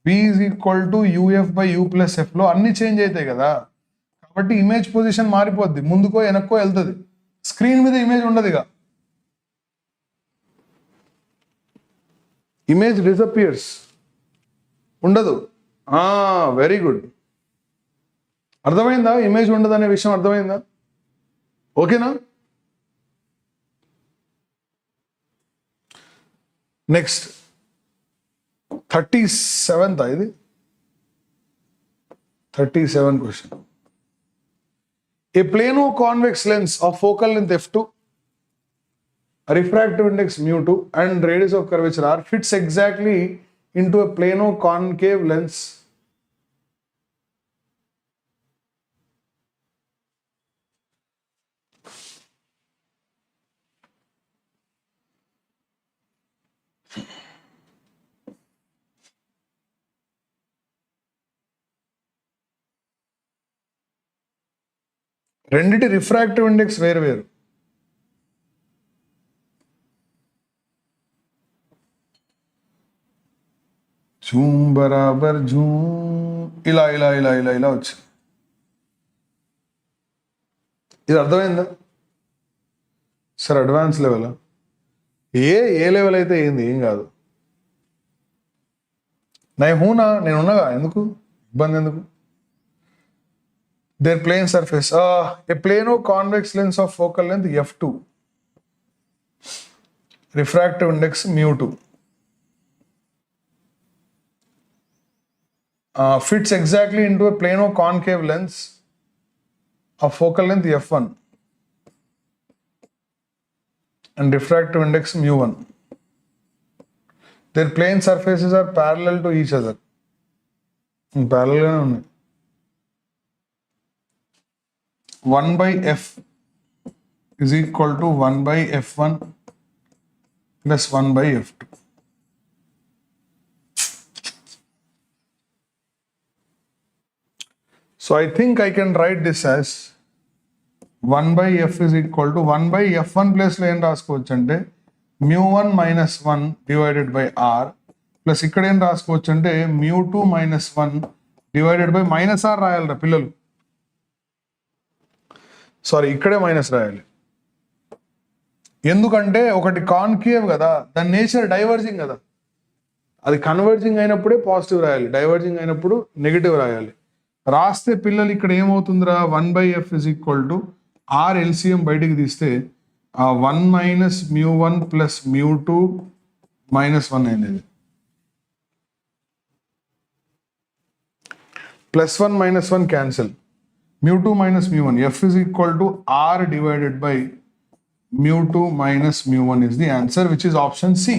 [SPEAKER 1] b = uf/u+f లో అన్ని చేంజ్ అవుతాయి కదా, కాబట్టి ఇమేజ్ పొజిషన్ మారిపోద్ది, ముందుకో వెనక్కో వెళ్తుంది, స్క్రీన్ మీద ఇమేజ్ ఉండదు, ఇక ఇమేజ్ డిసపియర్స్, ఉండదు. వెరీ గుడ్, అర్థమైందా? ఇమేజ్ ఉండదు అనే విషయం అర్థమైందా? ఓకేనా? నెక్స్ట్ 37th ఇది 37 question. A plano convex lens of focal length f2, refractive index μ2 and radius of curvature r fits exactly into a plano concave lens రెండిటి రిఫ్రాక్టివ్ ఇండెక్స్ వేరు వేరు. జూమ్ బరాబర్ జూమ్, ఇలా ఇలా ఇలా ఇలా ఇలా వచ్చింది. ఇది అర్థమైందా సార్? అడ్వాన్స్ లెవెల్ ఏ లెవెల్ అయితే ఏంది, ఏం కాదు. నేను ఉన్నగా, ఎందుకు ఇబ్బంది ఎందుకు? Their plane surface, a plano convex lens of focal length f2, refractive index μ2, fits exactly into a plano concave lens of focal length f1 and refractive index μ1. Their plane surfaces are parallel to each other. Parallel గానే ఉన్నాయి. 1/f is equal to 1/f1 plus 1/f2. So I think I can write this as 1/f is equal to 1/f1 plus లో ఏం రాసుకోవచ్చు అంటే μ1 - 1 divided by r plus ఇక్కడ ఏం రాసుకోవచ్చు అంటే μ2 - 1 divided by -r రాయాలరా పిల్లలు. సారీ, ఇక్కడే మైనస్ రాయాలి, ఎందుకంటే ఒకటి కాన్కేవ్ కదా, దాని నేచర్ డైవర్జింగ్ కదా, అది కన్వర్జింగ్ అయినప్పుడే పాజిటివ్ రాయాలి, డైవర్జింగ్ అయినప్పుడు నెగిటివ్ రాయాలి. రాస్తే పిల్లలు ఇక్కడ ఏమవుతుందిరా, 1/f is equal to r LCM బయటికి తీస్తే 1 - μ1 plus μ2 - 1 అనేది, +1 - 1 cancel, μ2 - μ1, f is equal to r divided by μ2 - μ1 is the answer, which is option C.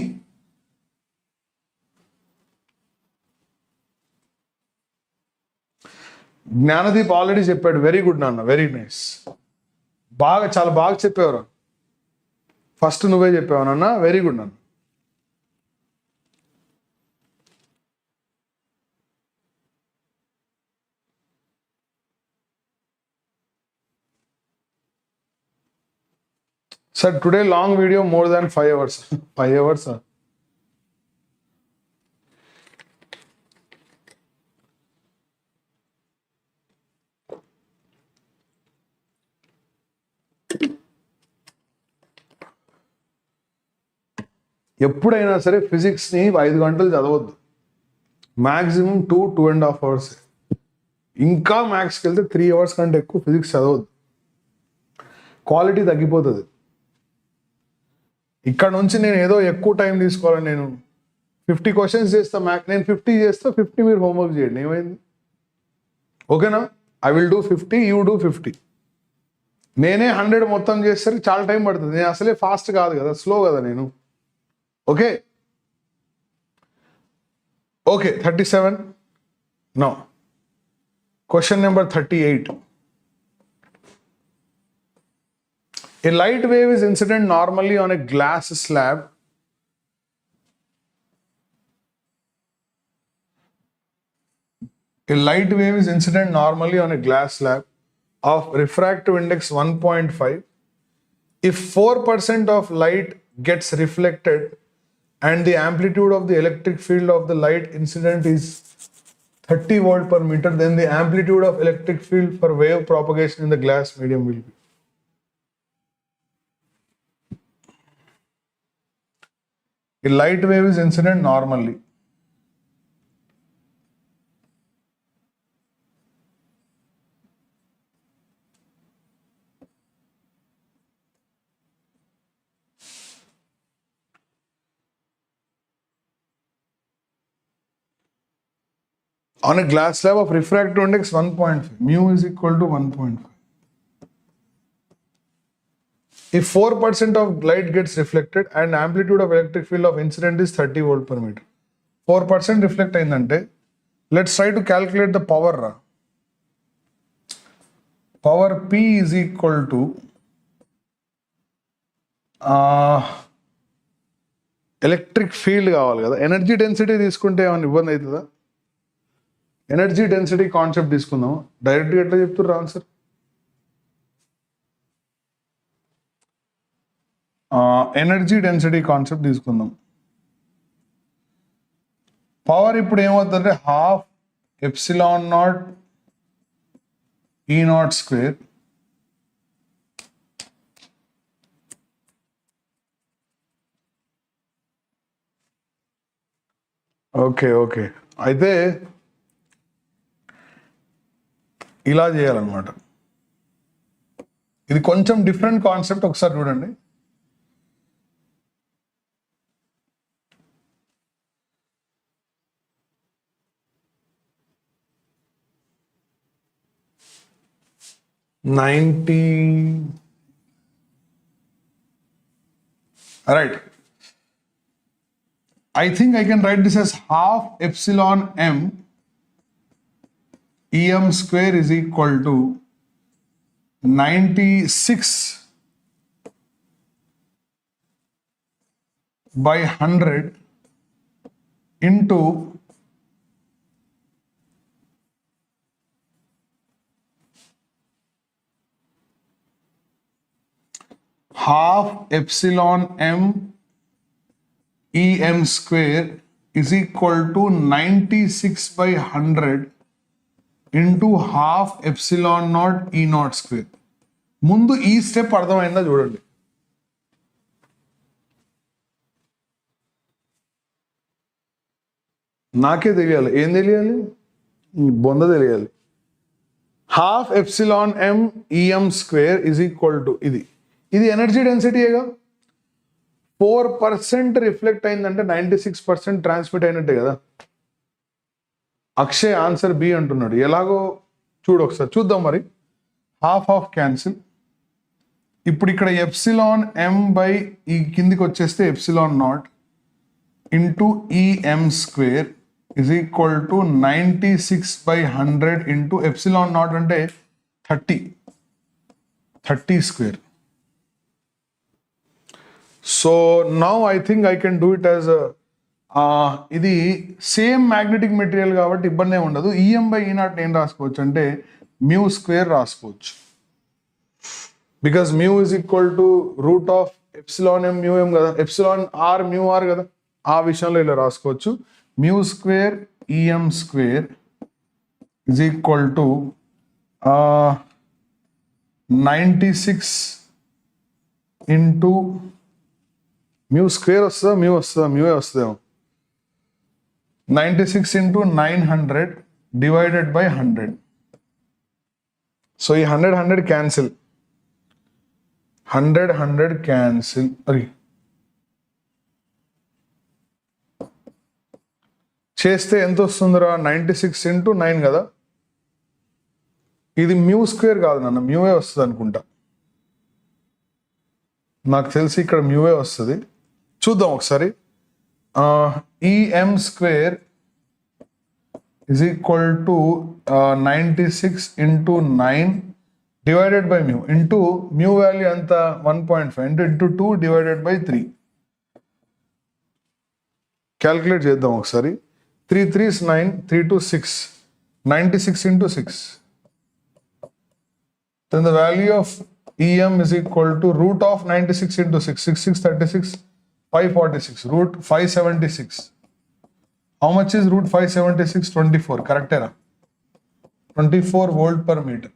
[SPEAKER 1] Gnanadeep already చెప్పాడు, వెరీ గుడ్ నాన్న, వెరీ నైస్, చాలా బాగా చెప్పేవారు. ఫస్ట్ నువ్వే చెప్పావు నాన్న, వెరీ గుడ్ నాన్న. Sir, today long video more than 5 hours. 5 hours, sir. ఎప్పుడైనా సరే ఫిజిక్స్ని 5 గంటలు చదవద్దు, మ్యాక్సిమం 2.5 hours. ఇంకా మ్యాథ్స్కి వెళ్తే 3 hours కంటే ఎక్కువ ఫిజిక్స్ చదవద్దు, క్వాలిటీ తగ్గిపోతుంది. ఇక్కడ నుంచి నేను ఏదో ఎక్కువ టైం తీసుకోవాలని నేను 50 క్వశ్చన్స్ చేస్తా మ్యాక్, నేను 50 చేస్తా, 50 మీరు హోంవర్క్ చేయండి, ఏమైంది? ఓకేనా? I will do 50, you do 50. నేనే 100 మొత్తం చేసరికి చాలా టైం పడుతుంది, నేను అసలే ఫాస్ట్ కాదు కదా, స్లో కదా నేను. Okay okay 37. No, question number 38. A light wave is incident normally on a glass slab of refractive index 1.5. If 4% of light gets reflected and the amplitude of the electric field of the light incident is 30 volt per meter, then the amplitude of electric field for wave propagation in the glass medium will be. A light wave is incident normally. On a glass slab of refractive index 1.5, mu is equal to 1.5. If 4% of light gets reflected and amplitude of electric field of incident is 30 volt per meter. 4% reflect అయిందంటే let's try to calculate the power. Power P is equal to electric field కావాలి కదా, energy density తీసుకుంటే ఏమైనా ఇబ్బంది అవుతుందా? Energy density concept తీసుకుందాం, డైరెక్ట్గా ఎట్లా చెప్తుర్రు ఆన్సర్? ఎనర్జీ డెన్సిటీ కాన్సెప్ట్ తీసుకుందాం. పవర్ ఇప్పుడు ఏమవుతుందంటే హాఫ్ ఎప్సిలాన్ నాట్ ఈ నాట్ స్క్వేర్ ఓకే అయితే ఇలా చేయాలన్నమాట. ఇది కొంచెం డిఫరెంట్ కాన్సెప్ట్, ఒకసారి చూడండి. Right. I think I can write this as half epsilon m em square is equal to 96 by 100 into half epsilon m em square is equal to 96 by 100 into half epsilon naught e naught square. ముందు ఈ step అర్థమైందా చూడండి. నాకే తెలియాలి, ఏం తెలియాలి? బొంద తెలియాలి. Half epsilon M EM square is equal to ఇది ఎనర్జీ డెన్సిటీగా. 4% రిఫ్లెక్ట్ అయిందంటే 96% ట్రాన్స్మిట్ అయినట్టే కదా. అక్షయ్ ఆన్సర్ బి అంటున్నాడు. ఎలాగో చూడు ఒకసారి చూద్దాం మరి. Half cancel. ఇప్పుడు ఇక్కడ ఎప్సిలాన్ ఎం బై ఈ కిందికి వచ్చేస్తే epsilon naught into EM square is equal to 96 by 100 into epsilon naught అంటే 30 square. So now I think I can do it as ఇది సేమ్ మ్యాగ్నెటిక్ మెటీరియల్ కాబట్టి ఇబ్బంది ఏమి ఉండదు. ఈఎం బై ఈ నాట్ ఏం రాసుకోవచ్చు అంటే మ్యూ స్క్వేర్ రాసుకోవచ్చు. Because mu is equal to root of epsilon M mu M కదా, ఎప్సిలాన్ ఆర్ మ్యూ ఆర్ కదా, ఆ విషయంలో ఇలా రాసుకోవచ్చు. Mu square EM square is equal to 96 into mu square వస్తుందా మ్యూ వస్తుందేమో 96 ఇంటూ 900 డివైడెడ్ బై 100. సో ఈ 100 క్యాన్సిల్, 100 క్యాన్సిల్. చేస్తే ఎంత వస్తుందిరా 96 ఇంటూ 9 కదా. ఇది మ్యూ స్క్వేర్ కాదు నాన్న, మ్యూఏ వస్తుంది అనుకుంటా. నాకు తెలిసి ఇక్కడ మ్యూఏ వస్తుంది. చూద్దాం ఒకసారి. EM square is equal to 96 into 9 divided by mu into mu value anta 1.5 into 2 divided by 3. Calculate చేద్దాం ఒకసారి. 3 3 is 9, 3 2 6, 96 into 6. Then the value of EM is equal to root of 96 into 6, 6 6 36, 546, root 576. How much is root 576? 24. Correct era. 24 volt per meter.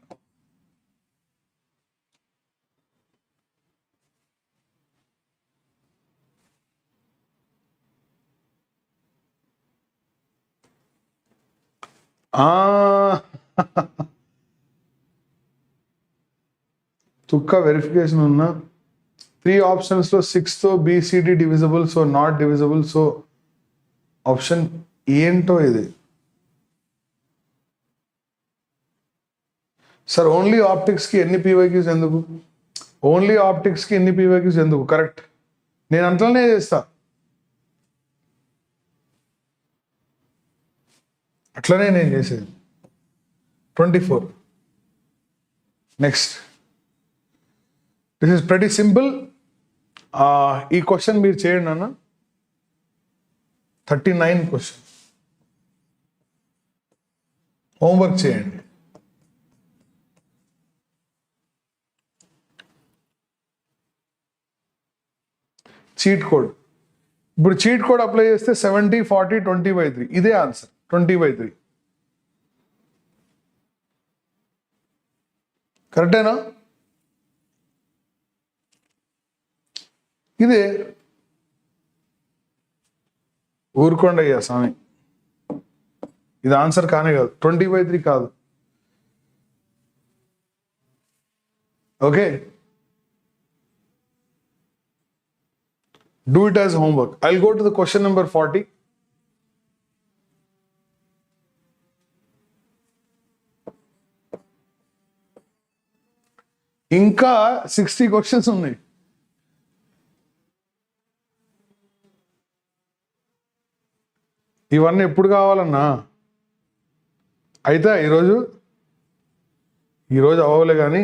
[SPEAKER 1] తుక్క verification ఉన్నా 3 options లో 6 తో BCD divisible, so not divisible. So option ఏంటో ఇది sir. Only optics కి ఎన్ని PYQs ఎందుకు? Only optics కి ఎన్ని PYQs ఎందుకు? కరెక్ట్, నేను అంట్లనే చేస్తా, అట్లనే నేను చేసేది. 24. Next, this is pretty simple. ఈ క్వశ్చన్ మీరు చేయండి అన్న. 39 క్వశ్చన్ హోంవర్క్ చేయండి. Cheat code. ఇప్పుడు చీట్ కోడ్ అప్లై చేస్తే 70 40 20/3 ఇదే ఆన్సర్. 20/3 కరెక్టేనా? ఇదే. ఊరుకోండి అయ్యా స్వామి, ఇది ఆన్సర్ కానే కాదు. 20/3 కాదు. Okay, do it as homework. I'll go to the question number 40. ఇంకా 60 క్వశ్చన్స్ ఉన్నాయి. ఇవన్నీ ఎప్పుడు కావాలన్నా అయితే ఈరోజు అవ్వలే కానీ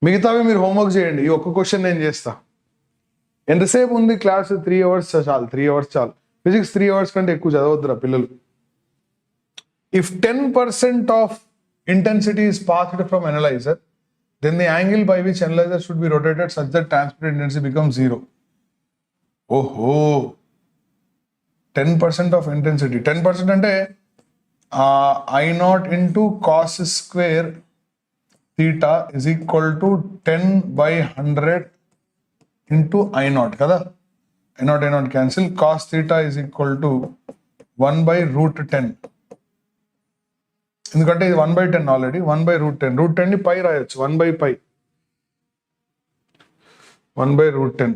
[SPEAKER 1] మిగతావి మీరు హోంవర్క్ చేయండి. ఈ ఒక్క క్వశ్చన్ నేను చేస్తా. ఎంతసేపు ఉంది క్లాస్? 3 hours చాలు. 3 hours చాలు. ఫిజిక్స్ 3 hours కంటే ఎక్కువ చదవద్దురా పిల్లలు. If 10% of intensity is passed from analyzer, then the angle by which analyzer should be rotated such that transmitted intensity becomes 0. ఓహో, 10% of intensity. 10% అంటే I0 into cos square theta is equal to 10/100 into I0 కదా. I0 cancel. Cos theta is equal to 1/√10. ఎందుకంటే ఇది 1/10 already. 1/√10. √10 ని పై రాయొచ్చు. 1/π. 1/√10.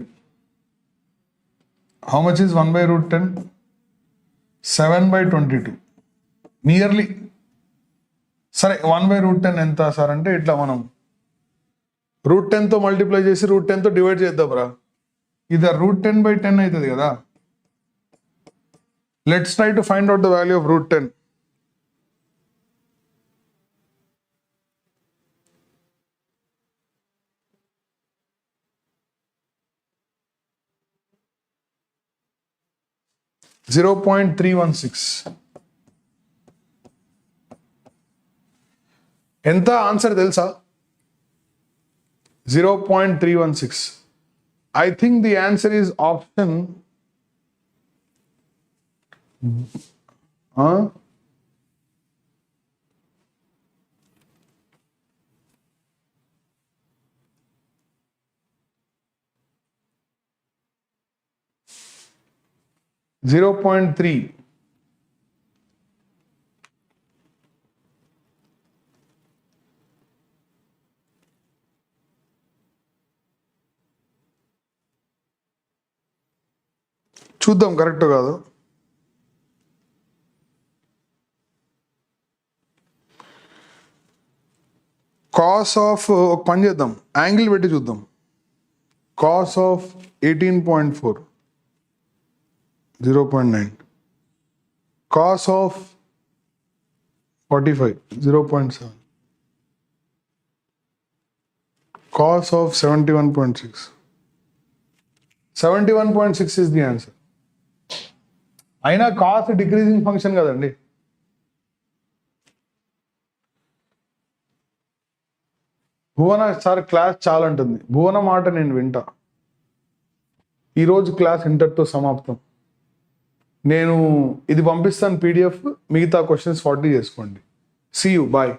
[SPEAKER 1] How much is 1/√10? 7/22. Nearly. సరే, 1/√10 ఎంత sir అంటే ఇట్లా మనం √10 తో మల్టిప్లై చేసి √10 తో డివైడ్ చేద్దాం రా. ఇది √10/10 అవుతుంది కదా. Let's try to find out the value of √10. $0.316. ఎంత ఆన్సర్ తెలుసా? 0.316. I think the answer is option 0.3. చూద్దాం కరెక్ట్ కాదు. కాస్ ఆఫ్ ఒక పని చేద్దాం, యాంగిల్ పెట్టి చూద్దాం. Cos of 18.4 0.9, cos of 45 0.7, cos of 71.6. 71.6 is the answer. అయినా కాస్ డిక్రీజింగ్ ఫంక్షన్ కదండి. భువన సార్ క్లాస్ చాలా ఉంటుంది, భువన మాట నేను వింటా. ఈరోజు క్లాస్ ఇంటర్తో సమాప్తం. నేను ఇది పంపిస్తాను PDF, మిగతా క్వశ్చన్స్ 40 చేసుకోండి. See you, bye.